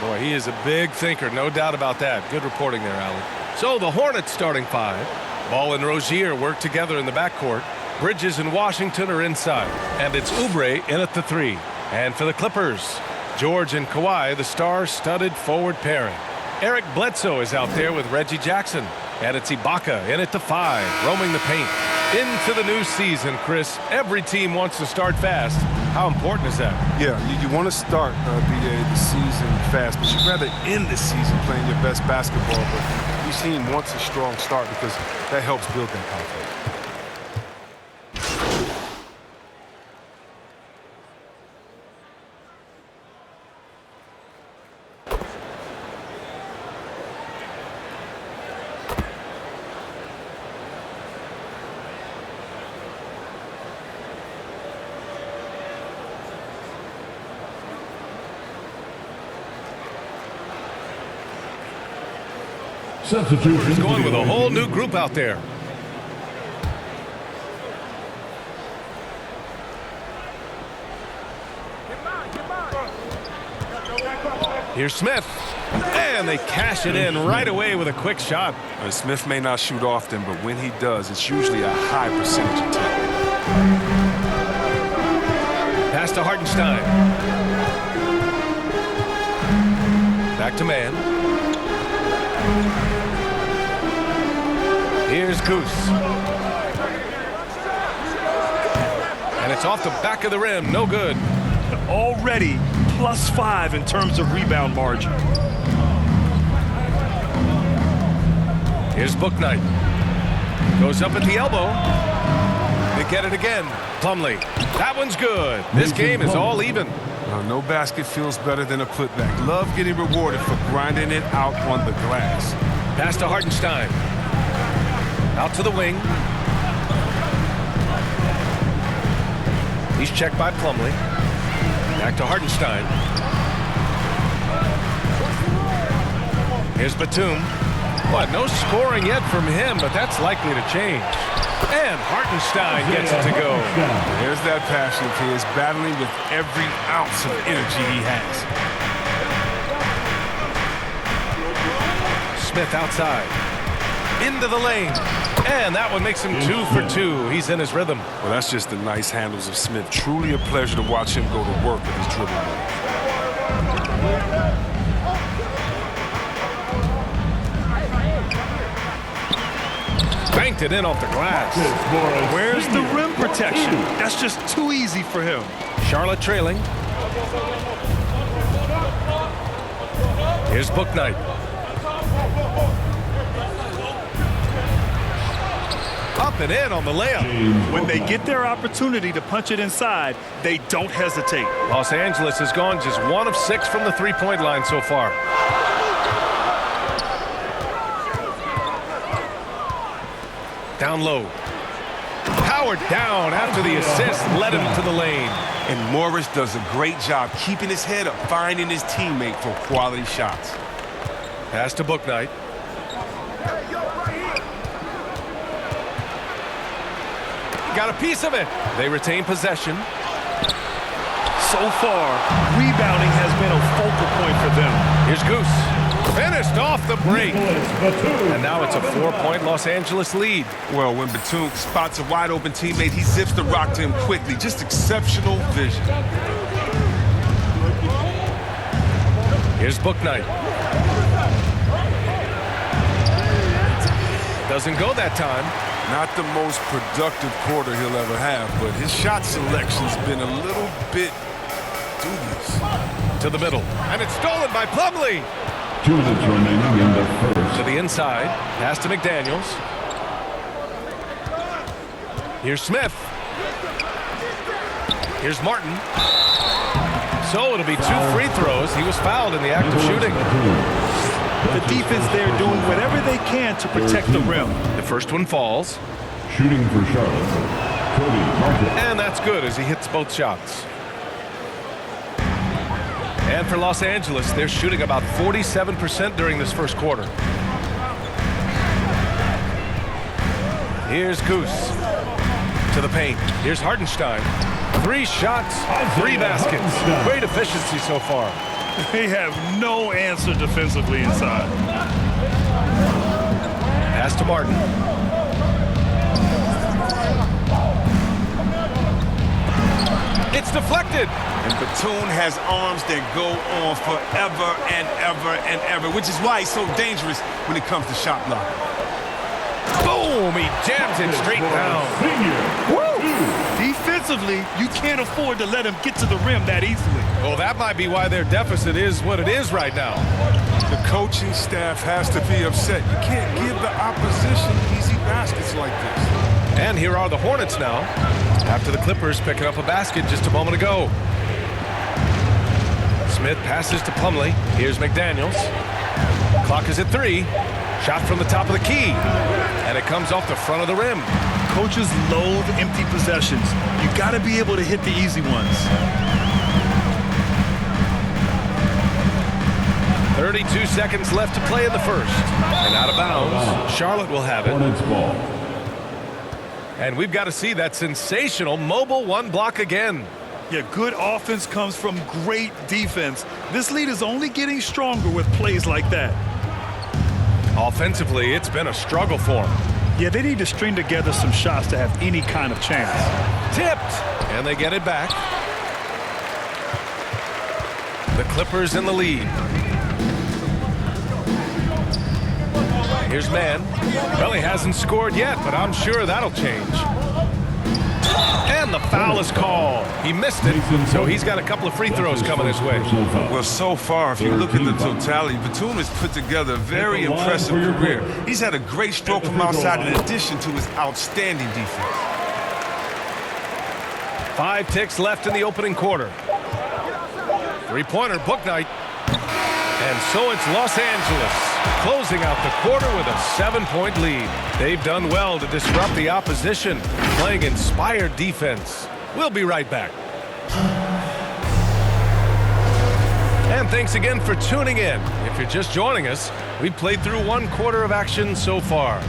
Boy, he is a big thinker, no doubt about that. Good reporting there, Allie. So the Hornets starting five. Ball and Rozier work together in the backcourt. Bridges and Washington are inside. And it's Oubre in at the three. And for the Clippers, George and Kawhi, the star-studded forward pairing. Eric Bledsoe is out there with Reggie Jackson. And it's Ibaka in at the five, roaming the paint. Into the new season, Chris. Every team wants to start fast. How important is that? Yeah, you want to start, BA, the season fast, but you'd rather end the season playing your best basketball. But each team wants a strong start because that helps build that confidence. Substitution. He's going with a whole new group out there. Here's Smith. And they cash it in right away with a quick shot. Smith may not shoot often, but when he does, it's usually a high percentage attempt. Pass to Hartenstein. Back to man. Here's Goose. And it's off the back of the rim. No good. Already +5 in terms of rebound margin. Here's Bouknight. Goes up at the elbow. They get it again. Plumlee. That one's good. This game is all even. No basket feels better than a putback. Love getting rewarded for grinding it out on the glass. Pass to Hartenstein. Out to the wing. He's checked by Plumlee. Back to Hartenstein. Here's Batum. What, no scoring yet from him, but that's likely to change. And Hartenstein gets it to go. There's that passion. He is battling with every ounce of energy he has. Smith outside. Into the lane. And that one makes him 2 for 2. He's in his rhythm. Well, that's just the nice handles of Smith. Truly a pleasure to watch him go to work with his dribble move. Banked it in off the glass. Where's the rim protection? That's just too easy for him. Charlotte trailing. Here's Bouknight. Up and in on the layup. When they get their opportunity to punch it inside, they don't hesitate. Los Angeles has gone just 1 of 6 from the three-point line so far. Down low. Howard down after the assist led him to the lane. And Morris does a great job keeping his head up, finding his teammate for quality shots. Pass to Bouknight. Got a piece of it. They retain possession. So far, rebounding has been a focal point for them. Here's Goose. Finished off the break. And now it's a 4-point Los Angeles lead. Well, when Batum spots a wide open teammate, he zips the rock to him quickly. Just exceptional vision. Here's Bouknight. Doesn't go that time. Not the most productive quarter he'll ever have, but his shot selection's been a little bit dubious. To the middle. And it's stolen by Plumlee. 2 minutes remaining in the first. To the inside. Pass to McDaniels. Here's Smith. Here's Martin. So it'll be 2 free throws. He was fouled in the act of shooting. The defense there doing whatever they can to protect the rim. The first one falls. Shooting for Charlotte, Cody Martin. And that's good as he hits both shots. And for Los Angeles, they're shooting about 47% during this first quarter. Here's Goose. To the paint. Here's Hartenstein. 3 shots, 3 baskets. Great efficiency so far. They have no answer defensively inside. Pass to Martin. It's deflected. And Batum has arms that go on forever and ever and ever, which is why he's so dangerous when it comes to shot blocking. Boom! He jams it straight down. Woo! Defensively, you can't afford to let him get to the rim that easily. Well, that might be why their deficit is what it is right now. The coaching staff has to be upset. You can't give the opposition easy baskets like this. And here are the Hornets now, after the Clippers picking up a basket just a moment ago. Smith passes to Plumlee. Here's McDaniels. Clock is at 3. Shot from the top of the key. And it comes off the front of the rim. Coaches loathe empty possessions. You got to be able to hit the easy ones. 32 seconds left to play in the first. And out of bounds, Charlotte will have it. Hornets ball. And we've got to see that sensational mobile one block again. Yeah, good offense comes from great defense. This lead is only getting stronger with plays like that. Offensively, it's been a struggle for them. Yeah, they need to string together some shots to have any kind of chance. Tipped, and they get it back. The Clippers in the lead. Here's Mann. Well, he hasn't scored yet, but I'm sure that'll change. And the foul is called. He missed it, so he's got a couple of free throws coming his way. Well, so far, if you look at the totality, Batum has put together a very impressive career. He's had a great stroke from outside in addition to his outstanding defense. 5 ticks left in the opening quarter. Three-pointer, book night. And so it's Los Angeles, closing out the quarter with a 7-point lead. They've done well to disrupt the opposition, playing inspired defense. We'll be right back. And thanks again for tuning in. If you're just joining us, we've played through 1 quarter of action so far.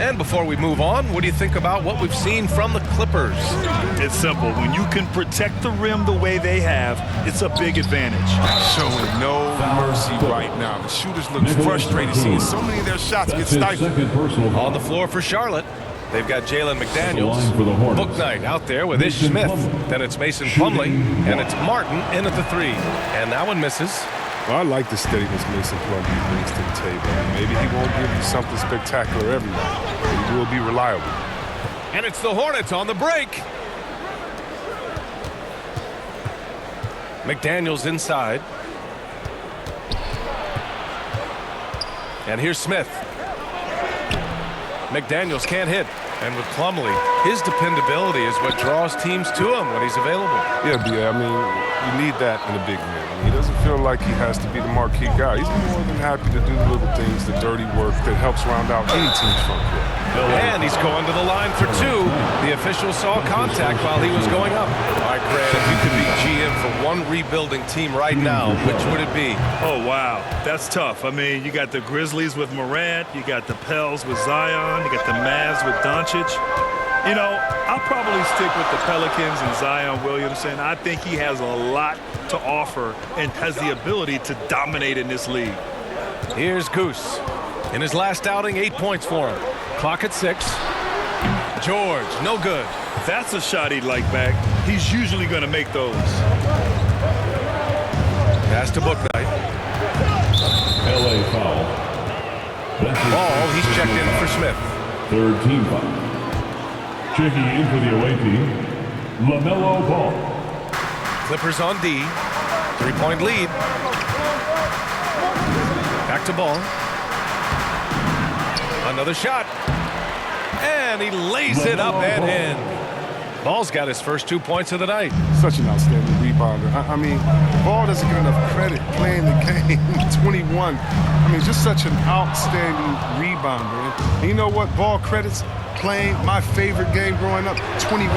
And before we move on, what do you think about what we've seen from the Clippers? It's simple. When you can protect the rim the way they have, it's a big advantage. Showing no mercy right now. The shooters look frustrated seeing so many of their shots get stifled. On the floor for Charlotte, they've got Jalen McDaniels. Book night out there with Ish Smith. Then it's Mason Plumlee, and it's Martin in at the 3. And that one misses. Well, I like the steadiness Mason Plumlee brings to the table. Maybe he won't give you something spectacular every night, but he will be reliable. And it's the Hornets on the break. McDaniels inside. And here's Smith. McDaniels can't hit. And with Plumlee, his dependability is what draws teams to him when he's available. Yeah, I mean, you need that in a big man. I mean, he doesn't feel like he has to be the marquee guy. He's more than happy to do the little things, the dirty work that helps round out any team's front court. And he's going to the line for 2. The official saw contact while he was going up. All right, Grant, if you could be GM for one rebuilding team right now, which would it be? Oh, wow. That's tough. I mean, you got the Grizzlies with Morant. You got the Pels with Zion. You got the Mavs with Doncic. You know, I'll probably stick with the Pelicans and Zion Williamson. I think he has a lot to offer and has the ability to dominate in this league. Here's Goose. In his last outing, 8 points for him. Clock at 6. George, no good. That's a shot he'd like back. He's usually going to make those. Pass to book night. LA foul. Ball, he's checked in for Smith. 3rd team foul. Checking in for the away team, LaMelo Ball. Clippers on D. 3-point lead. Back to Ball. Another shot. And he lays it up and in. Ball's got his first 2 points of the night. Such an outstanding rebounder. I mean, Ball doesn't get enough credit playing the game. 21. I mean, just such an outstanding rebounder. And you know what? Ball credits playing my favorite game growing up, 21,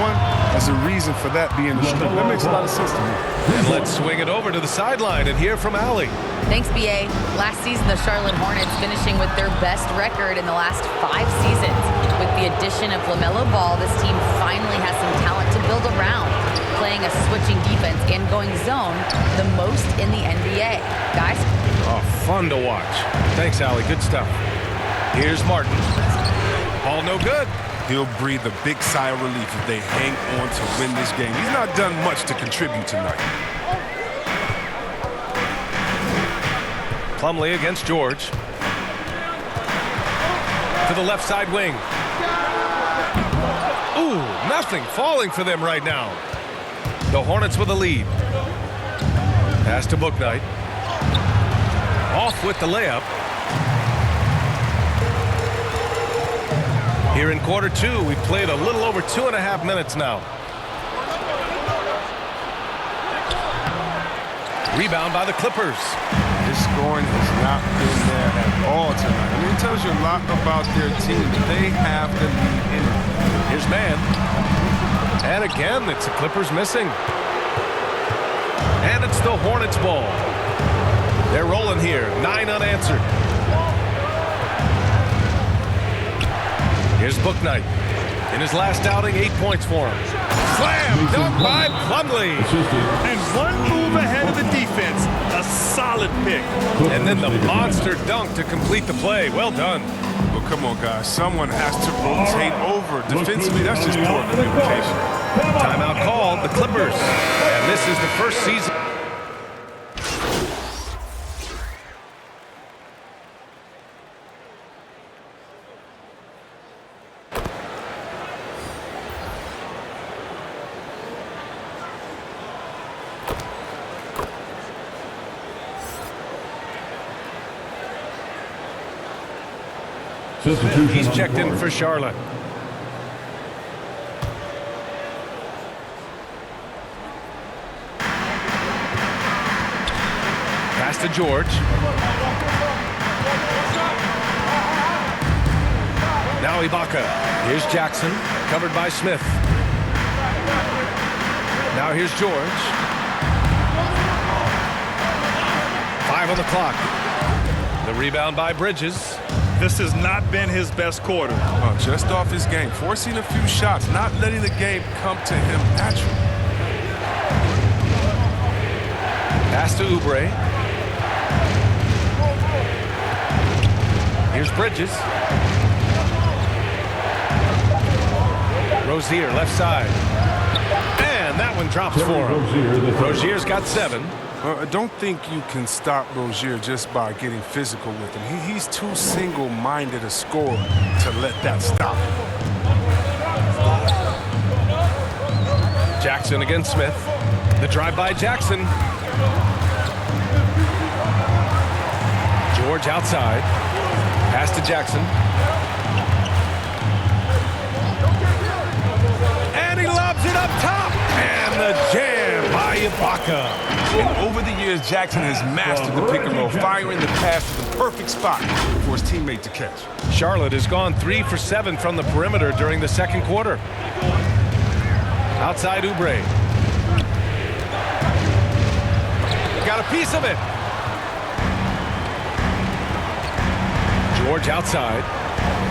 as a reason for that being the strength. That makes a lot of sense to me. And let's swing it over to the sideline and hear from Allie. Thanks, BA. Last season, the Charlotte Hornets finishing with their best record in the last 5 seasons. With the addition of LaMelo Ball, this team finally has some talent to build around, playing a switching defense and going zone the most in the NBA. Guys? Oh, fun to watch. Thanks, Allie. Good stuff. Here's Martin. Ball no good. He'll breathe a big sigh of relief if they hang on to win this game. He's not done much to contribute tonight. Plumlee against George. To the left side wing. Ooh, nothing falling for them right now. The Hornets with the lead. Pass to Book Night. Off with the layup. Here in quarter 2, we've played a little over 2.5 minutes now. Rebound by the Clippers. His scoring has not been there at all tonight. I mean, it tells you a lot about their team. They have the lead in it. Here's Mann. And again, it's the Clippers missing. And it's the Hornets ball. They're rolling here, 9 unanswered. Here's Bouknight. In his last outing, 8 points for him. Slam dunk by Plumlee. And one move ahead of the defense. A solid pick. And then the monster dunk to complete the play. Well done. Well, come on, guys. Someone has to rotate over. Defensively, that's just poor communication. Timeout called, the Clippers. And this is the first season. He's checked in for Charlotte. Pass to George. Now Ibaka. Here's Jackson, covered by Smith. Now here's George. 5 on the clock. The rebound by Bridges. This has not been his best quarter. Just off his game, forcing a few shots, not letting the game come to him naturally. Pass to Oubre. Here's Bridges. Rozier, left side. And that one drops for him. Rozier's got 7. I don't think you can stop Rozier just by getting physical with him. He's too single-minded a scorer to let that stop him. Jackson against Smith. The drive by Jackson. George outside. Pass to Jackson. And he lobs it up top. And the jam by Ibaka. And over the years, Jackson has mastered the pick and roll, firing the pass to the perfect spot for his teammate to catch. Charlotte has gone 3 for 7 from the perimeter during the second quarter. Outside Oubre. Got a piece of it. George outside.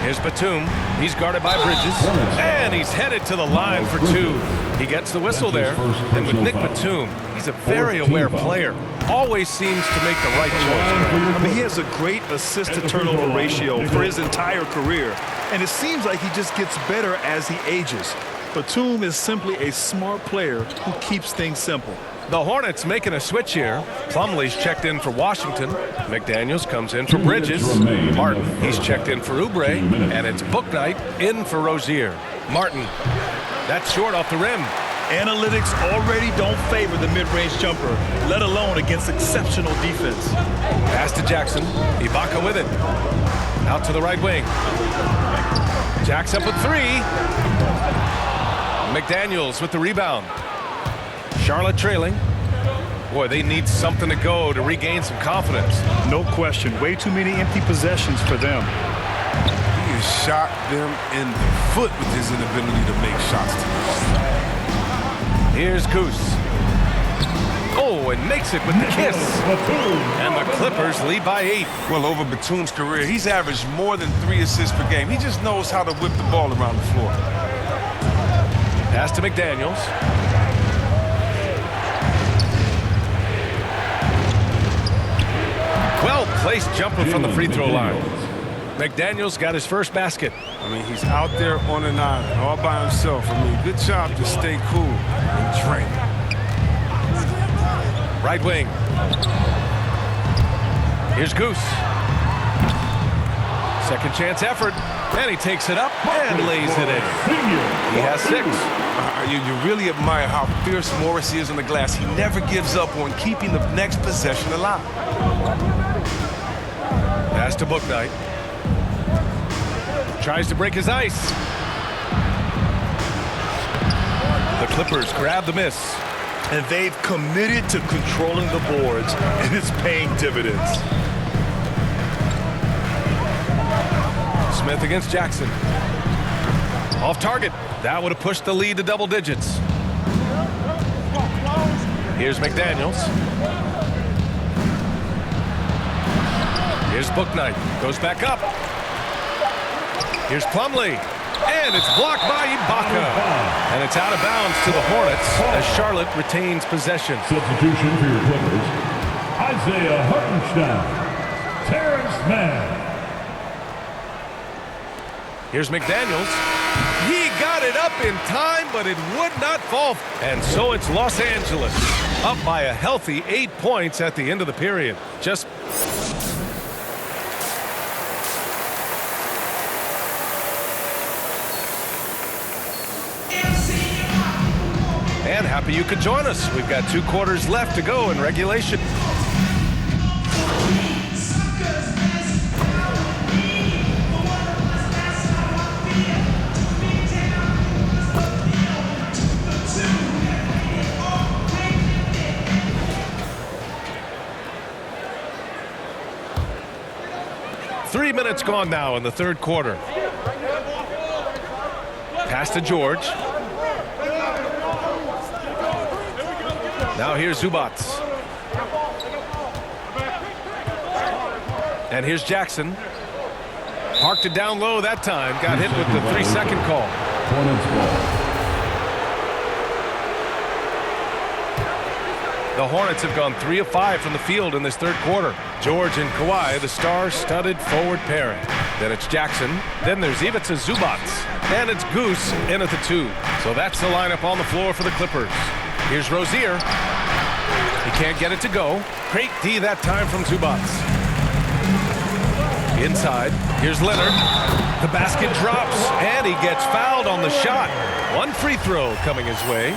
Here's Batum. He's guarded by Bridges. And he's headed to the line for 2. He gets the whistle there. And with Nick Batum, he's a very aware player. Always seems to make the right choice. I mean, he has a great assist-to-turnover ratio for his entire career. And it seems like he just gets better as he ages. Batum is simply a smart player who keeps things simple. The Hornets making a switch here. Plumlee's checked in for Washington. McDaniels comes in for Bridges. Martin, he's checked in for Oubre. And it's Bouknight in for Rozier. Martin, that's short off the rim. Analytics already don't favor the mid-range jumper, let alone against exceptional defense. Pass to Jackson. Ibaka with it. Out to the right wing. Jack's up with 3. McDaniels with the rebound. Charlotte trailing. Boy, they need something to go to regain some confidence. No question. Way too many empty possessions for them. He has shot them in the foot with his inability to make shots tonight. Here's Goose. Oh, and makes it with the kiss. And the Clippers lead by 8. Well, over Batum's career, he's averaged more than 3 assists per game. He just knows how to whip the ball around the floor. Pass to McDaniels. Well-placed jumper from the free throw line. McDaniels got his first basket. I mean, he's out there on an island all by himself. I mean, good job to stay cool and train. Right wing. Here's Goose. Second chance effort. And he takes it up and lays it in. He has 6. You really admire how fierce Morris is on the glass. He never gives up on keeping the next possession alive. Pass to Bouknight. Tries to break his ice. The Clippers grab the miss. And they've committed to controlling the boards, and it's paying dividends. Smith against Jackson. Off target. That would have pushed the lead to double digits. Here's McDaniels. Here's Bouknight. Goes back up. Here's Plumlee. And it's blocked by Ibaka. And it's out of bounds to the Hornets as Charlotte retains possession. Substitution for your Clippers. Isaiah Hartenstein. Terrence Mann. Here's McDaniels. He got it up in time, but it would not fall. And so it's Los Angeles, up by a healthy 8 points at the end of the period. And happy you could join us. We've got 2 quarters left to go in regulation. Three minutes gone now in the third quarter. Pass to George. Now here's Zubac. And here's Jackson. Parked it down low that time. Got hit with the 3-second call. The Hornets have gone 3 of 5 from the field in this third quarter. George and Kawhi, the star-studded forward pairing. Then it's Jackson. Then there's Ivica Zubac. And it's Goose in at the 2. So that's the lineup on the floor for the Clippers. Here's Rozier. He can't get it to go. Great D that time from Zubac. Inside, here's Leonard. The basket drops, and he gets fouled on the shot. One free throw coming his way.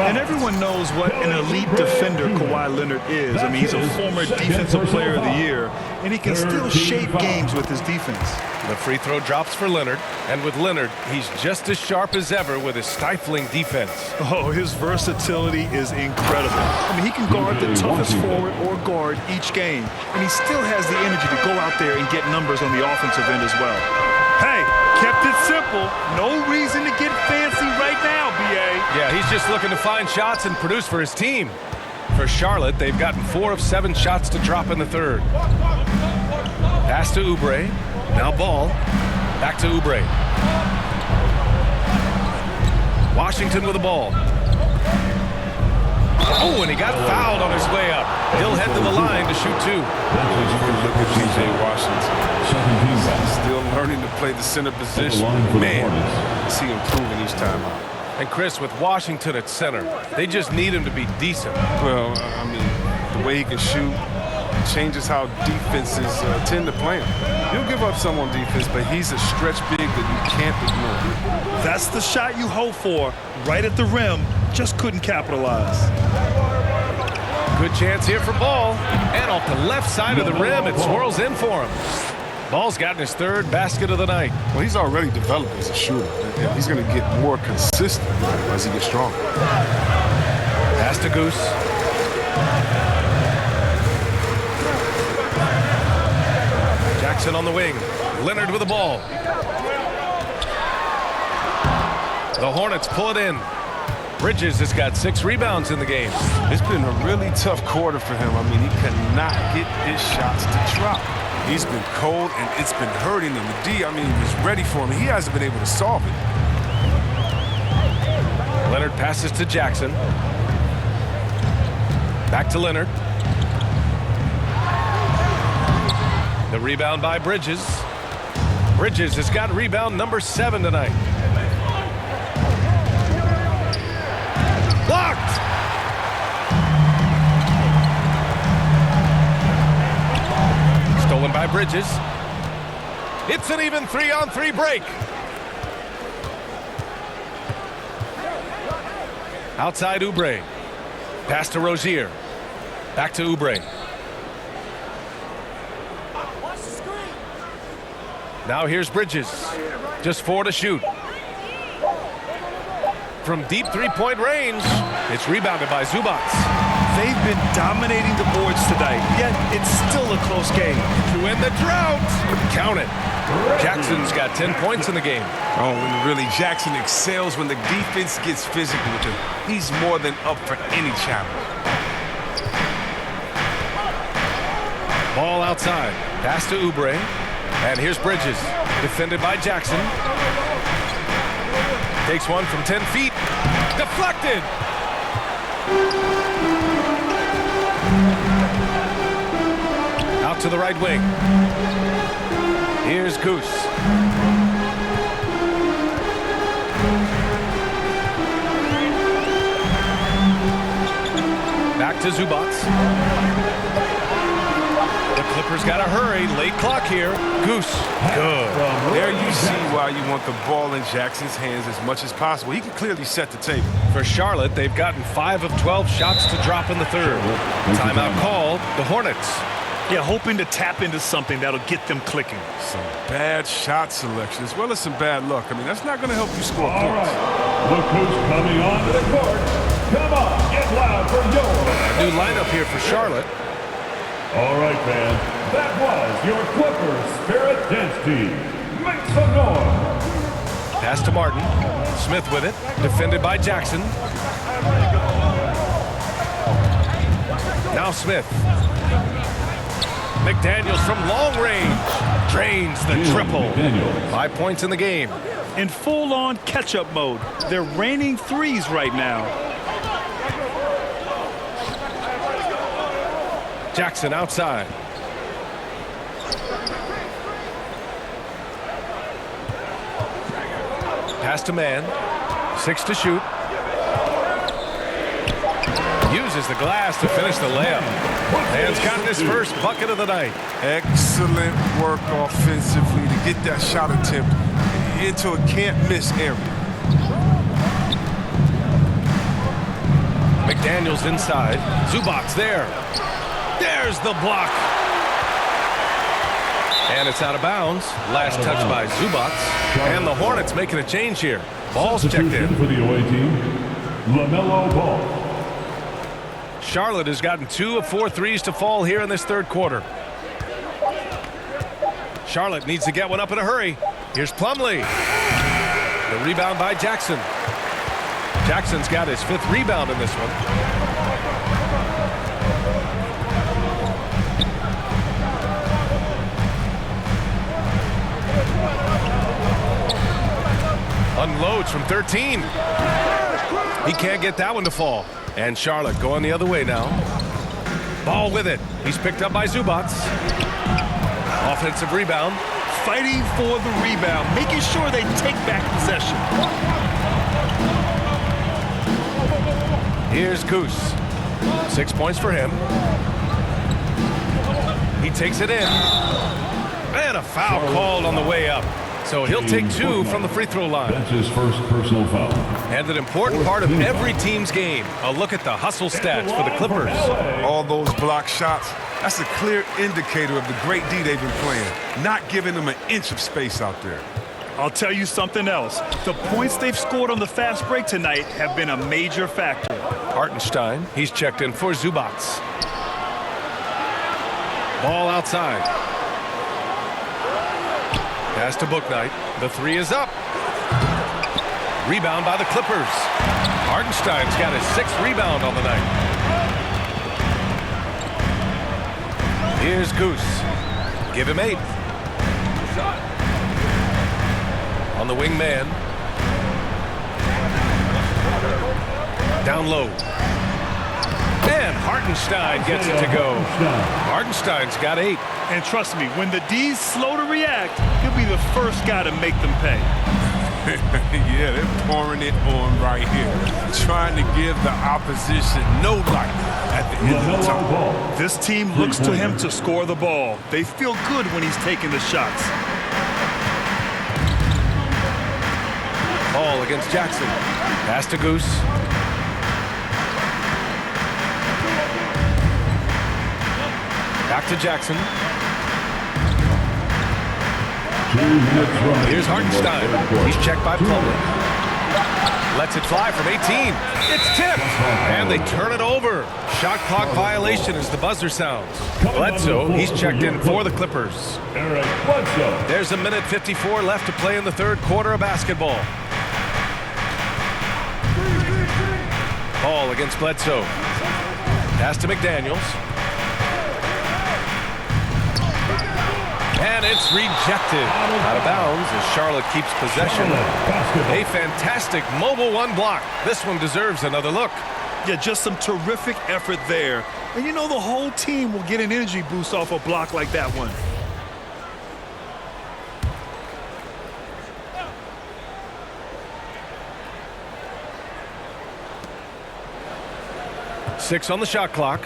And everyone knows what an elite defender Kawhi Leonard is. I mean, he's a former Defensive Player of the Year, and he can still shape games with his defense. The free throw drops for Leonard, and with Leonard, he's just as sharp as ever with his stifling defense. Oh, his versatility is incredible. I mean, he can guard the toughest forward or guard each game, and he still has the energy to go out there and get numbers on the offensive end as well. Hey, kept it simple. No reason to get fancy right now, B.A. Yeah, he's just looking to find shots and produce for his team. For Charlotte, they've gotten 4 of 7 shots to drop in the third. Pass to Oubre. Now Ball. Back to Oubre. Washington with the ball. Oh, and he got fouled on his way up. He'll head to the line to shoot 2. Look at P.J. Washington. Still learning to play the center position. Man, see him improving each time. And Chris, with Washington at center, they just need him to be decent. Well, I mean, the way he can shoot changes how defenses tend to play him. He'll give up some on defense, but he's a stretch big that you can't ignore. That's the shot you hope for, right at the rim. Just couldn't capitalize. Good chance here for Ball. And off the left side of the rim, it swirls in for him. Ball's gotten his 3rd basket of the night. Well, he's already developed as a shooter. And he's going to get more consistent as he gets stronger. Pass to Goose. Jackson on the wing. Leonard with the ball. The Hornets pull it in. Bridges has got 6 rebounds in the game. It's been a really tough quarter for him. I mean, he cannot get his shots to drop. He's been cold, and it's been hurting him. The D, I mean, was ready for him. He hasn't been able to solve it. Leonard passes to Jackson. Back to Leonard. The rebound by Bridges. Bridges has got rebound number 7 tonight. Blocked! Stolen by Bridges. It's an even 3-on-3 break. Outside Oubre. Pass to Rozier. Back to Oubre. Now here's Bridges. Just 4 to shoot. From deep 3-point range, it's rebounded by Zubac. They've been dominating the boards tonight, yet it's still a close game. To end the drought. Count it. Jackson's got 10 points in the game. Oh, and really, Jackson excels when the defense gets physical with him. He's more than up for any challenge. Ball outside. Pass to Oubre. And here's Bridges. Defended by Jackson. Takes one from 10 feet. Deflected. Out to the right wing. Here's Goose. Back to Zubats. The Clippers got to hurry. Late clock here. Goose. Good. There you see why you want the ball in Jackson's hands as much as possible. He can clearly set the table. For Charlotte, they've gotten 5 of 12 shots to drop in the third. Timeout called. The Hornets. Yeah, hoping to tap into something that'll get them clicking. Some bad shot selection as well as some bad luck. I mean, that's not going to help you score points. Right. Look who's coming onto the court. Come on, get loud for yours. New lineup here for Charlotte. All right, fans. That was your Clippers Spirit Dance Team. Make some noise. Pass to Martin. Smith with it. Defended by Jackson. Now Smith. McDaniels from long range. Drains the triple. 5 points in the game. In full-on catch-up mode. They're raining threes right now. Jackson outside. Pass to man. 6 to shoot. Uses the glass to finish the layup. Man's gotten his first bucket of the night. Excellent work offensively to get that shot attempt into a can't-miss area. McDaniels inside. Zubats there. There's the block. And it's out of bounds. Last touch by Zubats. And the Hornets making a change here. Ball's checked in. For the away team, LaMelo Ball. Charlotte has gotten 2 of 4 threes to fall here in this third quarter. Charlotte needs to get one up in a hurry. Here's Plumlee. The rebound by Jackson. Jackson's got his 5th rebound in this one. Unloads from 13. He can't get that one to fall. And Charlotte going the other way now. Ball with it. He's picked up by Zubats. Offensive rebound. Fighting for the rebound, making sure they take back possession. Here's Goose. 6 points for him. He takes it in. And a foul called on the way up. So he'll take 2 from the free throw line. That's his first personal foul. And an important part of every team's game. A look at the hustle stats for the Clippers. All those block shots, that's a clear indicator of the great D they've been playing. Not giving them an inch of space out there. I'll tell you something else. The points they've scored on the fast break tonight have been a major factor. Hartenstein, he's checked in for Zubats. Ball outside. Pass to Bouknight. The 3 is up. Rebound by the Clippers. Hartenstein's got his 6th rebound on the night. Here's Goose. Give him 8. On the wing man. Down low. And Hartenstein gets it to go. Hartenstein's got 8. And trust me, when the D's slow to react, he'll be the first guy to make them pay. Yeah, they're pouring it on right here. Trying to give the opposition no life at the end of the tunnel. This team looks to him to score the ball. They feel good when he's taking the shots. Ball against Jackson. Pass to Goose. Back to Jackson. Here's Hartenstein. He's checked by Plumlee. Lets it fly from 18. It's tipped. And they turn it over. Shot clock violation as the buzzer sounds. Bledsoe, he's checked in for the Clippers. There's a minute 54 left to play in the third quarter of basketball. Ball against Bledsoe. Pass to McDaniels. And it's rejected. Out of bounds as Charlotte keeps possession. A fantastic mobile one block. This one deserves another look. Yeah, just some terrific effort there. And you know the whole team will get an energy boost off a block like that one. Six on the shot clock.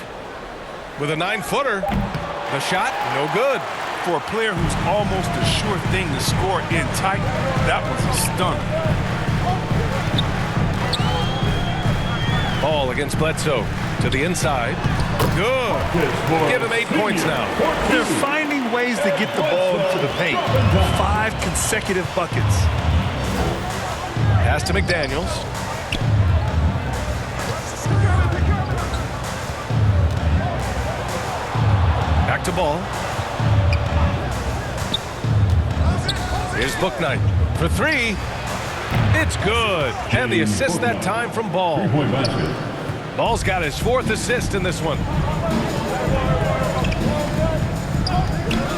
With a 9-footer. The shot, no good. For a player who's almost a sure thing to score in tight, that was a stunner. Ball against Bledsoe. To the inside. Good. Give him 8 points now. They're finding ways to get the ball into the paint. 5 consecutive buckets. Pass to McDaniels. Back to Ball. Here's Bouknight for 3. It's good. And the assist that time from Ball. Ball's got his 4th assist in this one.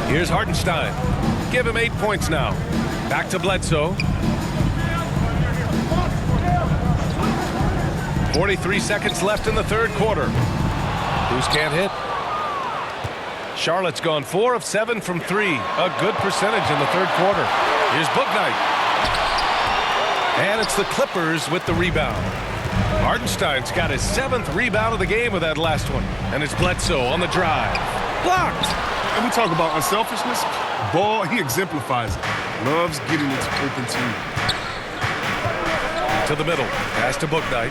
Here's Hartenstein. Give him 8 points now. Back to Bledsoe. 43 seconds left in the third quarter. Who's can't hit? Charlotte's gone 4 of 7 from 3. A good percentage in the third quarter. Here's Bouknight. And it's the Clippers with the rebound. Hartenstein's got his 7th rebound of the game with that last one. And it's Bledsoe on the drive. Blocked. And we talk about unselfishness. Ball, he exemplifies it. Loves getting it to open team. To the middle. Pass to Bouknight.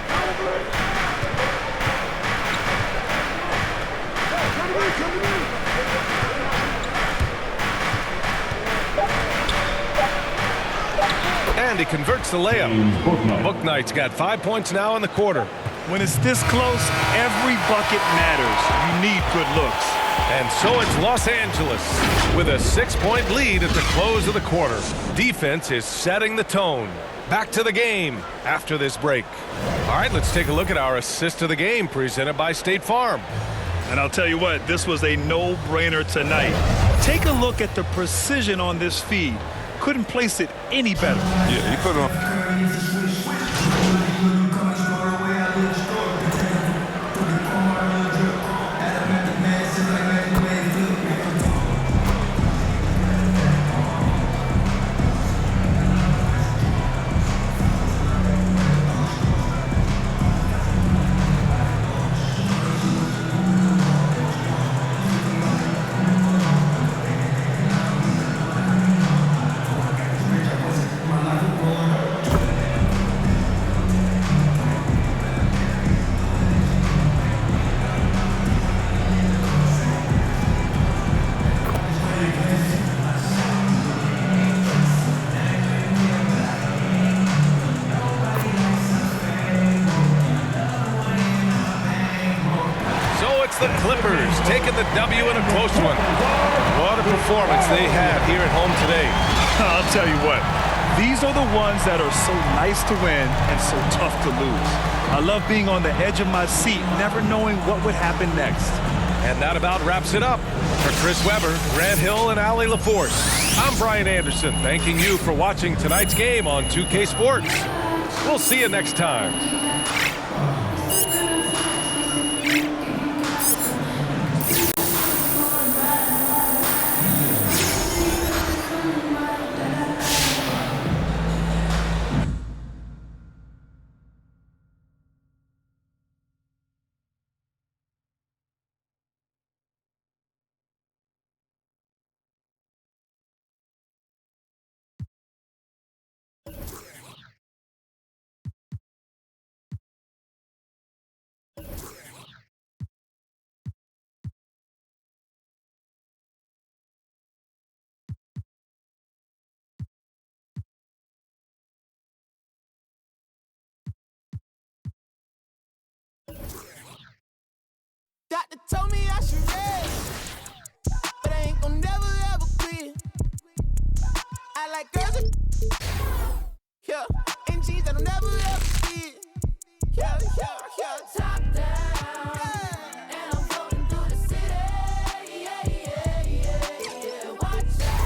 And he converts the layup. Bouknight's got 5 points now in the quarter. When it's this close, every bucket matters. You need good looks. And so it's Los Angeles with a 6-point lead at the close of the quarter. Defense is setting the tone. Back to the game after this break. All right, let's take a look at our assist of the game presented by State Farm. And I'll tell you what, this was a no-brainer tonight. Take a look at the precision on this feed. Couldn't place it any better. Yeah, he put it on. The Clippers taking the W in a close one. What a performance they had here at home today. I'll tell you what, these are the ones that are so nice to win and so tough to lose. I love being on the edge of my seat, never knowing what would happen next. And that about wraps it up. For Chris Webber, Grant Hill, and Allie LaForce, I'm Brian Anderson, thanking you for watching tonight's game on 2K Sports. We'll see you next time. Doctor told me I should rest, but I ain't gon' never ever quit. I like girls that, yeah, and jeans that I'll never ever fit. Yeah, yeah, yeah. Top down, and I'm floating through the city. Yeah, yeah, yeah, yeah. Watch out.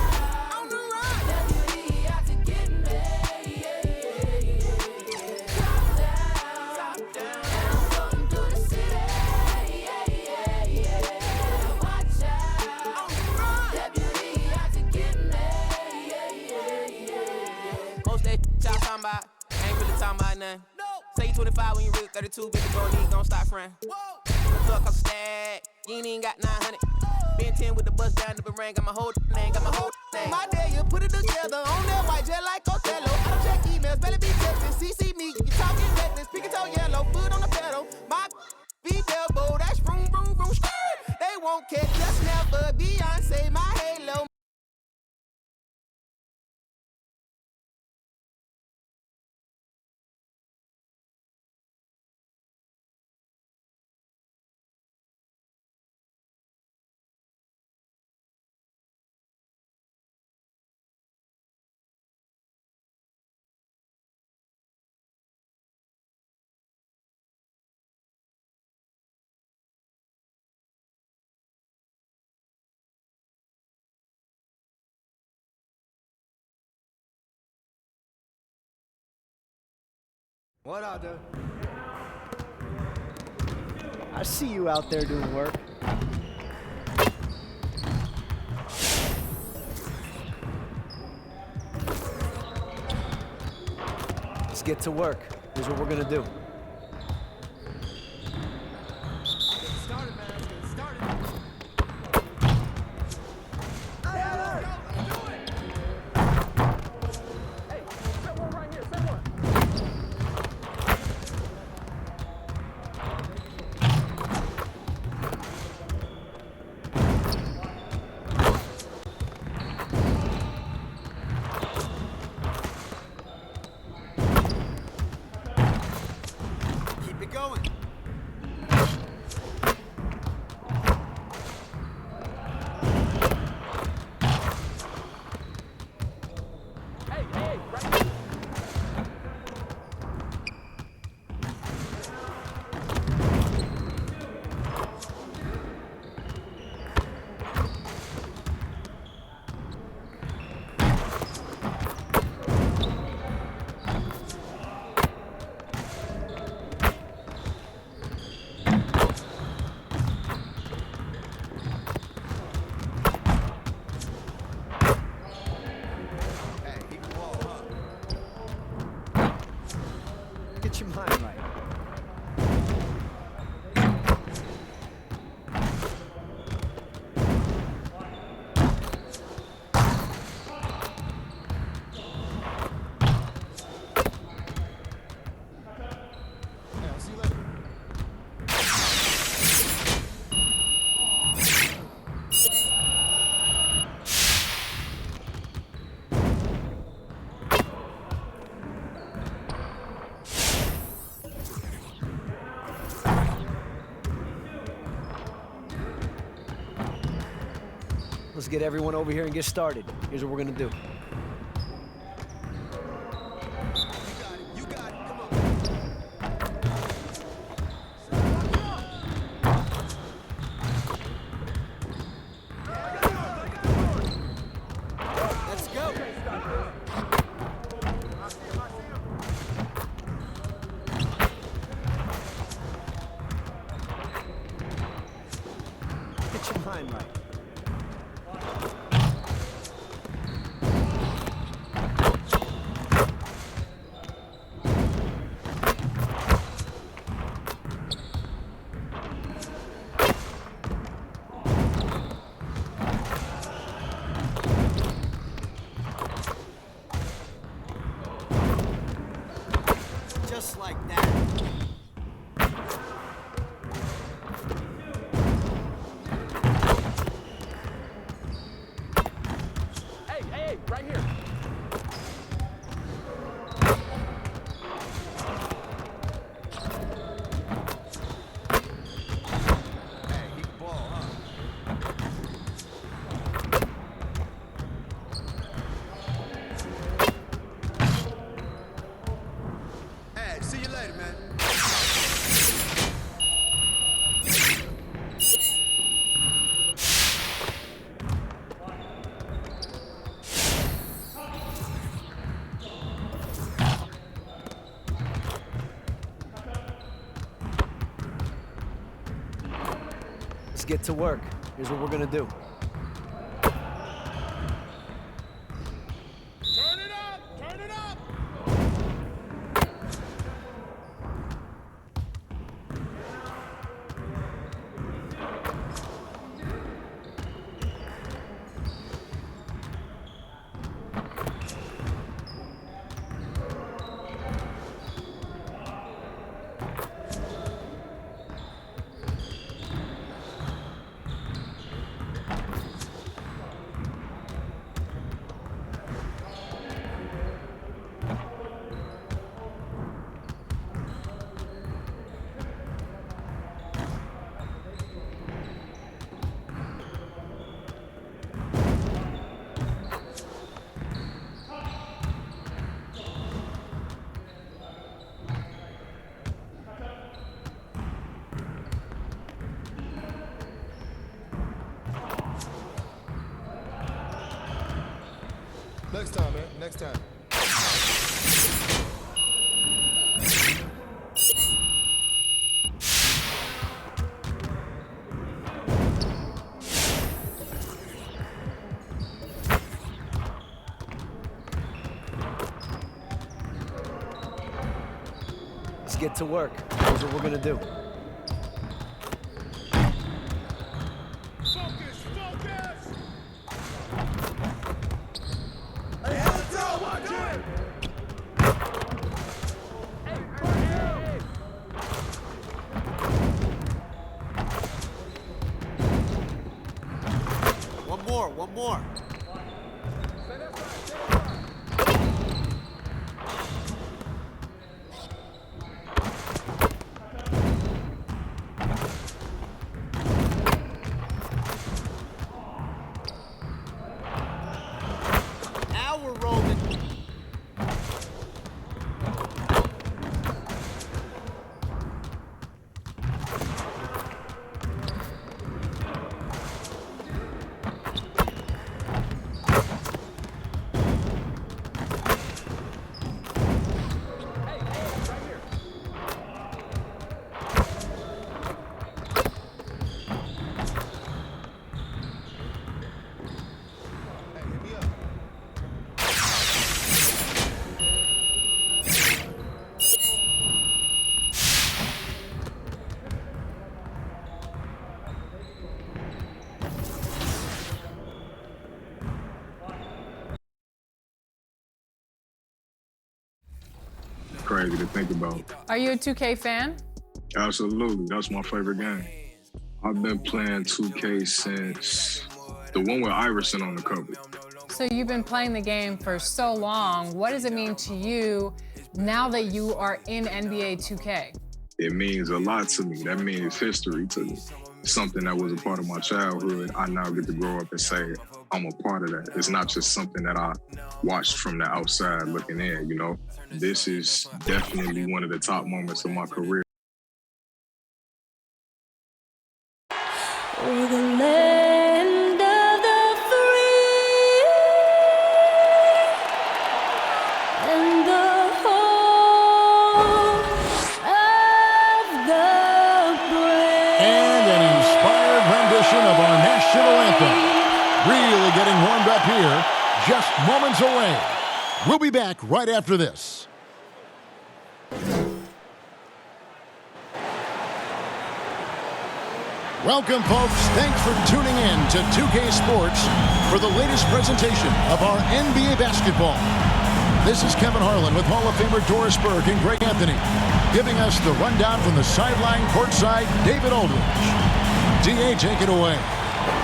that y'all talking about. Ain't really talking about nothing. Say you 25 when you really 32, baby bro, you ain't gon' stop frontin'. Fuck a stack, you ain't even got 900. Been 10 with the bus down the boomerang, got my whole name, My day, you put it together on that white jet like Othello. I don't check emails, better be texting, CC me, you talking reckless, speaking toe yellow, foot on the pedal. My be elbow, that's vroom, vroom, vroom, skirt. They won't catch us never, Beyonce, my halo. What I do? I see you out there doing work. Let's get to work. Here's what we're gonna do. Get your mind right. Let's get everyone over here and get started. Here's what we're gonna do. Let's go. Get your mind right. Just like that. Hey, right here. Hey, he can ball, huh? Hey, see you later, man. Let's get to work. Here's what we're gonna do. Turn it up! Turn it up! Next time, man. Next time. Let's get to work. Here's what we're gonna do. One more. Now we're rolling. Crazy to think about. Are you a 2K fan? Absolutely, that's my favorite game. I've been playing 2K since the one with Iverson on the cover. So you've been playing the game for so long. What does it mean to you now that you are in NBA 2K? It means a lot to me. That means history to me. Something that was a part of my childhood, I now get to grow up and say, I'm a part of that. It's not just something that I watched from the outside looking in, you know? This is definitely one of the top moments of my career. We're the land of the free and the home of the brave. And an inspired rendition of our national anthem. Really getting warmed up here, just moments away. We'll be back right after this. Welcome, folks. Thanks for tuning in to 2K Sports for the latest presentation of our NBA basketball. This is Kevin Harlan with Hall of Famer Doris Burke and Greg Anthony, giving us the rundown from the sideline courtside, David Aldridge. DA, take it away.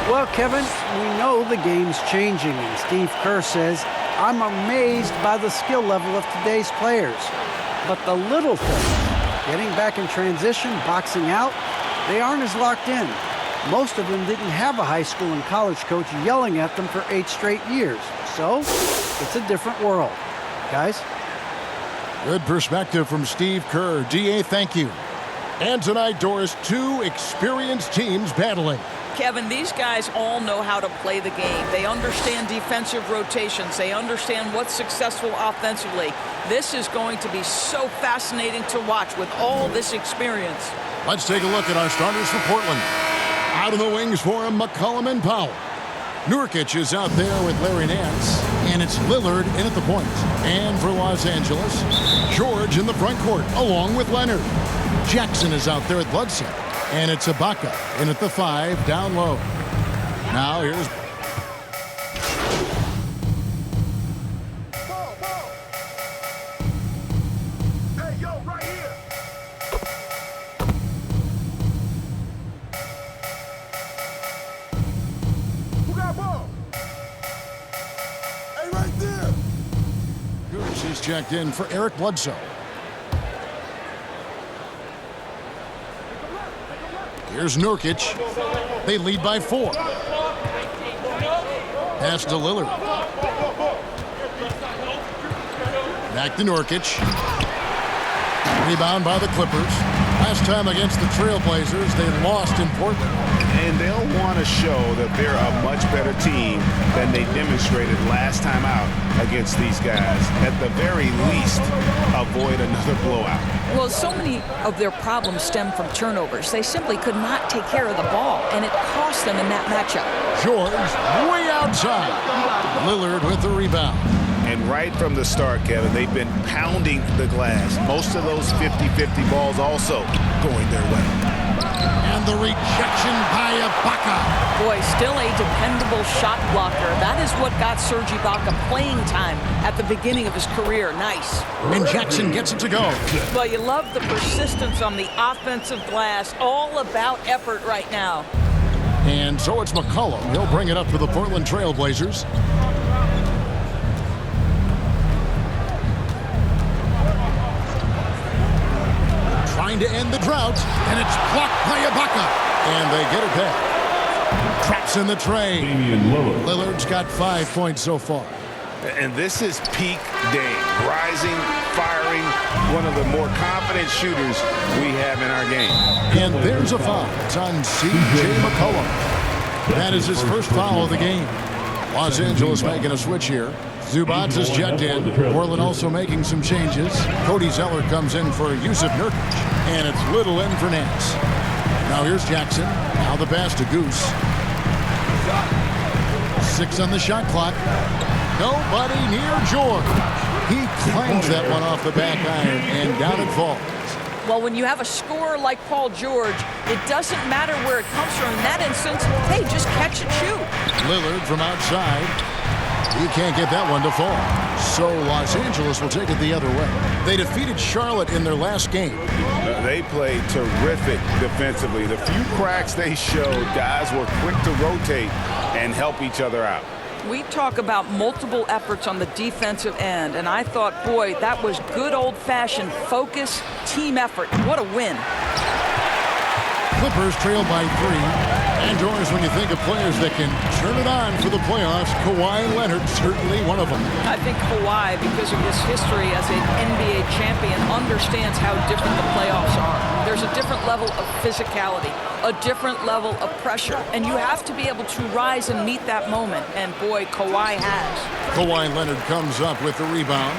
Well, Kevin, we know the game's changing, and Steve Kerr says, I'm amazed by the skill level of today's players. But the little things, getting back in transition, boxing out, they aren't as locked in. Most of them didn't have a high school and college coach yelling at them for 8 straight years. So, it's a different world. Guys? Good perspective from Steve Kerr. DA, thank you. And tonight, Doris, 2 experienced teams battling. Kevin, these guys all know how to play the game. They understand defensive rotations. They understand what's successful offensively. This is going to be so fascinating to watch with all this experience. Let's take a look at our starters for Portland. Out of the wings for him, McCollum and Powell. Nurkic is out there with Larry Nance, and it's Lillard in at the point. And for Los Angeles, George in the front court, along with Leonard. Jackson is out there at Bledsoe. And it's Ibaka in at the 5, down low. Now here's... Hey, yo, right here. Who got ball? Hey, right there. Goose is checked in for Eric Bledsoe. Here's Nurkic. They lead by 4. Pass to Lillard. Back to Nurkic. Rebound by the Clippers. Last time against the Trailblazers, they lost in Portland. And they'll want to show that they're a much better team than they demonstrated last time out against these guys. At the very least, avoid another blowout. Well, so many of their problems stem from turnovers. They simply could not take care of the ball, and it cost them in that matchup. George way outside. Lillard with the rebound. And right from the start, Kevin, they've been pounding the glass. Most of those 50-50 balls also going their way. And the rejection by Ibaka. Boy, still a dependable shot blocker. That is what got Serge Ibaka playing time at the beginning of his career. Nice. And Jackson gets it to go. Well, you love the persistence on the offensive glass. All about effort right now. And so it's McCollum. He'll bring it up for the Portland Trailblazers. Trying to end the drought, and it's blocked by Ibaka. And they get it back. Traps in the tray. Lillard's got 5 points so far. And this is peak Dame. Rising, firing, one of the more confident shooters we have in our game. And there's a foul. It's on C.J. McCollum. That is his first foul of the game. Los Angeles making a switch here. Zubats is checked in. Portland also making some changes. Cody Zeller comes in for Yusuf Nurkic. And it's Little in for Nance. Now here's Jackson. Now the pass to Goose. 6 on the shot clock. Nobody near George. He clangs that one off the back iron, and down it falls. Well, when you have a scorer like Paul George, it doesn't matter where it comes from. In that instance, hey, just catch and shoot. Lillard from outside. He can't get that one to fall. So Los Angeles will take it the other way. They defeated Charlotte in their last game. They played terrific defensively. The few cracks they showed, guys were quick to rotate and help each other out. We talk about multiple efforts on the defensive end, and I thought, boy, that was good old-fashioned focus, team effort. What a win. Clippers trail by 3. And Doris, when you think of players that can turn it on for the playoffs, Kawhi Leonard certainly one of them. I think Kawhi, because of his history as an NBA champion, understands how different the playoffs are. There's a different level of physicality, a different level of pressure, and you have to be able to rise and meet that moment, and boy, Kawhi has. Kawhi Leonard comes up with the rebound.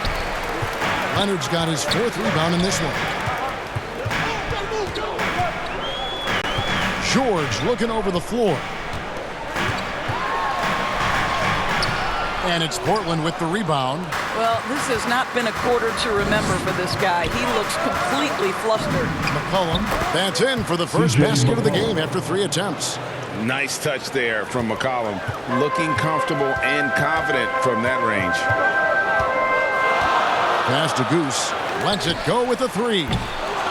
Leonard's got his 4th rebound in this one. George looking over the floor. And it's Portland with the rebound. Well, this has not been a quarter to remember for this guy. He looks completely flustered. McCollum, that's in for the first basket of the game after 3 attempts. Nice touch there from McCollum. Looking comfortable and confident from that range. Pass to Goose. Lets it go with the 3.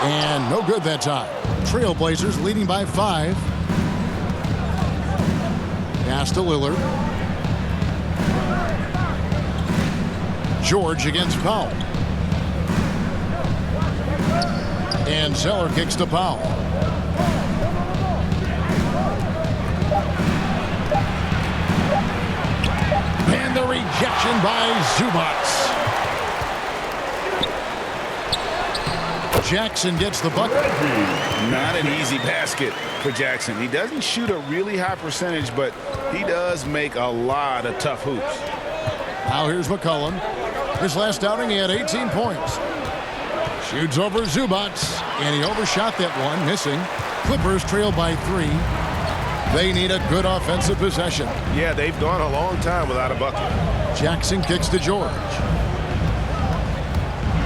And no good that time. Trailblazers leading by 5. Pass to Lillard. George against Powell. And Zeller kicks to Powell. And the rejection by Zubats. Jackson gets the bucket. Not an easy basket for Jackson. He doesn't shoot a really high percentage, but he does make a lot of tough hoops. Now here's McCollum. His last outing, he had 18 points. Shoots over Zubats, and he overshot that one, missing. Clippers trail by 3. They need a good offensive possession. Yeah, they've gone a long time without a bucket. Jackson kicks to George.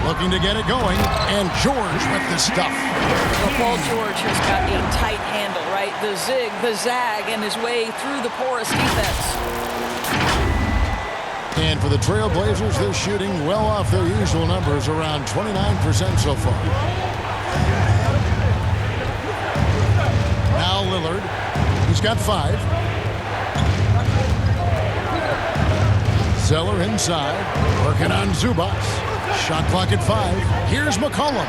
Looking to get it going, and George with the stuff. Well, Paul George has got a tight handle, right? The zig, the zag, and his way through the porous defense. And for the Trailblazers, they're shooting well off their usual numbers, around 29% so far. Now Lillard, he's got 5. Zeller inside, working on Zubats. Shot clock at 5. Here's McCollum.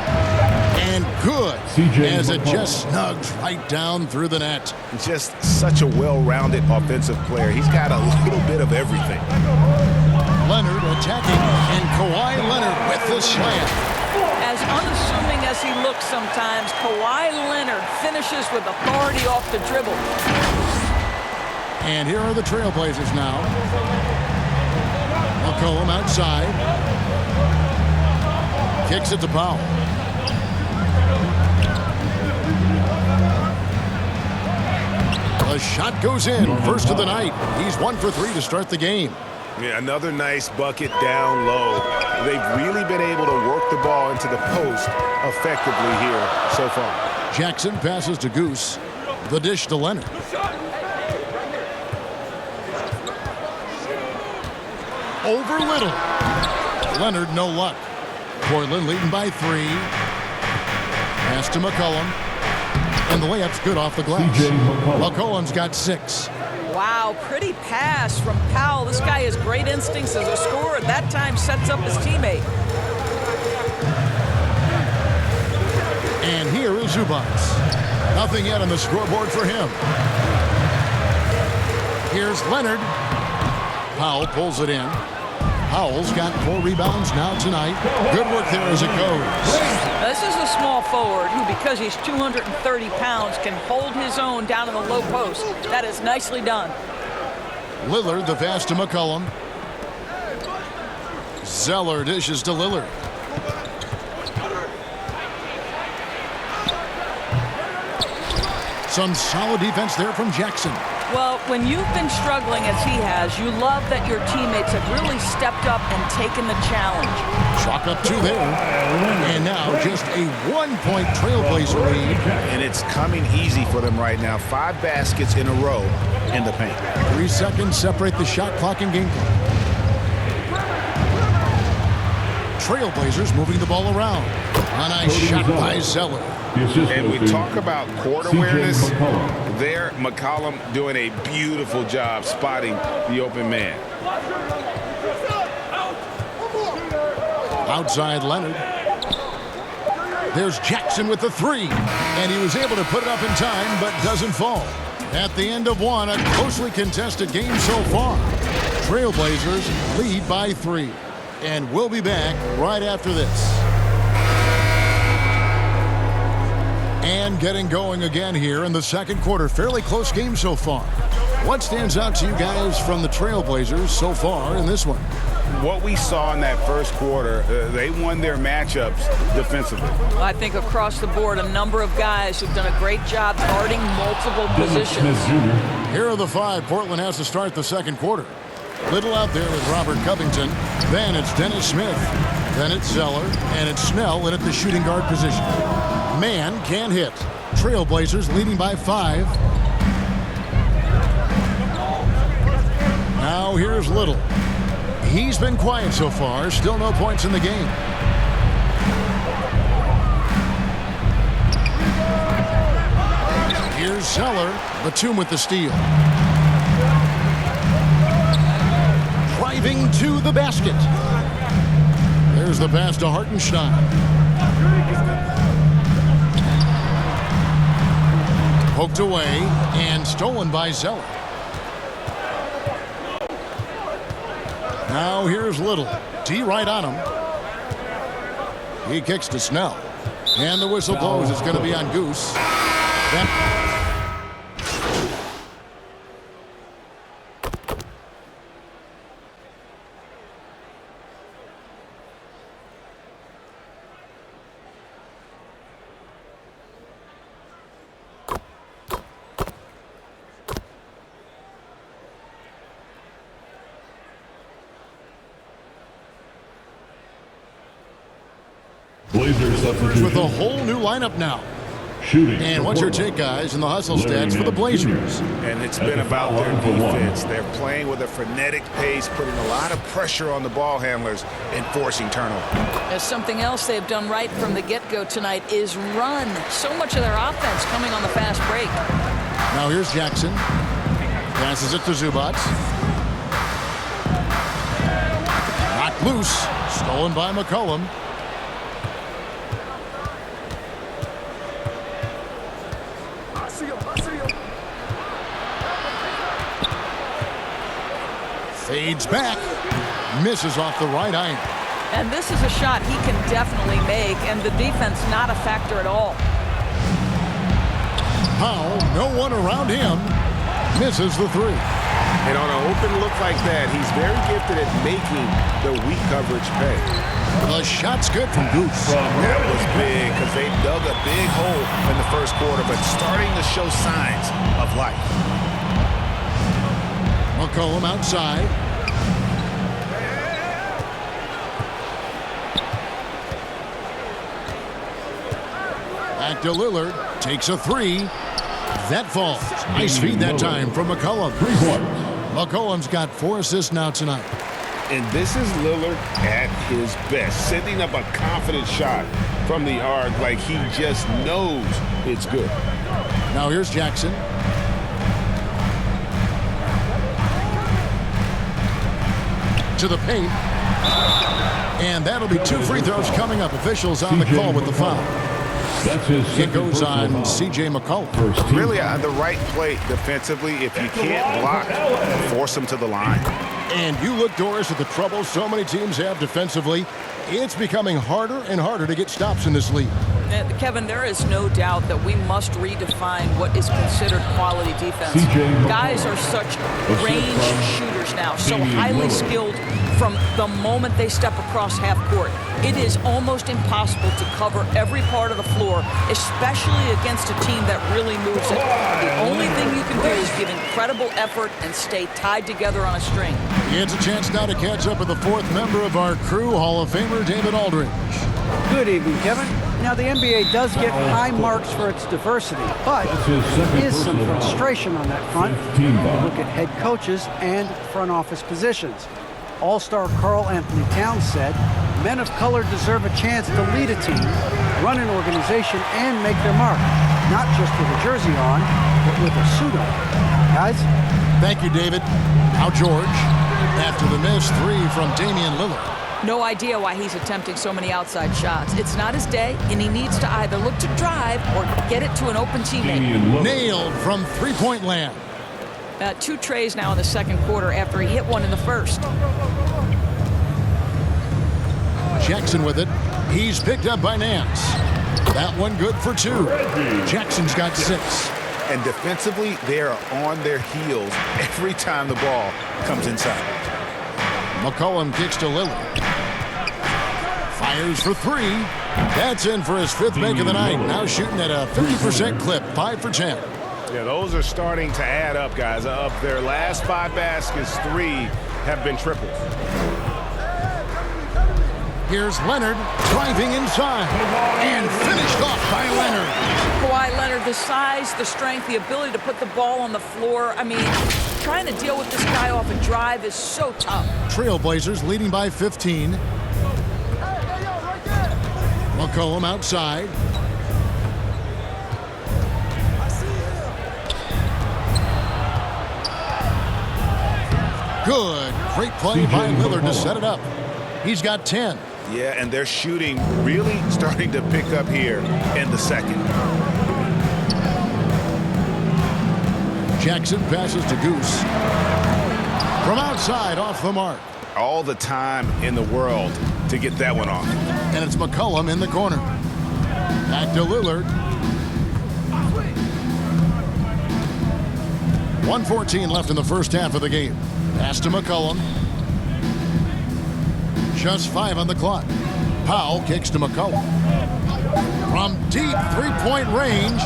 And good, as it just snugs right down through the net. Just such a well-rounded offensive player. He's got a little bit of everything. Leonard attacking, and Kawhi Leonard with the slam. As unassuming as he fancy look sometimes. Kawhi Leonard finishes with authority off the dribble. And here are the Trailblazers now. McCollum outside. Kicks it to Powell. The shot goes in. First of the night. He's 1 for 3 to start the game. Yeah, another nice bucket down low. They've really been able to work the ball into the post effectively here so far. Jackson passes to Goose. The dish to Leonard. Over Little. Leonard, no luck. Portland leading by 3. Pass to McCollum. And the layup's good off the glass. McCollum's got 6. Wow, pretty pass from Powell. This guy has great instincts as a scorer. That time sets up his teammate. And here is Zubats. Nothing yet on the scoreboard for him. Here's Leonard. Powell pulls it in. Powell's got 4 rebounds now tonight. Good work there as it goes. This is a small forward who, because he's 230 pounds, can hold his own down in the low post. That is nicely done. Lillard, the pass to McCollum. Zeller dishes to Lillard. Some solid defense there from Jackson. Well, when you've been struggling as he has, you love that your teammates have really stepped up and taken the challenge. Chalk up 2 there. And now just a 1-point Trailblazer lead. And it's coming easy for them right now. 5 baskets in a row in the paint. 3 seconds separate the shot clock and game clock. Trailblazers moving the ball around. A nice shot by Zeller. And we talk about court awareness. There, McCollum doing a beautiful job spotting the open man. Outside Leonard. There's Jackson with the 3. And he was able to put it up in time, but doesn't fall. At the end of 1, a closely contested game so far. Trailblazers lead by 3. And we'll be back right after this. And getting going again here in the second quarter. Fairly close game so far. What stands out to you guys from the Trailblazers so far in this one? What we saw in that first quarter, they won their matchups defensively. I think across the board, a number of guys who've done a great job guarding multiple positions. Here are the 5 Portland has to start the second quarter. Little out there with Robert Covington. Then it's Dennis Smith. Then it's Zeller. And it's Snell in at the shooting guard position. Man can't hit. Trailblazers leading by 5. Now here's Little. He's been quiet so far. Still no points in the game. Here's Zeller. Batum with the steal. Driving to the basket. There's the pass to Hartenstein. Poked away and stolen by Zeller. Now here's Little. D right on him. He kicks to Snell. And the whistle blows. It's going to be on Goose. With a whole new lineup now. And what's your take, guys, in the hustle stats for the Blazers? And it's been about their defense. They're playing with a frenetic pace, putting a lot of pressure on the ball handlers and forcing turnovers. There's something else they've done right from the get-go tonight is run. So much of their offense coming on the fast break. Now here's Jackson. Passes it to Zubats. Knocked loose. Stolen by McCollum. Fades back. Misses off the right iron. And this is a shot he can definitely make, and the defense not a factor at all. Powell, no one around him, misses the three. And on an open look like that, he's very gifted at making the weak coverage pay. The shot's good from Goose. That was big because they dug a big hole in the first quarter, but starting to show signs of life. McCollum outside. Back to Lillard. Takes a three. That falls. Nice feed that time from McCollum. McCollum's got 4 assists now tonight. And this is Lillard at his best, sending up a confident shot from the arc like he just knows it's good. Now here's Jackson. To the paint. And that'll be 2 free throws coming up. Officials on the call with the foul. It goes on C.J. McCollum. Really, the right play defensively. If you can't block, force him to the line. And you look, Doris, at the trouble so many teams have defensively. It's becoming harder and harder to get stops in this league. Kevin, there is no doubt that we must redefine what is considered quality defense. Guys are such range shooters now, so highly skilled from the moment they step across half court. It is almost impossible to cover every part of the floor, especially against a team that really moves it. The only thing you can do is give incredible effort and stay tied together on a string. He has a chance now to catch up with the 4th member of our crew, Hall of Famer David Aldridge. Good evening, Kevin. Now, the NBA does get high marks for its diversity, but there is some frustration on that front. You look at head coaches and front office positions. All-star Karl Anthony Towns said, men of color deserve a chance to lead a team, run an organization, and make their mark. Not just with a jersey on, but with a suit on. Guys? Thank you, David. Now George, after the missed 3 from Damian Lillard. No idea why he's attempting so many outside shots. It's not his day, and he needs to either look to drive or get it to an open teammate. Nailed from three-point land. 2 trays now in the second quarter after he hit one in the first. Jackson with it. He's picked up by Nance. That one good for 2. Jackson's got 6. And defensively, they are on their heels every time the ball comes inside. McCollum kicks to Lillard. Fires for 3. That's in for his 5th make of the night. Now shooting at a 50% clip, 5 for 10. Yeah, those are starting to add up, guys. Of their last 5 baskets, 3 have been triples. Here's Leonard driving inside and finished off by Leonard. Kawhi Leonard, the size, the strength, the ability to put the ball on the floor. I mean, trying to deal with this guy off a drive is so tough. Trailblazers leading by 15. McCollum outside. Good. Great play by Lillard to set it up. He's got 10. Yeah, and their shooting really starting to pick up here in the second. Jackson passes to Goose. From outside, off the mark. All the time in the world to get that one off. And it's McCollum in the corner. Back to Lillard. 1:14 left in the first half of the game. Pass to McCollum. Just 5 on the clock. Powell kicks to McCollum. From deep 3-point range.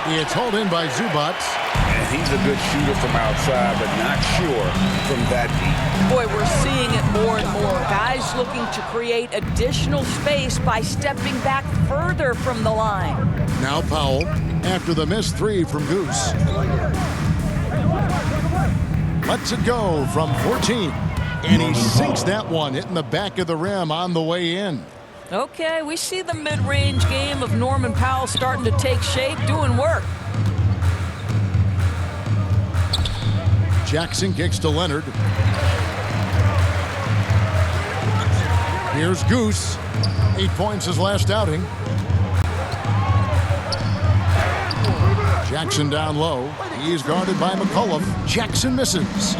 It's hauled in by Zubac. And he's a good shooter from outside, but not sure from that deep. Boy, we're seeing it more and more. Guys looking to create additional space by stepping back further from the line. Now Powell after the missed 3 from Goose. Lets it go from 14. And he sinks that one, hitting the back of the rim on the way in. Okay, we see the mid-range game of Norman Powell starting to take shape, doing work. Jackson kicks to Leonard. Here's Goose. 8 points his last outing. Jackson down low. He's guarded by McCullough. Jackson misses.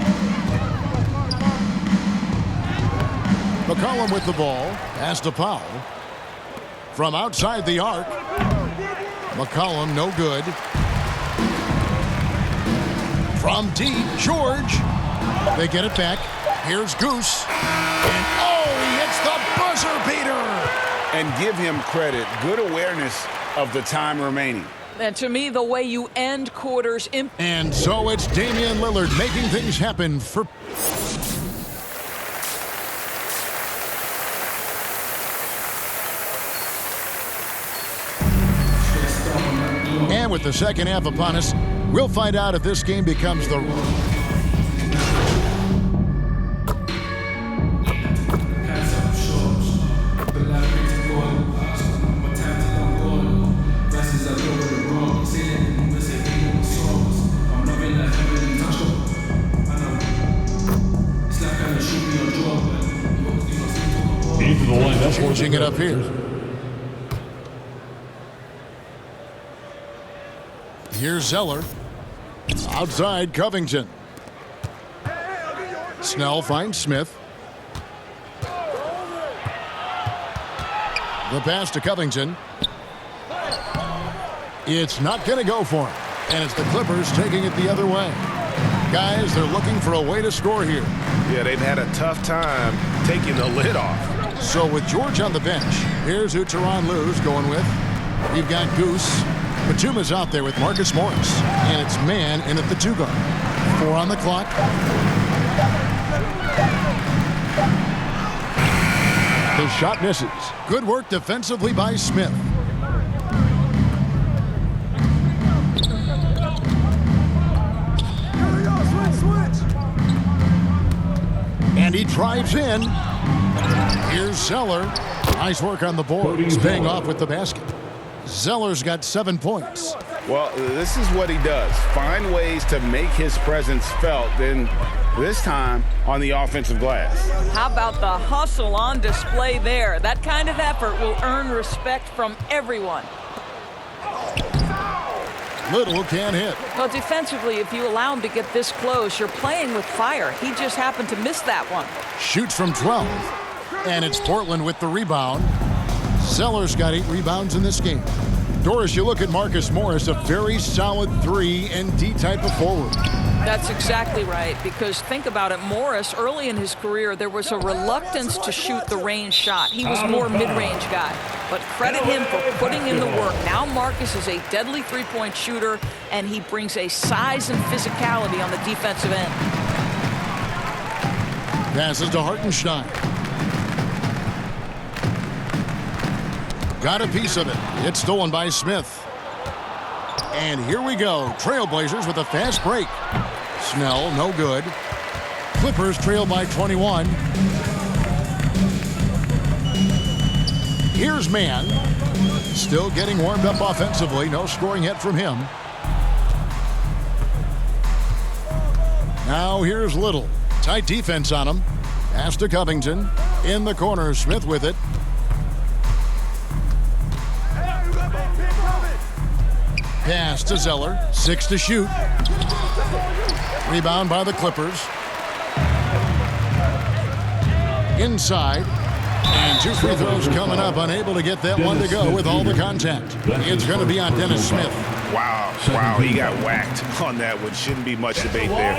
McCollum with the ball. Pass to Powell. From outside the arc. McCollum, no good. From deep, George. They get it back. Here's Goose. And he hits the buzzer beater. And give him credit. Good awareness of the time remaining. And to me, the way you end quarters. And so it's Damian Lillard making things happen for... And with the second half upon us, we'll find out if this game becomes the... Changing it up here. Here's Zeller. Outside Covington. Snell finds Smith. The pass to Covington. It's not going to go for him. And it's the Clippers taking it the other way. Guys, they're looking for a way to score here. Yeah, they've had a tough time taking the lid off. So with George on the bench, here's who Tyronn Lue's going with. You've got Goose. Batuma's out there with Marcus Morris. And it's man in at the 2 guard. 4 on the clock. The shot misses. Good work defensively by Smith. And he drives in. Here's Zeller. Nice work on the board. He's paying off with the basket. Zeller's got 7 points. Well, this is what he does. Find ways to make his presence felt, then this time on the offensive glass. How about the hustle on display there? That kind of effort will earn respect from everyone. Little can't hit. Well, defensively, if you allow him to get this close, you're playing with fire. He just happened to miss that one. Shoots from 12. And it's Portland with the rebound. Zeller's got 8 rebounds in this game. Doris, you look at Marcus Morris, a very solid 3-and-D type of forward. That's exactly right, because think about it, Morris, early in his career, there was a reluctance to shoot the range shot. He was more mid-range guy, but credit him for putting in the work. Now Marcus is a deadly three-point shooter, and he brings a size and physicality on the defensive end. Passes to Hartenstein. Got a piece of it. It's stolen by Smith. And here we go. Trailblazers with a fast break. Snell, no good. Clippers trail by 21. Here's Mann. Still getting warmed up offensively. No scoring yet from him. Now here's Little. Tight defense on him. Pass to Covington. In the corner, Smith with it. Pass to Zeller. 6 to shoot. Rebound by the Clippers. Inside. And 2 free throws coming up. Unable to get that one to go with all the contact. It's going to be on Dennis Smith. Wow, he got whacked on that one. Shouldn't be much debate there.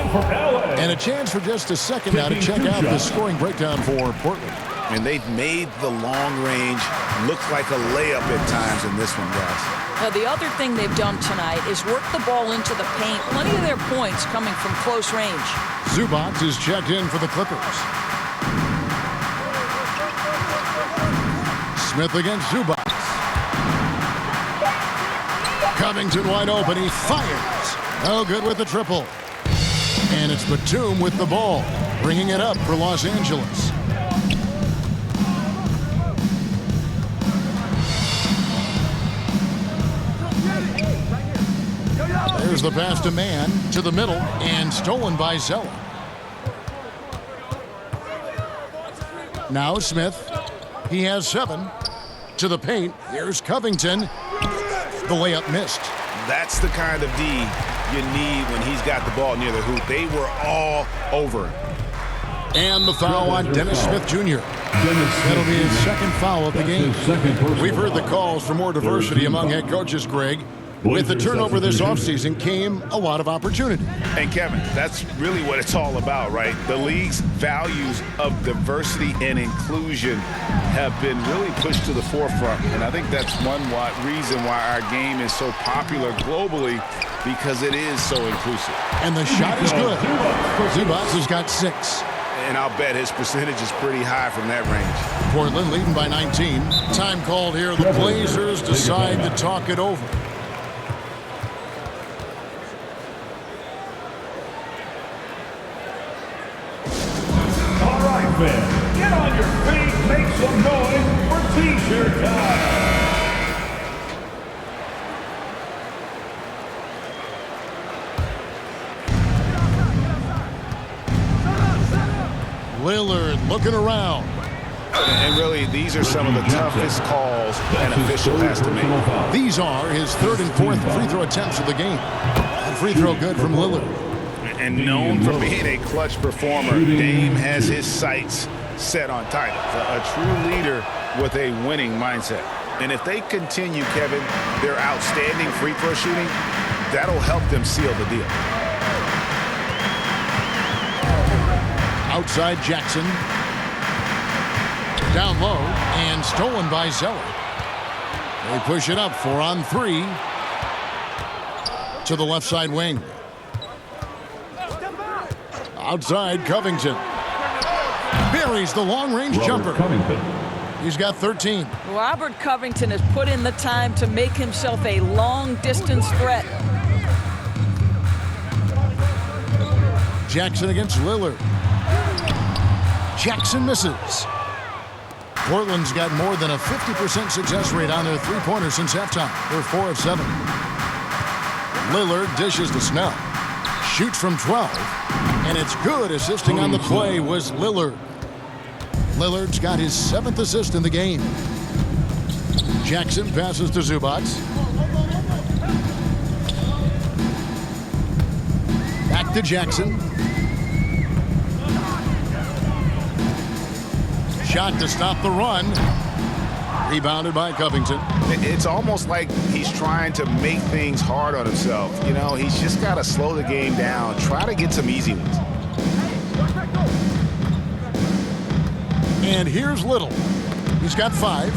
And a chance for just a second now to check out the scoring breakdown for Portland. And they've made the long range look like a layup at times in this one, guys. Now, the other thing they've done tonight is work the ball into the paint. Plenty of their points coming from close range. Zubac is checked in for the Clippers. Smith against Zubac. Covington wide open. He fires. No good with the triple. And it's Batum with the ball, bringing it up for Los Angeles. There's the pass to Mann to the middle and stolen by Zeller. Now Smith. He has 7 to the paint. Here's Covington. The layup missed. That's the kind of D you need when he's got the ball near the hoop. They were all over him. And the foul on Dennis Smith Jr. That'll be his second foul of the game. We've heard the calls for more diversity among head coaches, Greg. With the turnover this offseason came a lot of opportunity. And Kevin, that's really what it's all about, right? The league's values of diversity and inclusion have been really pushed to the forefront. And I think that's one reason why our game is so popular globally, because it is so inclusive. And the shot is good. Zubac has got 6. And I'll bet his percentage is pretty high from that range. Portland leading by 19. Time called here. The Blazers decide to talk it over. Get on your feet, make some noise for T-shirt time. Lillard looking around. And really, these are some of the toughest calls an official has to make. These are his 3rd and 4th free throw attempts of the game. And free throw good from Lillard. And known for being a clutch performer, Dame has his sights set on titles. A true leader with a winning mindset. And if they continue, Kevin, their outstanding free throw shooting, that'll help them seal the deal. Outside Jackson. Down low and stolen by Zeller. They push it up 4 on 3 to the left side wing. Outside Covington. Buries the long-range jumper. He's got 13. Robert Covington has put in the time to make himself a long-distance threat. Jackson against Lillard. Jackson misses. Portland's got more than a 50% success rate on their three-pointers since halftime. They're 4 of 7. Lillard dishes to Snell. Shoots from 12. And it's good. Assisting on the play was Lillard. Lillard's got his 7th assist in the game. Jackson passes to Zubac. Back to Jackson. Shot to stop the run. Rebounded by Covington. It's almost like he's trying to make things hard on himself. You know, he's just got to slow the game down. Try to get some easy ones. And here's Little. He's got 5.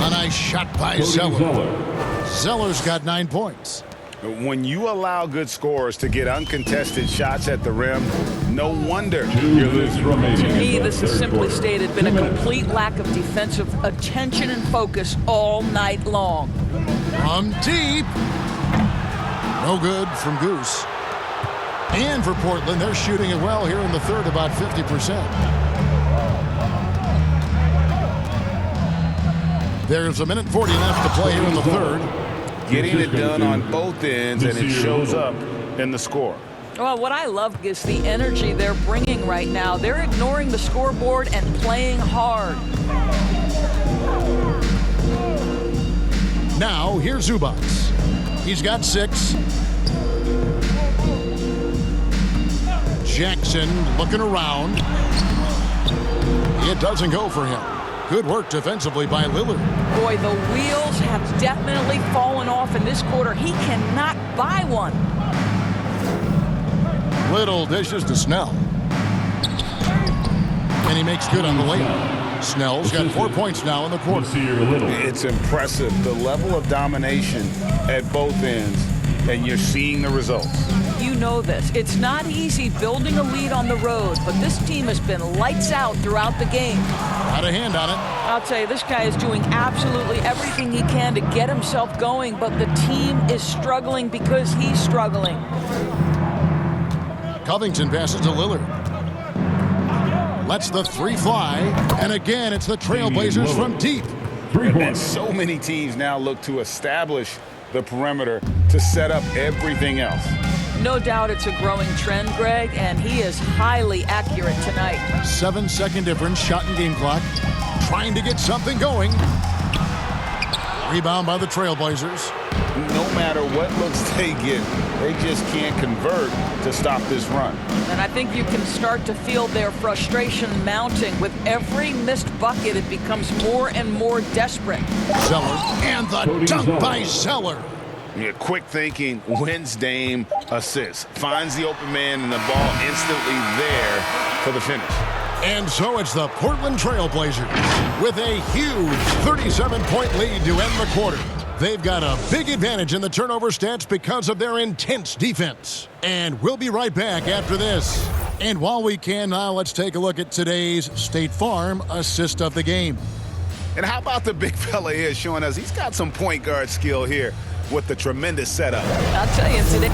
A nice shot by Zeller. Zeller's got 9 points. When you allow good scorers to get uncontested shots at the rim, no wonder you're losing. To me, this is simply stated been a complete lack of defensive attention and focus all night long. From deep. No good from Goose. And for Portland, they're shooting it well here in the third, about 50%. There's 1:40 left to play here in the third. Getting it done on both ends, and it shows up in the score. Well, what I love is the energy they're bringing right now. They're ignoring the scoreboard and playing hard. Now, here's Zubac. He's got 6. Jackson looking around. It doesn't go for him. Good work defensively by Lillard. Boy, the wheels have definitely fallen off in this quarter. He cannot buy one. Little dishes to Snell. And he makes good on the layup. Snell's got 4 points now in the quarter. It's impressive, the level of domination at both ends, and you're seeing the results. You know this. It's not easy building a lead on the road, but this team has been lights out throughout the game. Got a hand on it. I'll tell you, this guy is doing absolutely everything he can to get himself going, but the team is struggling because he's struggling. Covington passes to Lillard. Lets the 3 fly, and again, it's the Trailblazers from deep. And so many teams now look to establish the perimeter to set up everything else. No doubt it's a growing trend, Greg, and he is highly accurate tonight. 7-second difference, shot and game clock. Trying to get something going. Rebound by the Trailblazers. no matter what looks they get, they just can't convert to stop this run. And I think you can start to feel their frustration mounting. With every missed bucket, it becomes more and more desperate. Zeller, and the dunk by Zeller. Yeah, quick thinking, wins Dame, assists. Finds the open man, and the ball instantly there for the finish. And so it's the Portland Trailblazers with a huge 37-point lead to end the quarter. They've got a big advantage in the turnover stats because of their intense defense. And we'll be right back after this. And while we can now, let's take a look at today's State Farm assist of the game. And how about the big fella here showing us he's got some point guard skill here with the tremendous setup. I'll tell you today.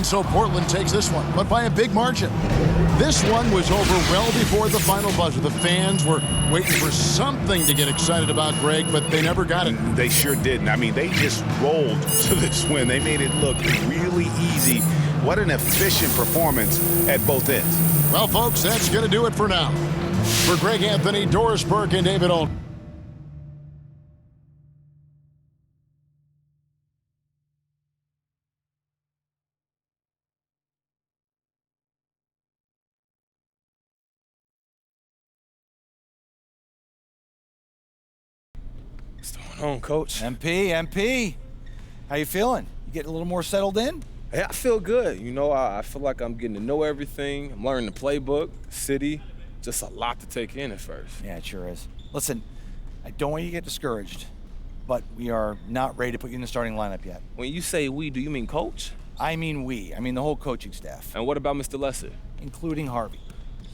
So Portland takes this one, but by a big margin. This one was over well before the final buzzer. The fans were waiting for something to get excited about, Greg, but they never got it. They sure didn't. I mean, they just rolled to this win. They made it look really easy. What an efficient performance at both ends. Well, folks, that's going to do it for now. For Greg Anthony, Doris Burke, and David Olden. What's going on, Coach? MP, how you feeling? You getting a little more settled in? Yeah, I feel good. You know, I feel like I'm getting to know everything. I'm learning the playbook, the city. Just a lot to take in at first. Yeah, it sure is. Listen, I don't want you to get discouraged, but we are not ready to put you in the starting lineup yet. When you say we, do you mean coach? I mean we. I mean the whole coaching staff. And what about Mr. Lesser? Including Harvey.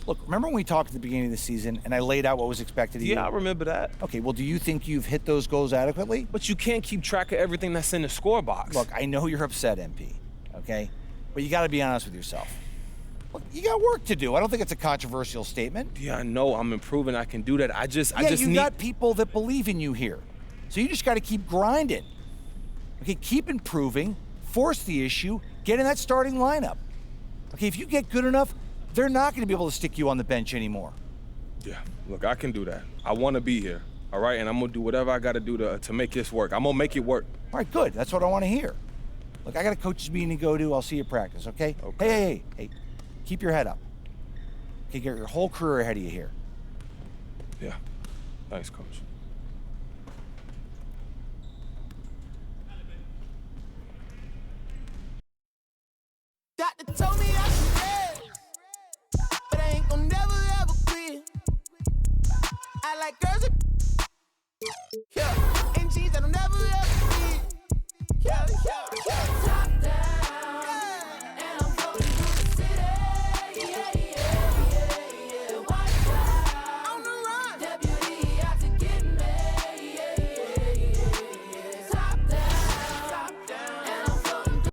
Look, remember when we talked at the beginning of the season and I laid out what was expected of you? Yeah, I remember that. Okay, well, do you think you've hit those goals adequately? But you can't keep track of everything that's in the score box. Look, I know you're upset, MP, okay? But you got to be honest with yourself. Look, you got work to do. I don't think it's a controversial statement. Yeah, I know. I'm improving. I can do that. I just you got people that believe in you here. So you just got to keep grinding. Okay, keep improving, force the issue, get in that starting lineup. Okay, if you get good enough, they're not going to be able to stick you on the bench anymore. Yeah, look, I can do that. I want to be here, all right? And I'm going to do whatever I got to do to make this work. I'm going to make it work. All right, good. That's what I want to hear. Look, I got a coach's meeting to go to. I'll see you at practice, okay? Hey, keep your head up. Okay, get your whole career ahead of you here. Yeah, thanks, Coach. Doctor told me I should rest, but I ain't gonna never ever quit. I like girls that, yeah, and jeans that don't never ever fit. Yeah. Top down, and I'm going through the city. Yeah. Watch out, on the run. Deputy out to get me. Yeah. Top down, and I'm going through.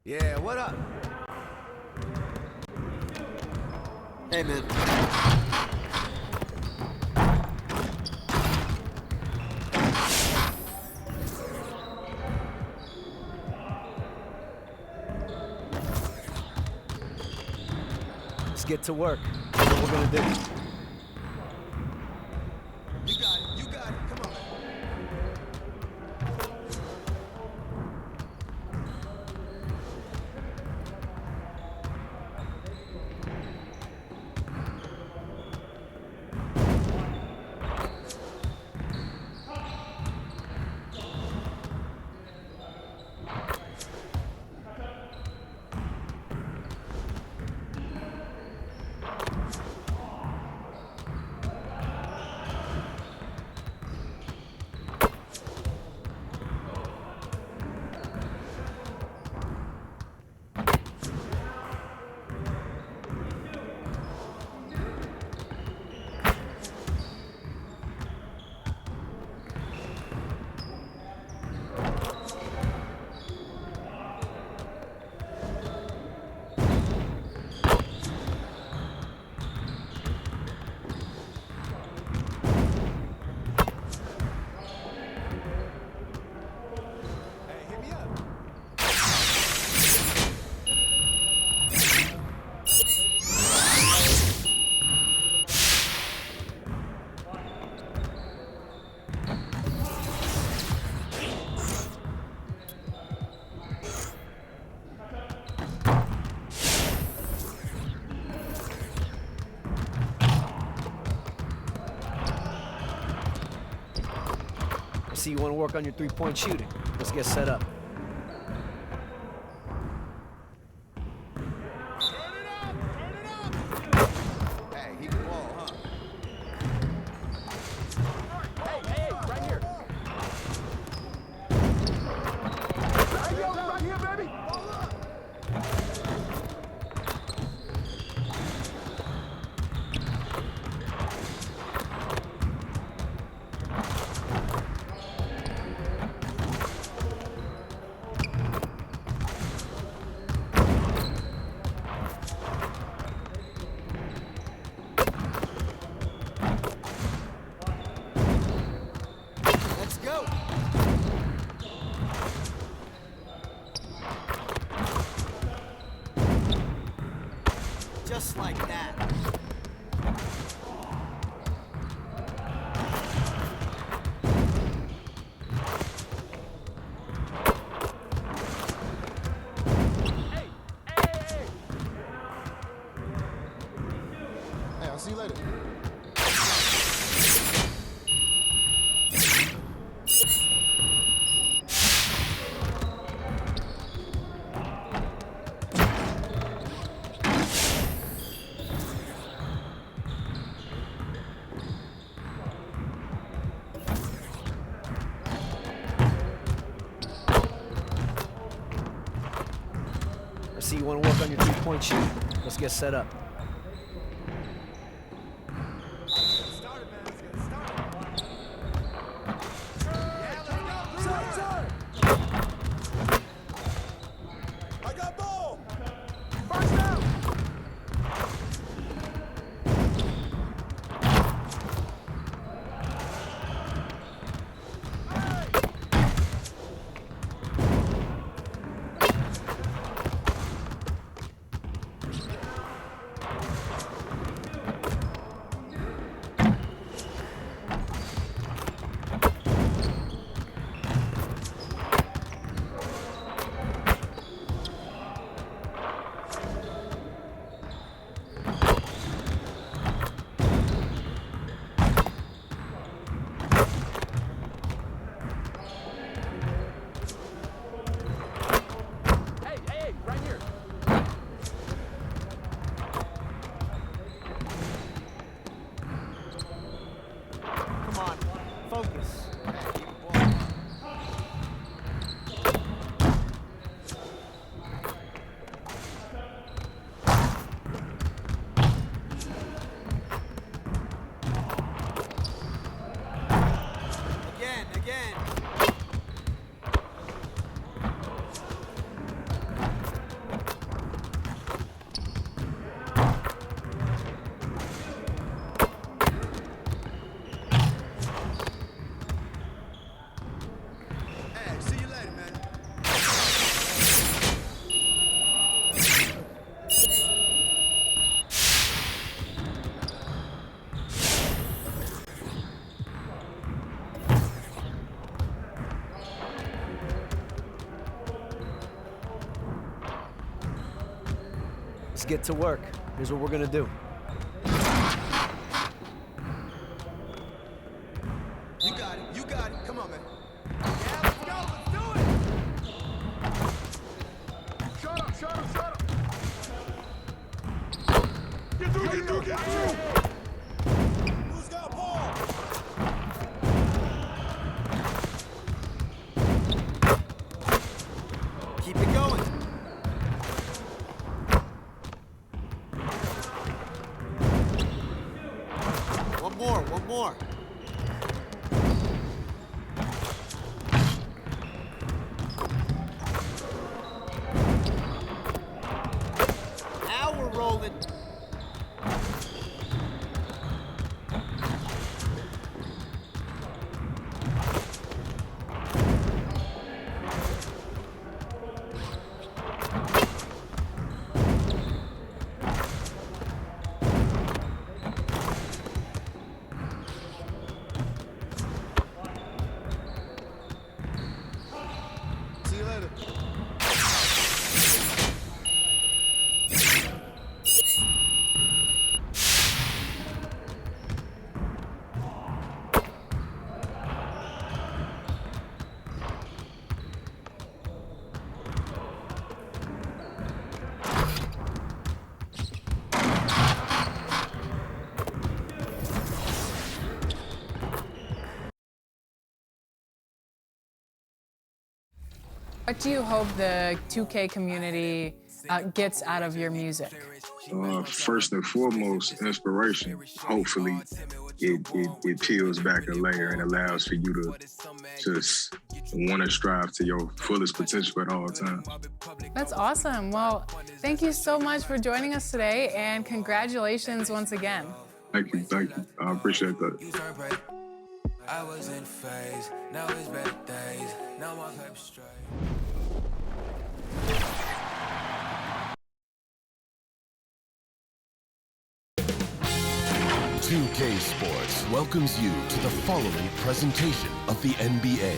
Yeah, what up? Hey, man. get to work. That's what we're gonna do. You got it. Come on. I see you want to work on your three-point shooting. Let's get set up. Hey, he can ball, huh? Hey, right here. Right here, baby. Let's go. Just like that. Hey, I'll see you later. I see you want to work on your three-point shooting. Let's get set up. I got ball. First down. Hey, right here. Come on, focus. Again. Hey, see you later, man. Let's get to work. Here's what we're going to do. You got it. You got it. Come on, man. Yeah, let's go. Let's do it. Shut up, shut up, shut up. Get through, get through, get through. Who's got ball? Keep it going. One more, one more. Now we're rolling. See you later. What do you hope the 2K community gets out of your music? First and foremost, inspiration. Hopefully, it peels back a layer and allows for you to just want to strive to your fullest potential at all times. That's awesome. Well, thank you so much for joining us today, and congratulations once again. Thank you, thank you. I appreciate that. I was in phase, now it's better days. Now my hype straight. 2K Sports welcomes you to the following presentation of the NBA.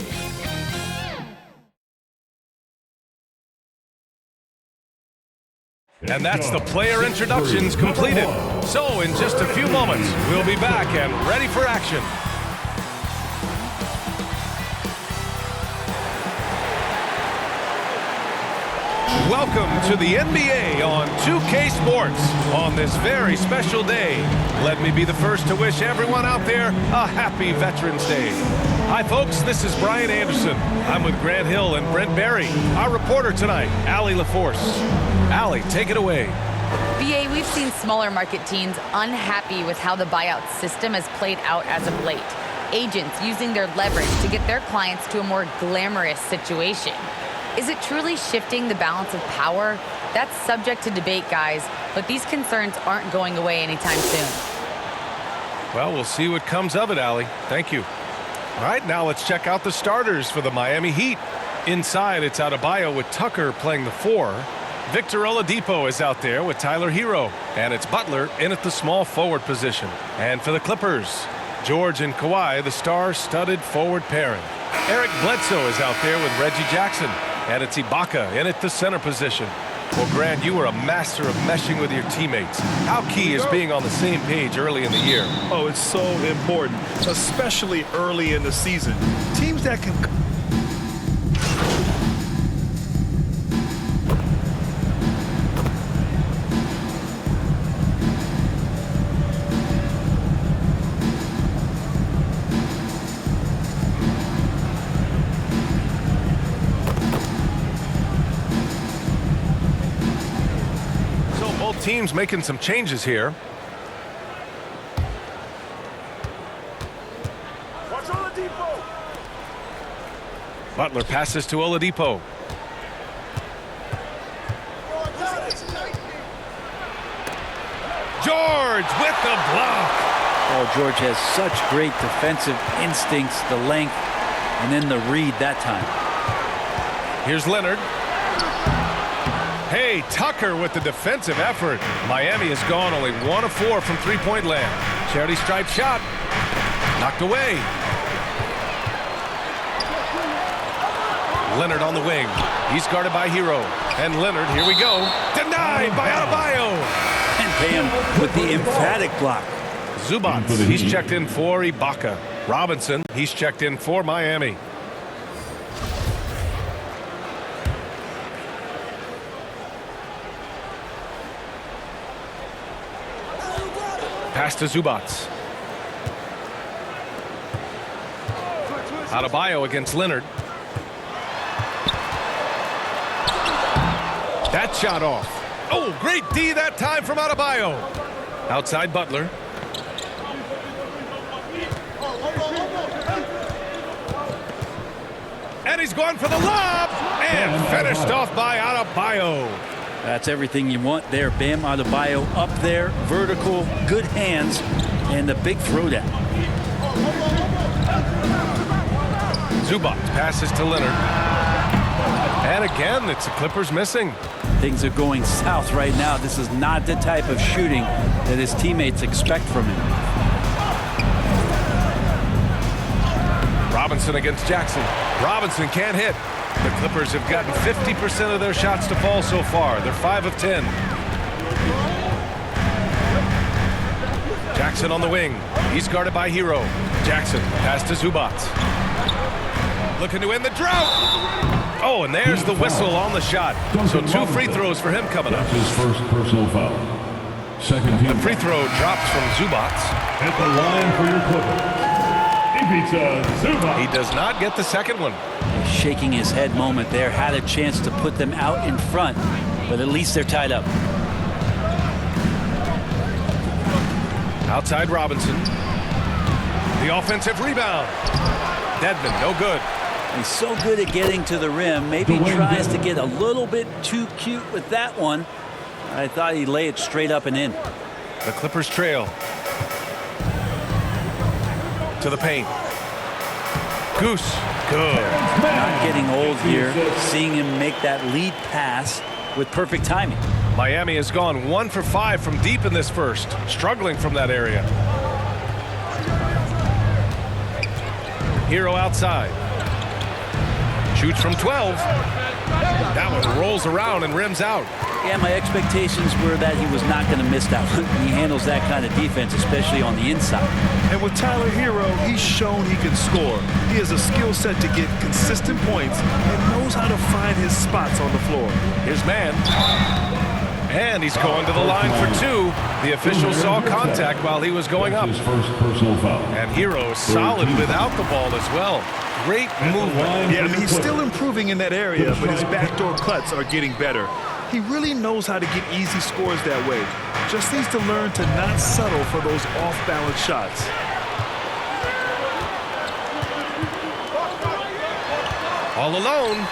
And that's the player introductions completed. So in just a few moments, we'll be back and ready for action. Welcome to the NBA on 2K Sports on this very special day. Let me be the first to wish everyone out there a happy Veterans Day. Hi folks, this is Brian Anderson. I'm with Grant Hill and Brent Berry. Our reporter tonight, Allie LaForce. Allie, take it away. BA, we've seen smaller market teams unhappy with how the buyout system has played out as of late. Agents using their leverage to get their clients to a more glamorous situation. Is it truly shifting the balance of power? That's subject to debate, guys, but these concerns aren't going away anytime soon. Well, we'll see what comes of it, Allie. Thank you. All right, now let's check out the starters for the Miami Heat. Inside, it's Adebayo with Tucker playing the 4. Victor Oladipo is out there with Tyler Hero. And it's Butler in at the small forward position. And for the Clippers, George and Kawhi, the star-studded forward pairing. Eric Bledsoe is out there with Reggie Jackson. And it's Ibaka in at the center position. Well, Grant, you were a master of meshing with your teammates. How key is being on the same page early in the year? Oh, it's so important, especially early in the season. Teams that can... Teams making some changes here. Watch Oladipo. Butler passes to Oladipo. George with the block. Oh, George has such great defensive instincts, the length, and then the read that time. Here's Leonard. Hey, Tucker with the defensive effort. Miami has gone only 1 of 4 from three-point land. Charity stripe shot. Knocked away. Leonard on the wing. He's guarded by Hero. And Leonard, here we go. Denied by Adebayo. And Bam with the emphatic block. Zubac, he's checked in for Ibaka. Robinson, he's checked in for Miami. Pass to Zubac. Adebayo against Leonard. That shot off. Oh, great D that time from Adebayo. Outside Butler. And he's going for the lob. And finished off by Adebayo. That's everything you want there. Bam Adebayo up there, vertical, good hands, and the big throwdown. Zubac passes to Leonard. And again, it's the Clippers missing. Things are going south right now. This is not the type of shooting that his teammates expect from him. Robinson against Jackson. Robinson can't hit. The Clippers have gotten 50% of their shots to fall so far. They're 5 of 10. Jackson on the wing. He's guarded by Hero. Jackson pass to Zubac. Looking to end the drought. Oh, and there's the whistle on the shot. So 2 free throws for him coming up. His first personal foul. Second team. The free throw drops from Zubac. At the line for your Clippers. He does not get the second one. Shaking his head moment there. Had a chance to put them out in front, but at least they're tied up. Outside Robinson. The offensive rebound. Dedmon, no good. He's so good at getting to the rim. Maybe he tries to get a little bit too cute with that one. I thought he'd lay it straight up and in. The Clippers trail. To the paint. Goose. Good. Not getting old here. Seeing him make that lead pass with perfect timing. Miami has gone 1 for 5 from deep in this first. Struggling from that area. Hero outside. Shoots from 12. That one rolls around and rims out. Yeah, my expectations were that he was not going to miss that one. He handles that kind of defense, especially on the inside. And with Tyler Hero, he's shown he can score. He has a skill set to get consistent points and knows how to find his spots on the floor. His man. And he's going to the line for 2. The official saw contact while he was going up. His first personal foul. And Hero is solid without the ball as well. Great movement. Yeah, I mean, he's still improving in that area, but his backdoor cuts are getting better. He really knows how to get easy scores that way. Just needs to learn to not settle for those off-balance shots. All alone.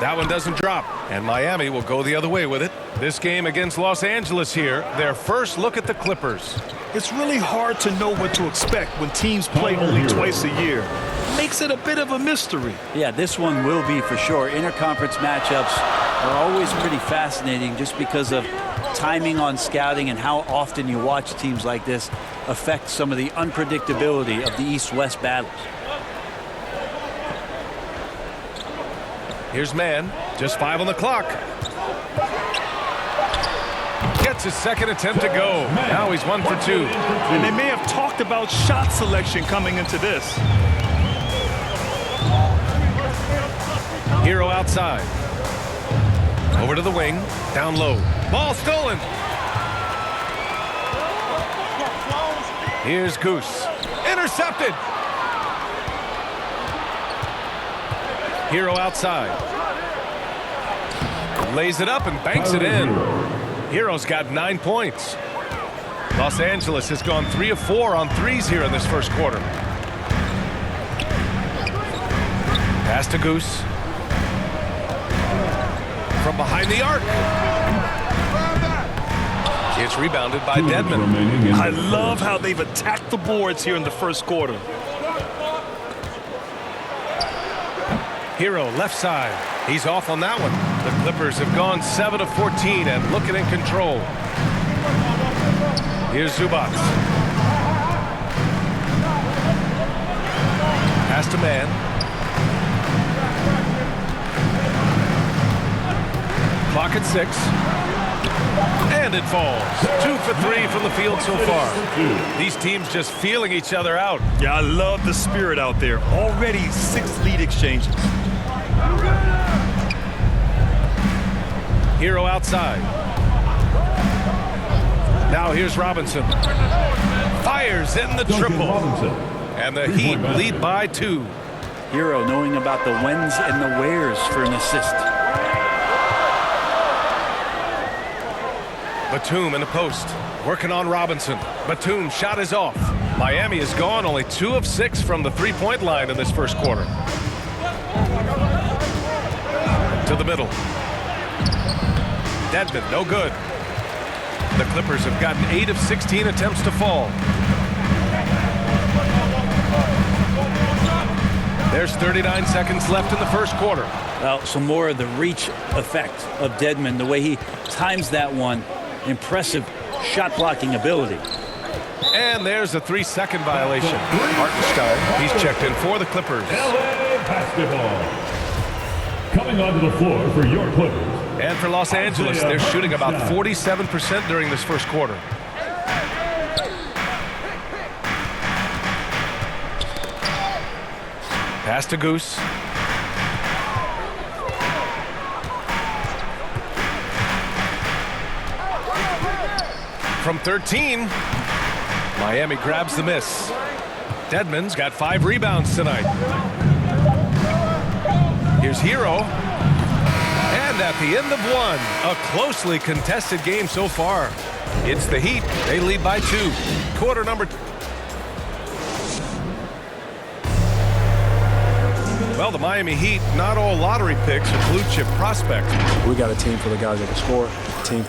That one doesn't drop. And Miami will go the other way with it. This game against Los Angeles here, their first look at the Clippers. It's really hard to know what to expect when teams play only twice a year. Makes it a bit of a mystery. Yeah, this one will be for sure. Interconference matchups are always pretty fascinating just because of timing on scouting and how often you watch teams like this affect some of the unpredictability of the East-West battles. Here's Man, just 5 on the clock. Gets his second attempt to go. Now he's 1 for 2. And they may have talked about shot selection coming into this. Hero outside. Over to the wing. Down low. Ball stolen. Here's Goose. Intercepted. Hero outside. Lays it up and banks it in. Hero's got 9 points. Los Angeles has gone 3 of 4 on threes here in this first quarter. Pass to Goose. From behind the arc. It's rebounded by Dedmon. I love how they've attacked the boards here in the first quarter. Hero left side. He's off on that one. The Clippers have gone 7 of 14 and looking in control. Here's Zubac. Pass to Man. clock at 6. And it falls. 2 for 3 from the field so far. These teams just feeling each other out. Yeah, I love the spirit out there. Already 6 lead exchanges. Hero outside. Now here's Robinson. Fires in the triple. And the Heat lead by 2. Hero knowing about the whens and the wheres for an assist. Batum in the post, working on Robinson. Batum shot is off. Miami is gone, only 2 of 6 from the three-point line in this first quarter. To the middle. Dedmon, no good. The Clippers have gotten 8 of 16 attempts to fall. There's 39 seconds left in the first quarter. Well, some more of the reach effect of Dedmon, the way he times that one. Impressive shot blocking ability. And there's a 3-second violation. Hartenstein, he's checked in for the Clippers. LA basketball. Coming onto the floor for your Clippers. And for Los Angeles, they're shooting about 47% during this first quarter. Pass to Goose. From 13, Miami grabs the miss. Dedmon's got 5 rebounds tonight. Here's Hero. And at the end of 1, a closely contested game so far. It's the Heat. They lead by 2. Quarter number 2. Well, the Miami Heat, not all lottery picks or blue chip prospects. We got a team for the guys that can score. Team.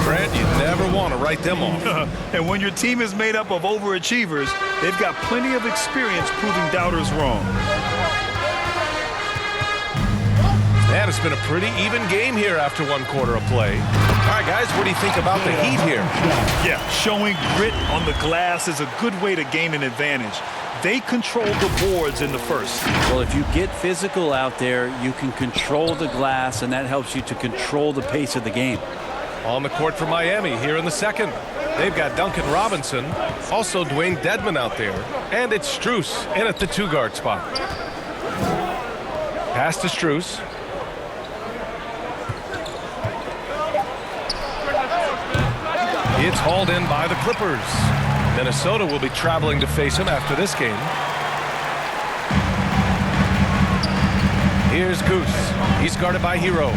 Grant, you never want to write them off. And when your team is made up of overachievers, they've got plenty of experience proving doubters wrong. And it's been a pretty even game here after 1 quarter of play. All right, guys, what do you think about the Heat here? Yeah, showing grit on the glass is a good way to gain an advantage. They control the boards in the first. Well, if you get physical out there, you can control the glass, and that helps you to control the pace of the game. On the court for Miami here in the second. They've got Duncan Robinson, also Dwayne Dedmon out there, and it's Strus in at the 2-guard spot. Pass to Strus. It's hauled in by the Clippers. Minnesota will be traveling to face him after this game. Here's Goose. He's guarded by Hero.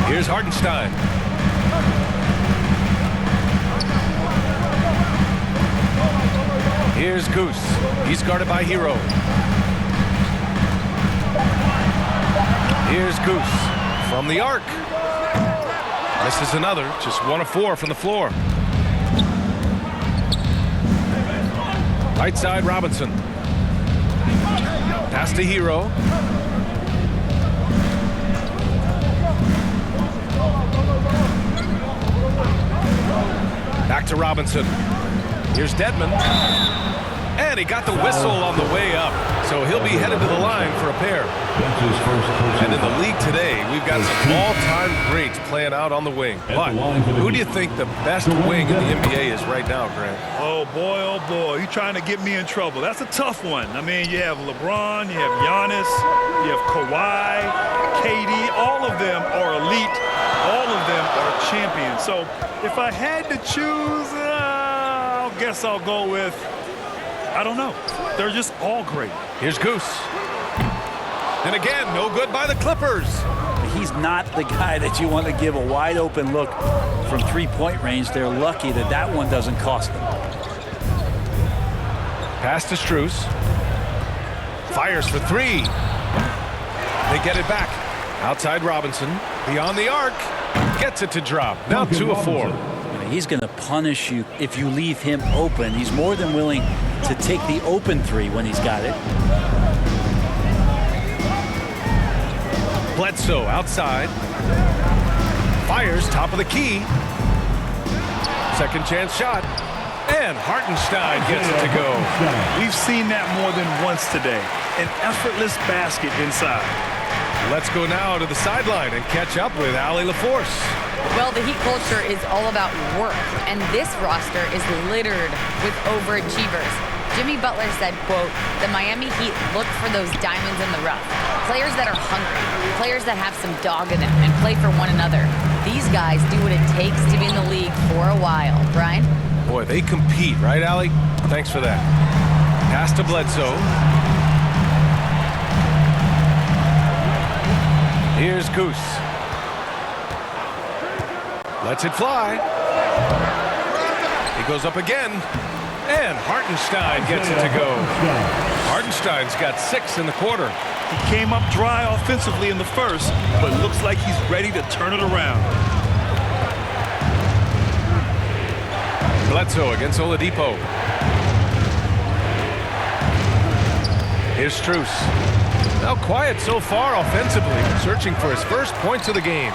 Here's Hartenstein. Here's Goose. He's guarded by Hero. Here's Goose from the arc. This is another, just 1 of 4 from the floor. Right side, Robinson. Pass to Hero. Back to Robinson. Here's Dedmon. And he got the whistle on the way up. So he'll be headed to the line for a pair. And in the league today, we've got some all-time greats playing out on the wing. But who do you think the best wing in the NBA is right now, Grant? Oh, boy, you're trying to get me in trouble. That's a tough one. I mean, you have LeBron, you have Giannis, you have Kawhi, KD. All of them are elite. All of them are champions. So if I had to choose, I guess I'll go with, I don't know. They're just all great. Here's Goose. And again, no good by the Clippers. He's not the guy that you want to give a wide open look from 3-point range. They're lucky that that one doesn't cost them. Pass to Strus. Fires for 3. They get it back. Outside Robinson. Beyond the arc. Gets it to drop. Now 2 of 4. He's going to punish you if you leave him open. He's more than willing to take the open 3 when he's got it. Bledsoe outside. Fires top of the key. Second chance shot. And Hartenstein gets it to go. We've seen that more than once today. An effortless basket inside. Let's go now to the sideline and catch up with Allie LaForce. Well, the Heat culture is all about work, and this roster is littered with overachievers. Jimmy Butler said, quote, "The Miami Heat look for those diamonds in the rough. Players that are hungry, players that have some dog in them and play for one another. These guys do what it takes to be in the league for a while." Brian? Boy, they compete, right, Allie? Thanks for that. Pass to Bledsoe. Here's Goose. Lets it fly. He goes up again. And Hartenstein gets it to go. Hartenstein's got 6 in the quarter. He came up dry offensively in the first, but looks like he's ready to turn it around. Bledsoe against Oladipo. Here's Strus. Now quiet so far offensively, searching for his first points of the game.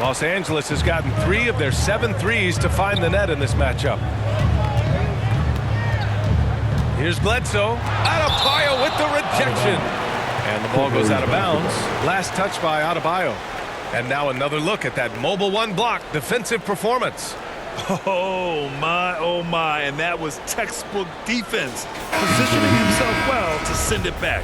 Los Angeles has gotten 3 of their 7 threes to find the net in this matchup. Here's Bledsoe. Adebayo with the rejection. And the ball goes out of bounds. Last touch by Adebayo. And now another look at that mobile 1 block defensive performance. Oh my, and that was textbook defense, positioning himself well to send it back.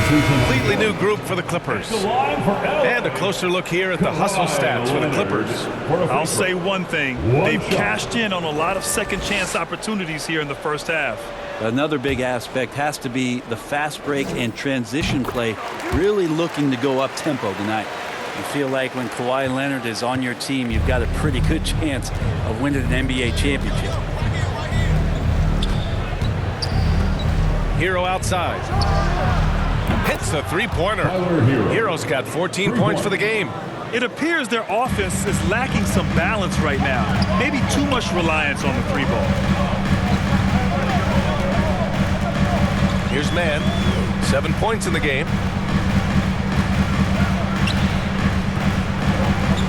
Completely new group for the Clippers. And a closer look here at the hustle stats for the Clippers. I'll say one thing. They've cashed in on a lot of second chance opportunities here in the first half. Another big aspect has to be the fast break and transition play, really looking to go up tempo tonight. You feel like when Kawhi Leonard is on your team, you've got a pretty good chance of winning an NBA championship. Hero outside. Hits a three-pointer. Hero's got 14 points for the game. It appears their offense is lacking some balance right now. Maybe too much reliance on the 3-ball. Here's Mann. 7 points in the game.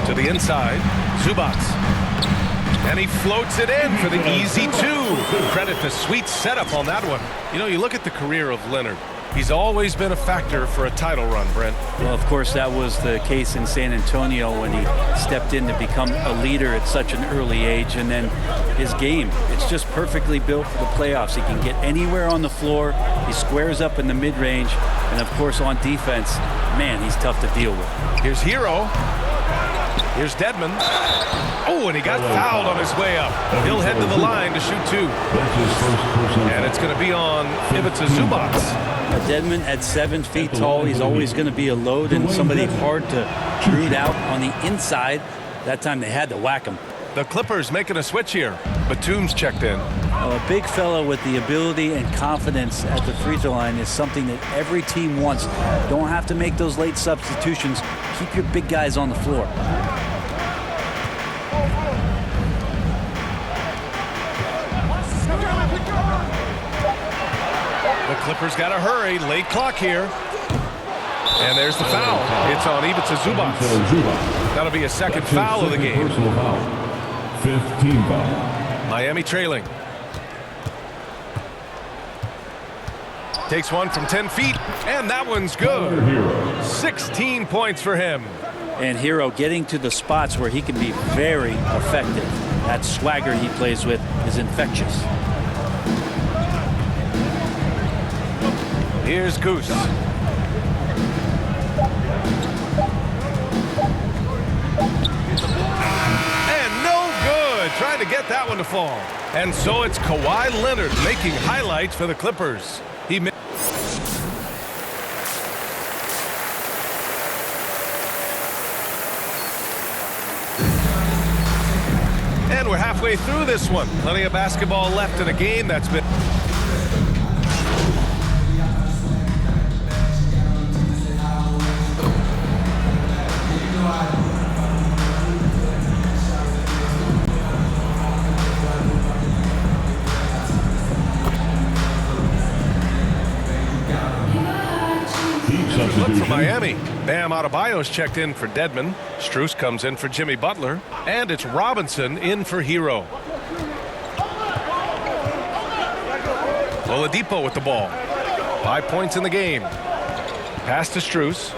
To the inside. Zubac. And he floats it in for the easy 2. Credit to sweet setup on that one. You know, you look at the career of Leonard. He's always been a factor for a title run, Brent. Well, of course, that was the case in San Antonio when he stepped in to become a leader at such an early age. And then his game, it's just perfectly built for the playoffs. He can get anywhere on the floor. He squares up in the mid-range. And, of course, on defense, man, he's tough to deal with. Here's Hero. Here's Dedmon. Oh, and he got fouled on his way up. He'll head to the line to shoot 2. And it's going to be on Ivica Zubac. Dedmon at 7 feet tall, he's always going to be a load and somebody hard to root out on the inside. That time they had to whack him. The Clippers making a switch here. Batum's checked in. A big fella with the ability and confidence at the free throw line is something that every team wants. Don't have to make those late substitutions. Keep your big guys on the floor. The Clippers got to hurry. Late clock here. And there's the foul. It's on Ivica Zubac. That'll be a second foul of the game. 15 foul. Miami trailing. Takes one from 10 feet, and that one's good. 16 points for him. And Hero getting to the spots where he can be very effective. That swagger he plays with is infectious. Here's Goose. And no good. Trying to get that one to fall. And so it's Kawhi Leonard making highlights for the Clippers. He And we're halfway through this one. Plenty of basketball left in a game that's been... look for Miami. Bam Adebayo's checked in for Dedmon. Strus comes in for Jimmy Butler. And it's Robinson in for Hero. Oladipo with the ball. 5 points in the game. Pass to Strus.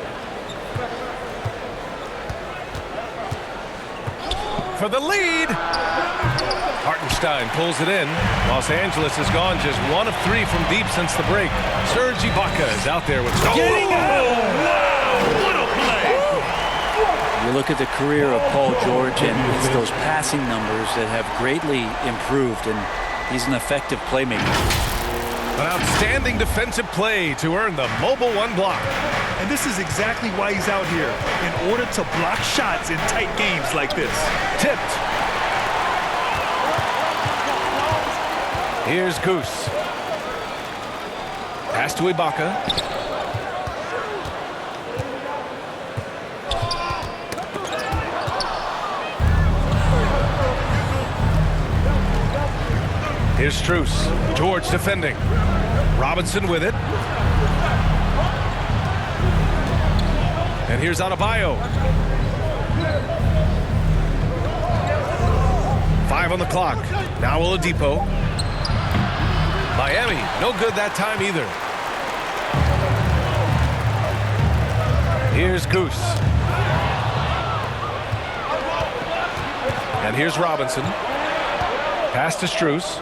For the lead. Hartenstein pulls it in. Los Angeles has gone just 1 of 3 from deep since the break. Serge Ibaka is out there with Getting out! Wow! What a play! You look at the career of Paul George, and it's those passing numbers that have greatly improved, and he's an effective playmaker. An outstanding defensive play to earn the mobile 1 block. And this is exactly why he's out here, in order to block shots in tight games like this. Tipped. Here's Goose. Pass to Ibaka. Here's Strus. George defending. Robinson with it. And here's Adebayo. 5 on the clock. Now Oladipo. Miami, no good that time either. Here's Goose. And here's Robinson. Pass to Strus.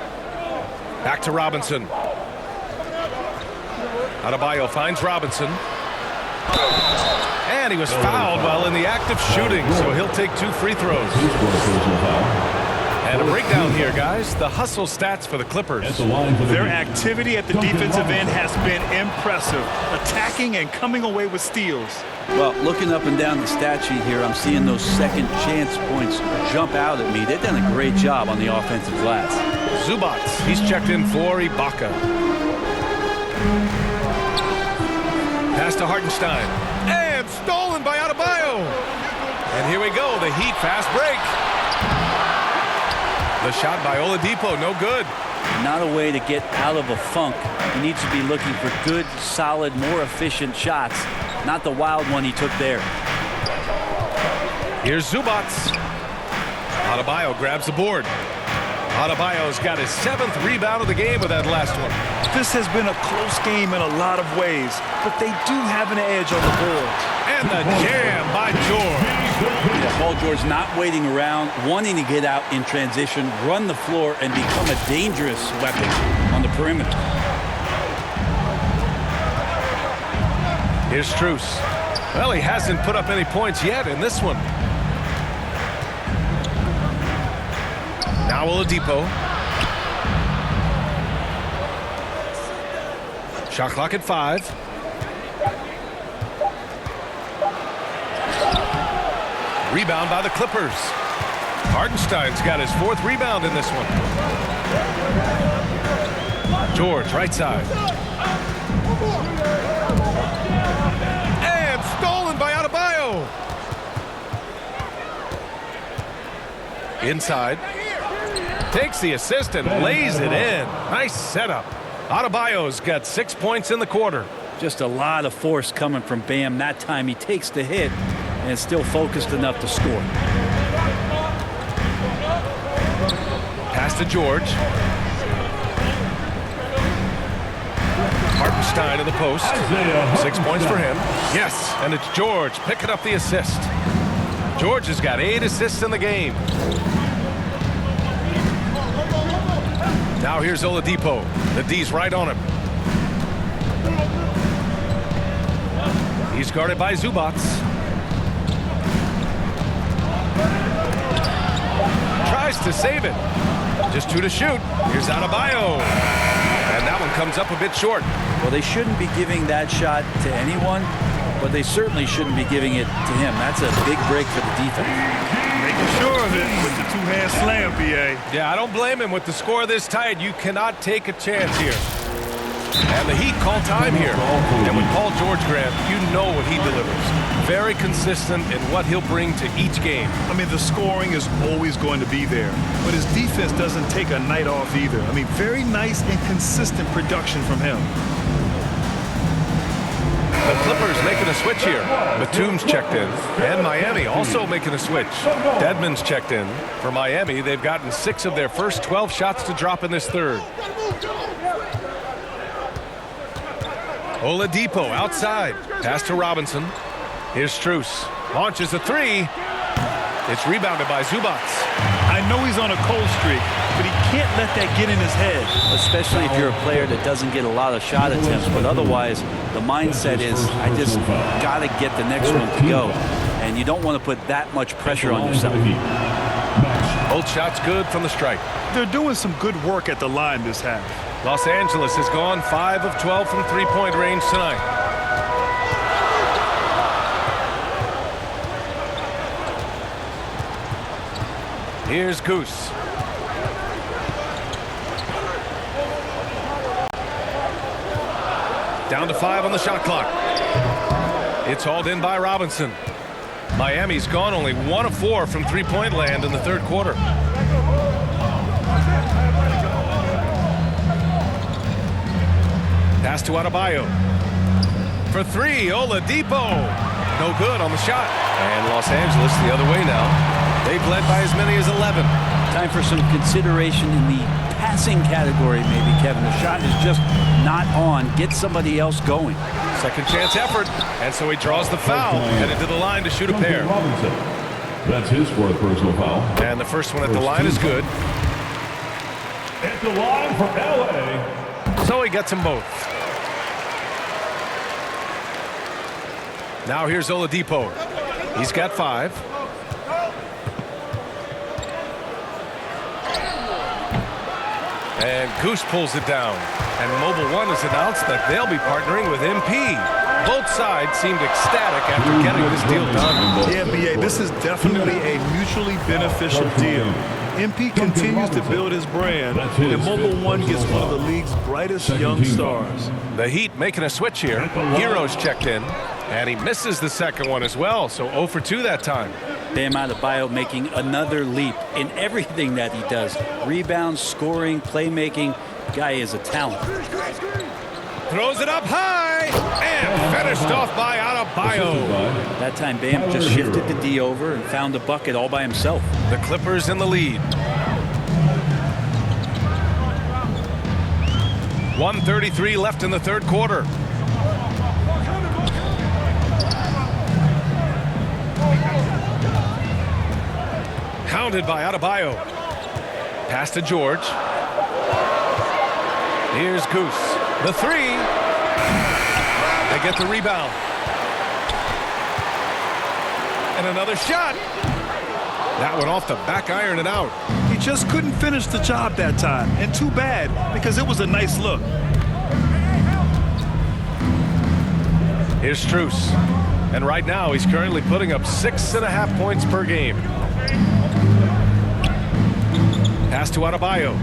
Back to Robinson. Adebayo finds Robinson. And he was fouled while in the act of shooting, so he'll take 2 free throws. And a breakdown here, guys. The hustle stats for the Clippers. Their activity at the defensive end has been impressive, attacking and coming away with steals. Well, looking up and down the stat sheet here, I'm seeing those second chance points jump out at me. They've done a great job on the offensive glass. Zubac, he's checked in for Ibaka. Pass to Hartenstein. And stolen by Adebayo. And here we go, the Heat fast break. The shot by Oladipo, no good. Not a way to get out of a funk. He needs to be looking for good, solid, more efficient shots. Not the wild one he took there. Here's Zubac. Adebayo grabs the board. Adebayo's got his 7th rebound of the game with that last one. This has been a close game in a lot of ways, but they do have an edge on the board. And the jam by George. Yeah, Paul George not waiting around, wanting to get out in transition, run the floor, and become a dangerous weapon on the perimeter. Here's Strus. Well, he hasn't put up any points yet in this one. Now Oladipo. Shot clock at 5. Rebound by the Clippers. Hartenstein's got his 4th rebound in this one. George, right side. And stolen by Adebayo. Inside. Takes the assist and lays it in. Nice setup. Adebayo's got 6 points in the quarter. Just a lot of force coming from Bam that time. He takes the hit and is still focused enough to score. Pass to George. Hartenstein in the post. 6 points for him. Yes, and it's George picking up the assist. George has got 8 assists in the game. Now here's Oladipo. The D's right on him. He's guarded by Zubac. Tries to save it. Just 2 to shoot. Here's Adebayo. And that one comes up a bit short. Well, they shouldn't be giving that shot to anyone, but they certainly shouldn't be giving it to him. That's a big break for the defense. Making sure of it with the 2-hand slam, BA. Yeah, I don't blame him. With the score this tight, you cannot take a chance here. And the Heat call time here. And with Paul George, Grant, you know what he delivers. Very consistent in what he'll bring to each game. I mean, the scoring is always going to be there, but his defense doesn't take a night off either. I mean, very nice and consistent production from him. The Clippers making a switch here. Batum's checked in, and Miami also making a switch. Dedmon's checked in. For Miami, they've gotten 6 of their first 12 shots to drop in this third. Oladipo outside. Pass to Robinson. Here's Strus. Launches a 3. It's rebounded by Zubac. I know he's on a cold streak, but he can't let that get in his head. Especially if you're a player that doesn't get a lot of shot attempts, but otherwise the mindset is, I just got to get the next one to go. And you don't want to put that much pressure on yourself. Both shots good from the stripe. They're doing some good work at the line this half. Los Angeles has gone 5 of 12 from three-point range tonight. Here's Goose. Down to 5 on the shot clock. It's hauled in by Robinson. Miami's gone only 1 of 4 from three-point land in the third quarter. Pass to Adebayo. For 3, Oladipo. No good on the shot. And Los Angeles the other way now. They've led by as many as 11. Time for some consideration in the passing category, maybe, Kevin. The shot is just not on. Get somebody else going. Second chance effort, and so he draws the foul, headed to the line to shoot a pair. That's his 4th personal foul. And the first one at the line is good. At the line for LA. So he gets them both. Now here's Oladipo. He's got 5. And Goose pulls it down. And Mobile One has announced that they'll be partnering with MP. Both sides seemed ecstatic after getting this deal done. Yeah, BA, this is definitely a mutually beneficial deal. MP continues to build his brand, and Mobile One gets one of the league's brightest young stars. The Heat making a switch here. Hero's checked in, and he misses the second one as well, so 0 for 2 that time. Bam Adebayo making another leap in everything that he does. Rebounds, scoring, playmaking. Guy is a talent. Throws it up high, and finished off by Adebayo. That time Bam just shifted the D over and found a bucket all by himself. The Clippers in the lead. 1:33 left in the third quarter. Hounded by Adebayo. Pass to George. Here's Goose. The 3. They get the rebound. And another shot. That one off the back iron and out. He just couldn't finish the job that time. And too bad, because it was a nice look. Here's Strus. And right now, he's currently putting up 6.5 points per game. Pass to Adebayo.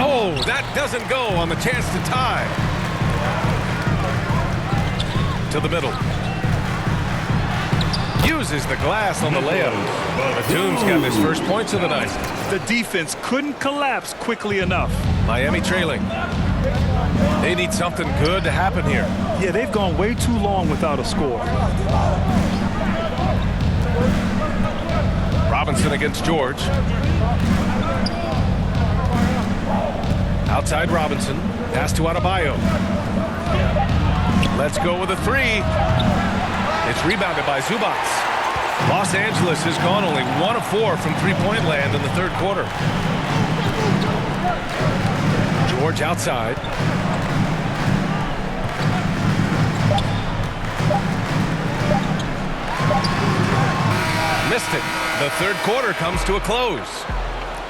Oh, that doesn't go on the chance to tie. To the middle. Uses the glass on the layup. Batum's got his first points of the night. The defense couldn't collapse quickly enough. Miami trailing. They need something good to happen here. Yeah, they've gone way too long without a score. Robinson against George. Outside Robinson. Pass to Adebayo. Let's go with a 3. It's rebounded by Zubac. Los Angeles has gone only 1 of 4 from three-point land in the third quarter. George outside. Missed it. The third quarter comes to a close.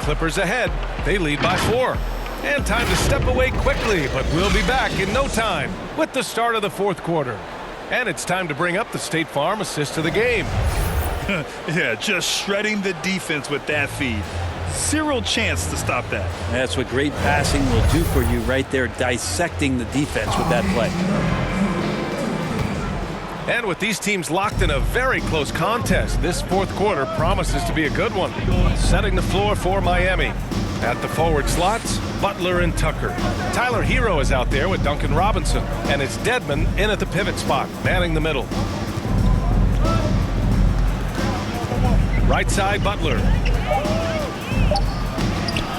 Clippers ahead. They lead by 4. And time to step away quickly, but we'll be back in no time with the start of the fourth quarter. And it's time to bring up the State Farm assist of the game. Yeah, just shredding the defense with that feed. Zero chance to stop that. That's what great passing will do for you right there, dissecting the defense with that play. And with these teams locked in a very close contest, this fourth quarter promises to be a good one. Setting the floor for Miami. At the forward slots, Butler and Tucker. Tyler Hero is out there with Duncan Robinson, and it's Dedmon in at the pivot spot, manning the middle. Right side, Butler.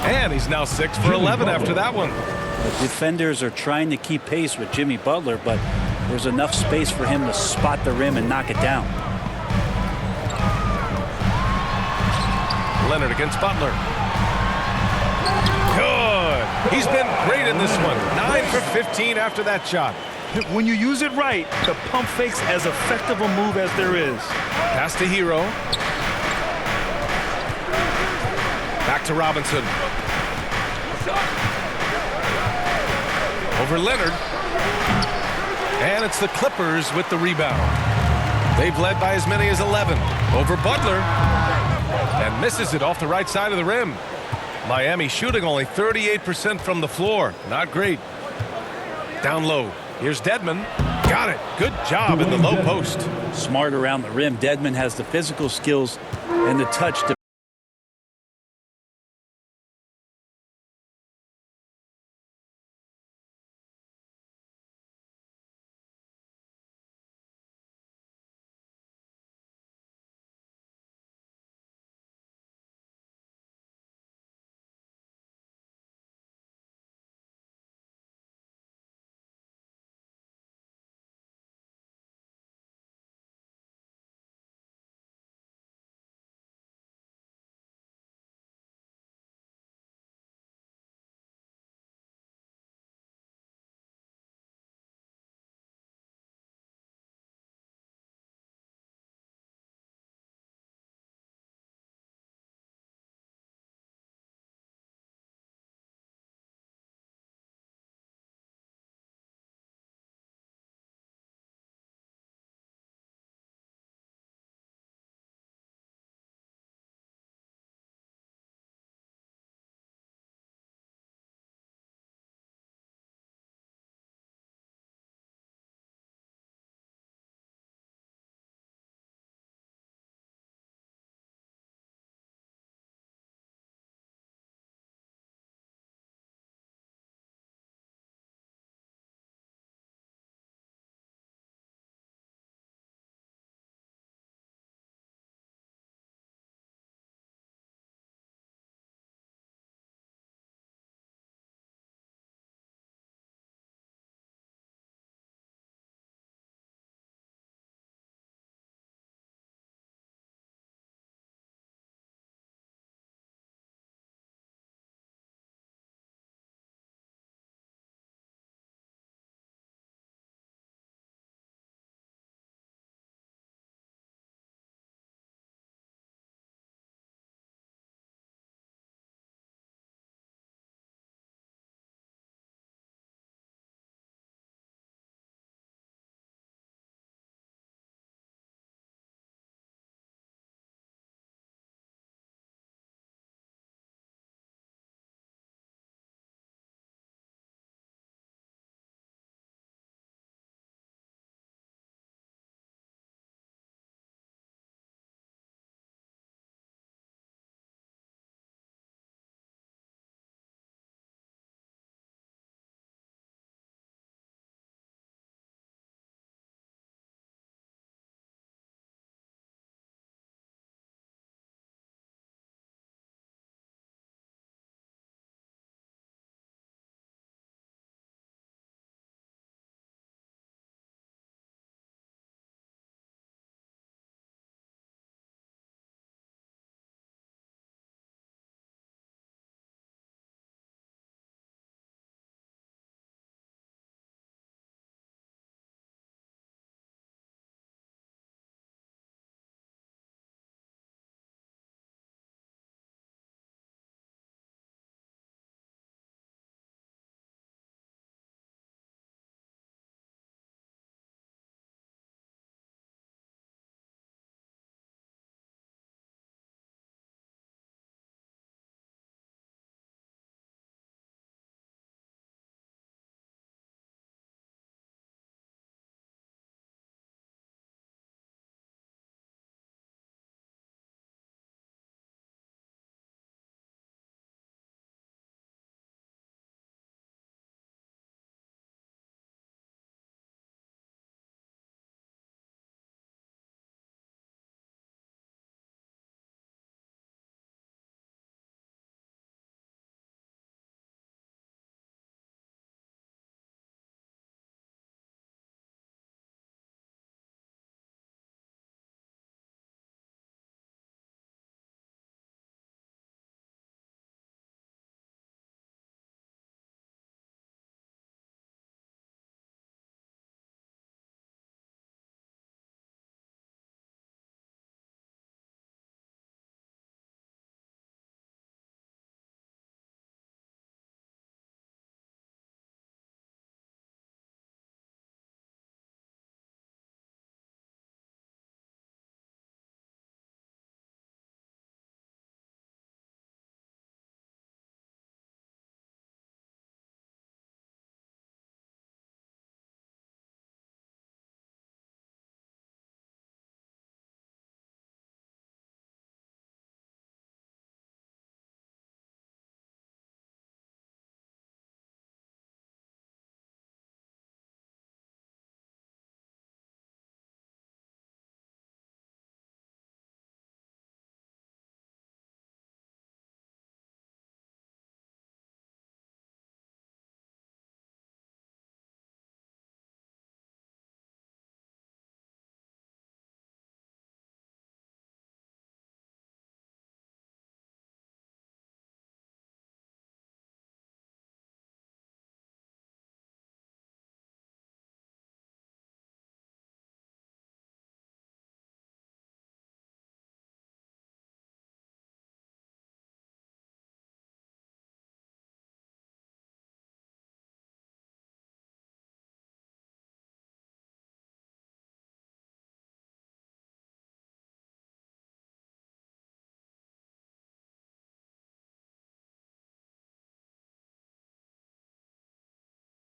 And he's now 6 for 11 after that one. The defenders are trying to keep pace with Jimmy Butler, but there's enough space for him to spot the rim and knock it down. Leonard against Butler. Good. He's been great in this one. 9 for 15 after that shot. When you use it right, the pump fake's as effective a move as there is. Pass to Hero. Back to Robinson. Over Leonard. And it's the Clippers with the rebound. They've led by as many as 11. Over Butler. And misses it off the right side of the rim. Miami shooting only 38% from the floor. Not great. Down low. Here's Dedmon. Got it. Good job in the low post. Smart around the rim. Dedmon has the physical skills and the touch to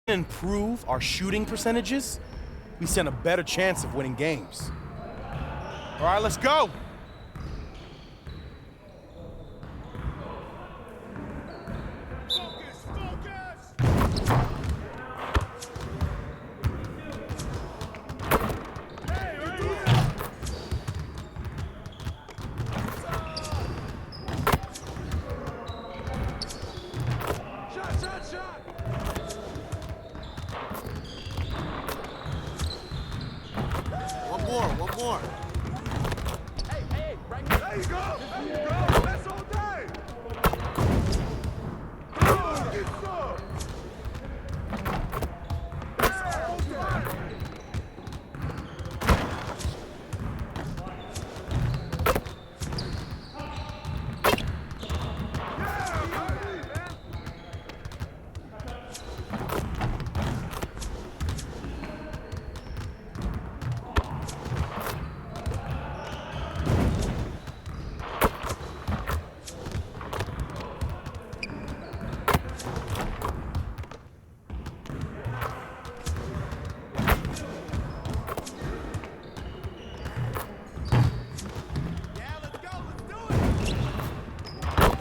improve our shooting percentages, we stand a better chance of winning games. All right, let's go. One more. Hey, right here. There you go. That's all day. Get some. That's all day.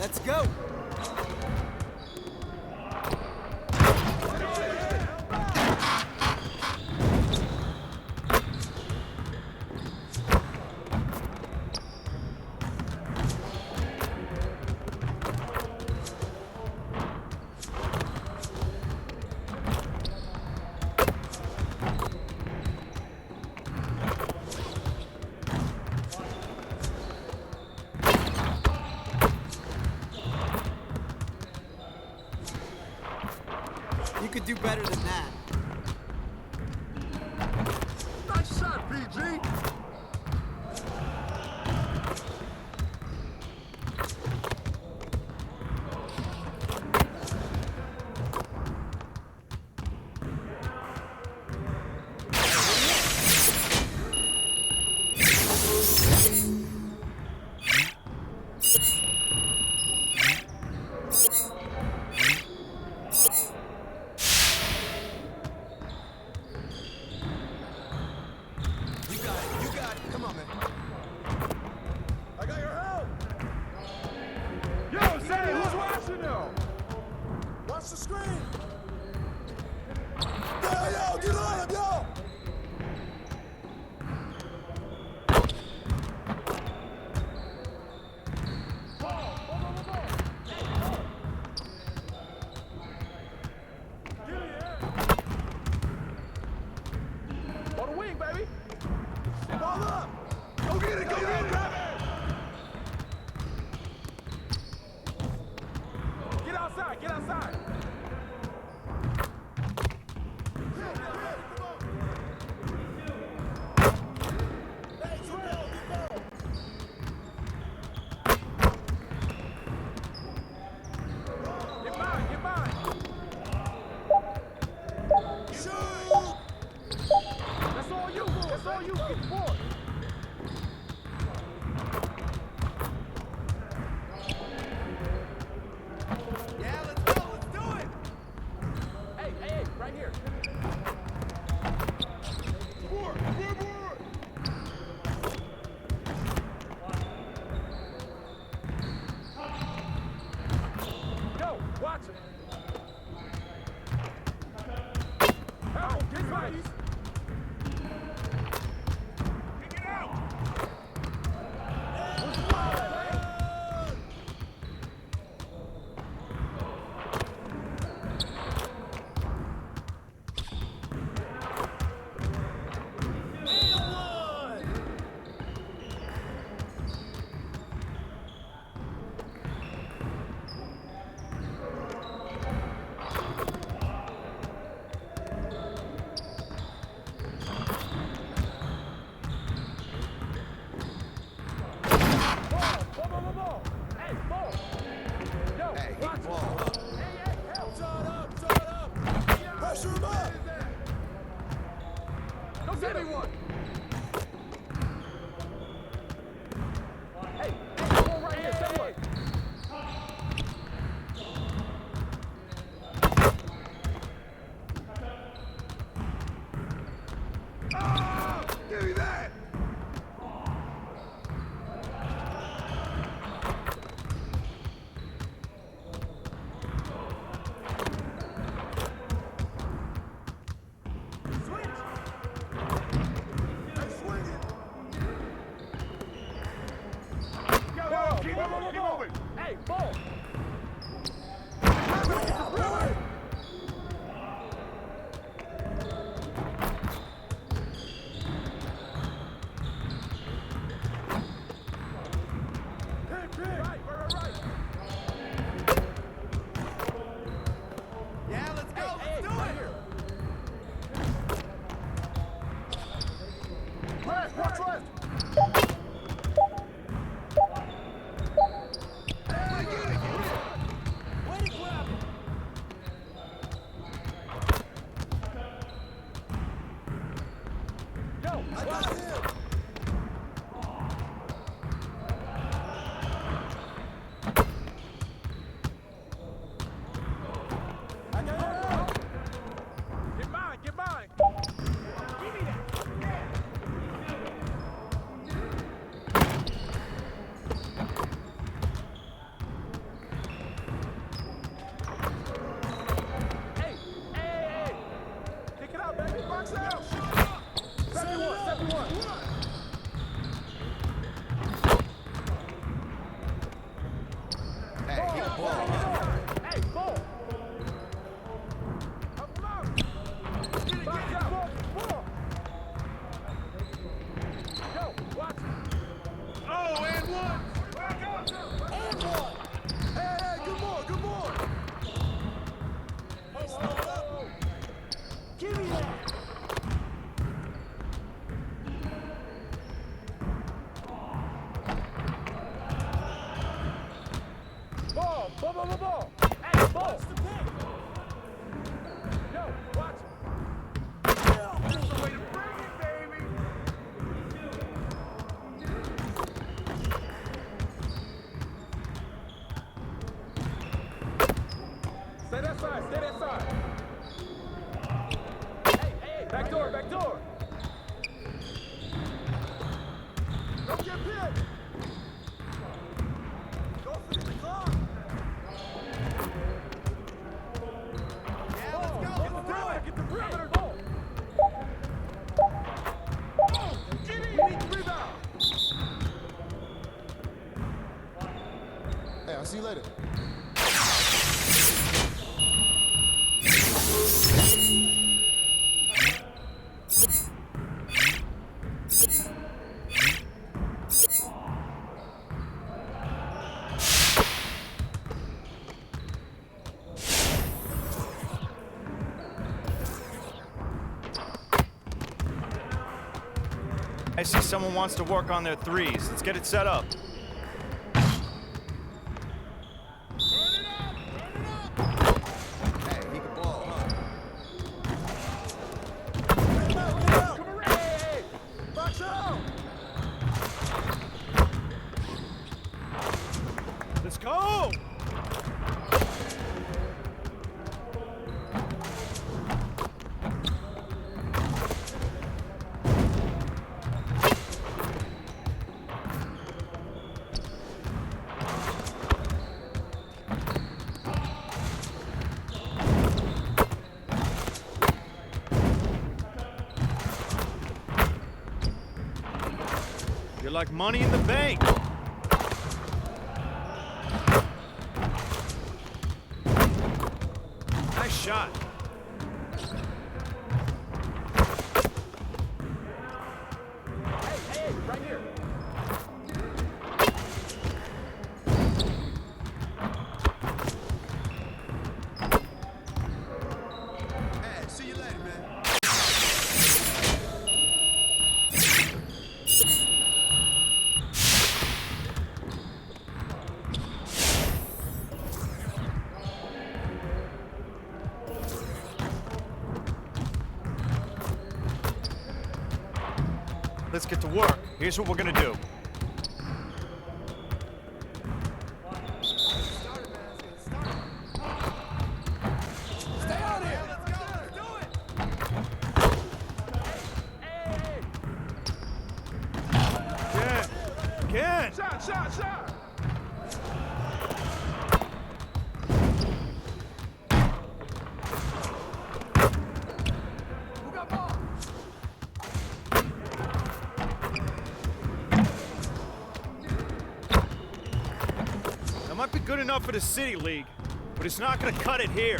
Let's go. You could do better than that. Nice shot, PG. Watch the screen. Yo, get on him, yo. On the wing, baby. Ball up. Go get it, grab it. Get outside, get outside. Get mine. Shoot! That's all you. Get forward. Yeah, let's go. Let's do it. Hey, right here. Forward. Yo, watch it. Help, get right. Kick it out. Where's the ball at, man? Ball. Hey, ball. Yo, watch it. Hey, help. Shut up. Pressure him up. Don't get anyone. Hey, come on right here. Say what? Give me that! Keep moving! Hey, ball! Yeah, let's go! Let's do it! Left, watch left! Hey, get it! Way to grab it! Yo, I got him! I got him! Get mine, get mine! Give me that! Yeah! Hey! Kick it out, baby! Box out! 71! Hey, get the ball! Hey, ball! Help him out! Get it, ball! Yo, watch it! Oh, and one! And one! Hey, good ball, good ball! Hey, slow it up! Give me that! Ball! Hey, ball! Watch the pick! Yo, watch it! This is the way to bring it, baby! Stay that side! Hey! Back door! Don't get pinned! Don't forget the clock! Yeah, let's go! Get the perimeter! Get it! We need the rebound! Hey, I'll see you later. I see someone wants to work on their threes. Let's get it set up. Hey, he can ball, huh? Hey! Box out! Let's go! You're like money in the bank. Nice shot. Hey, right here. Hey, see you later, man. Let's get to work. Here's what we're gonna do. Stay out here. Let's go. Let's do it. Again. Shot. Who got ball? That might be good enough for the City League, but it's not going to cut it here.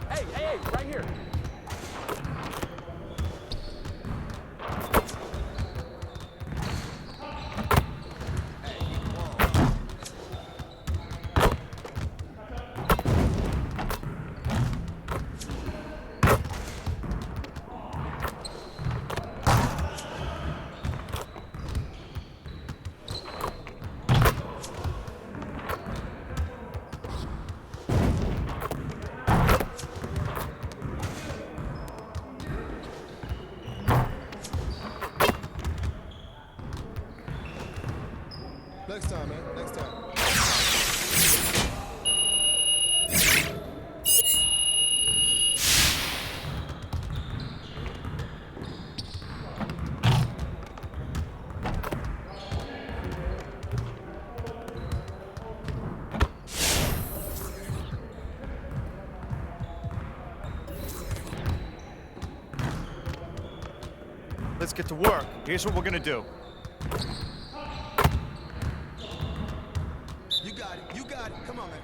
Hey, right here. Next time, man. Next time. Let's get to work. Here's what we're going to do. You got it. Come on, man.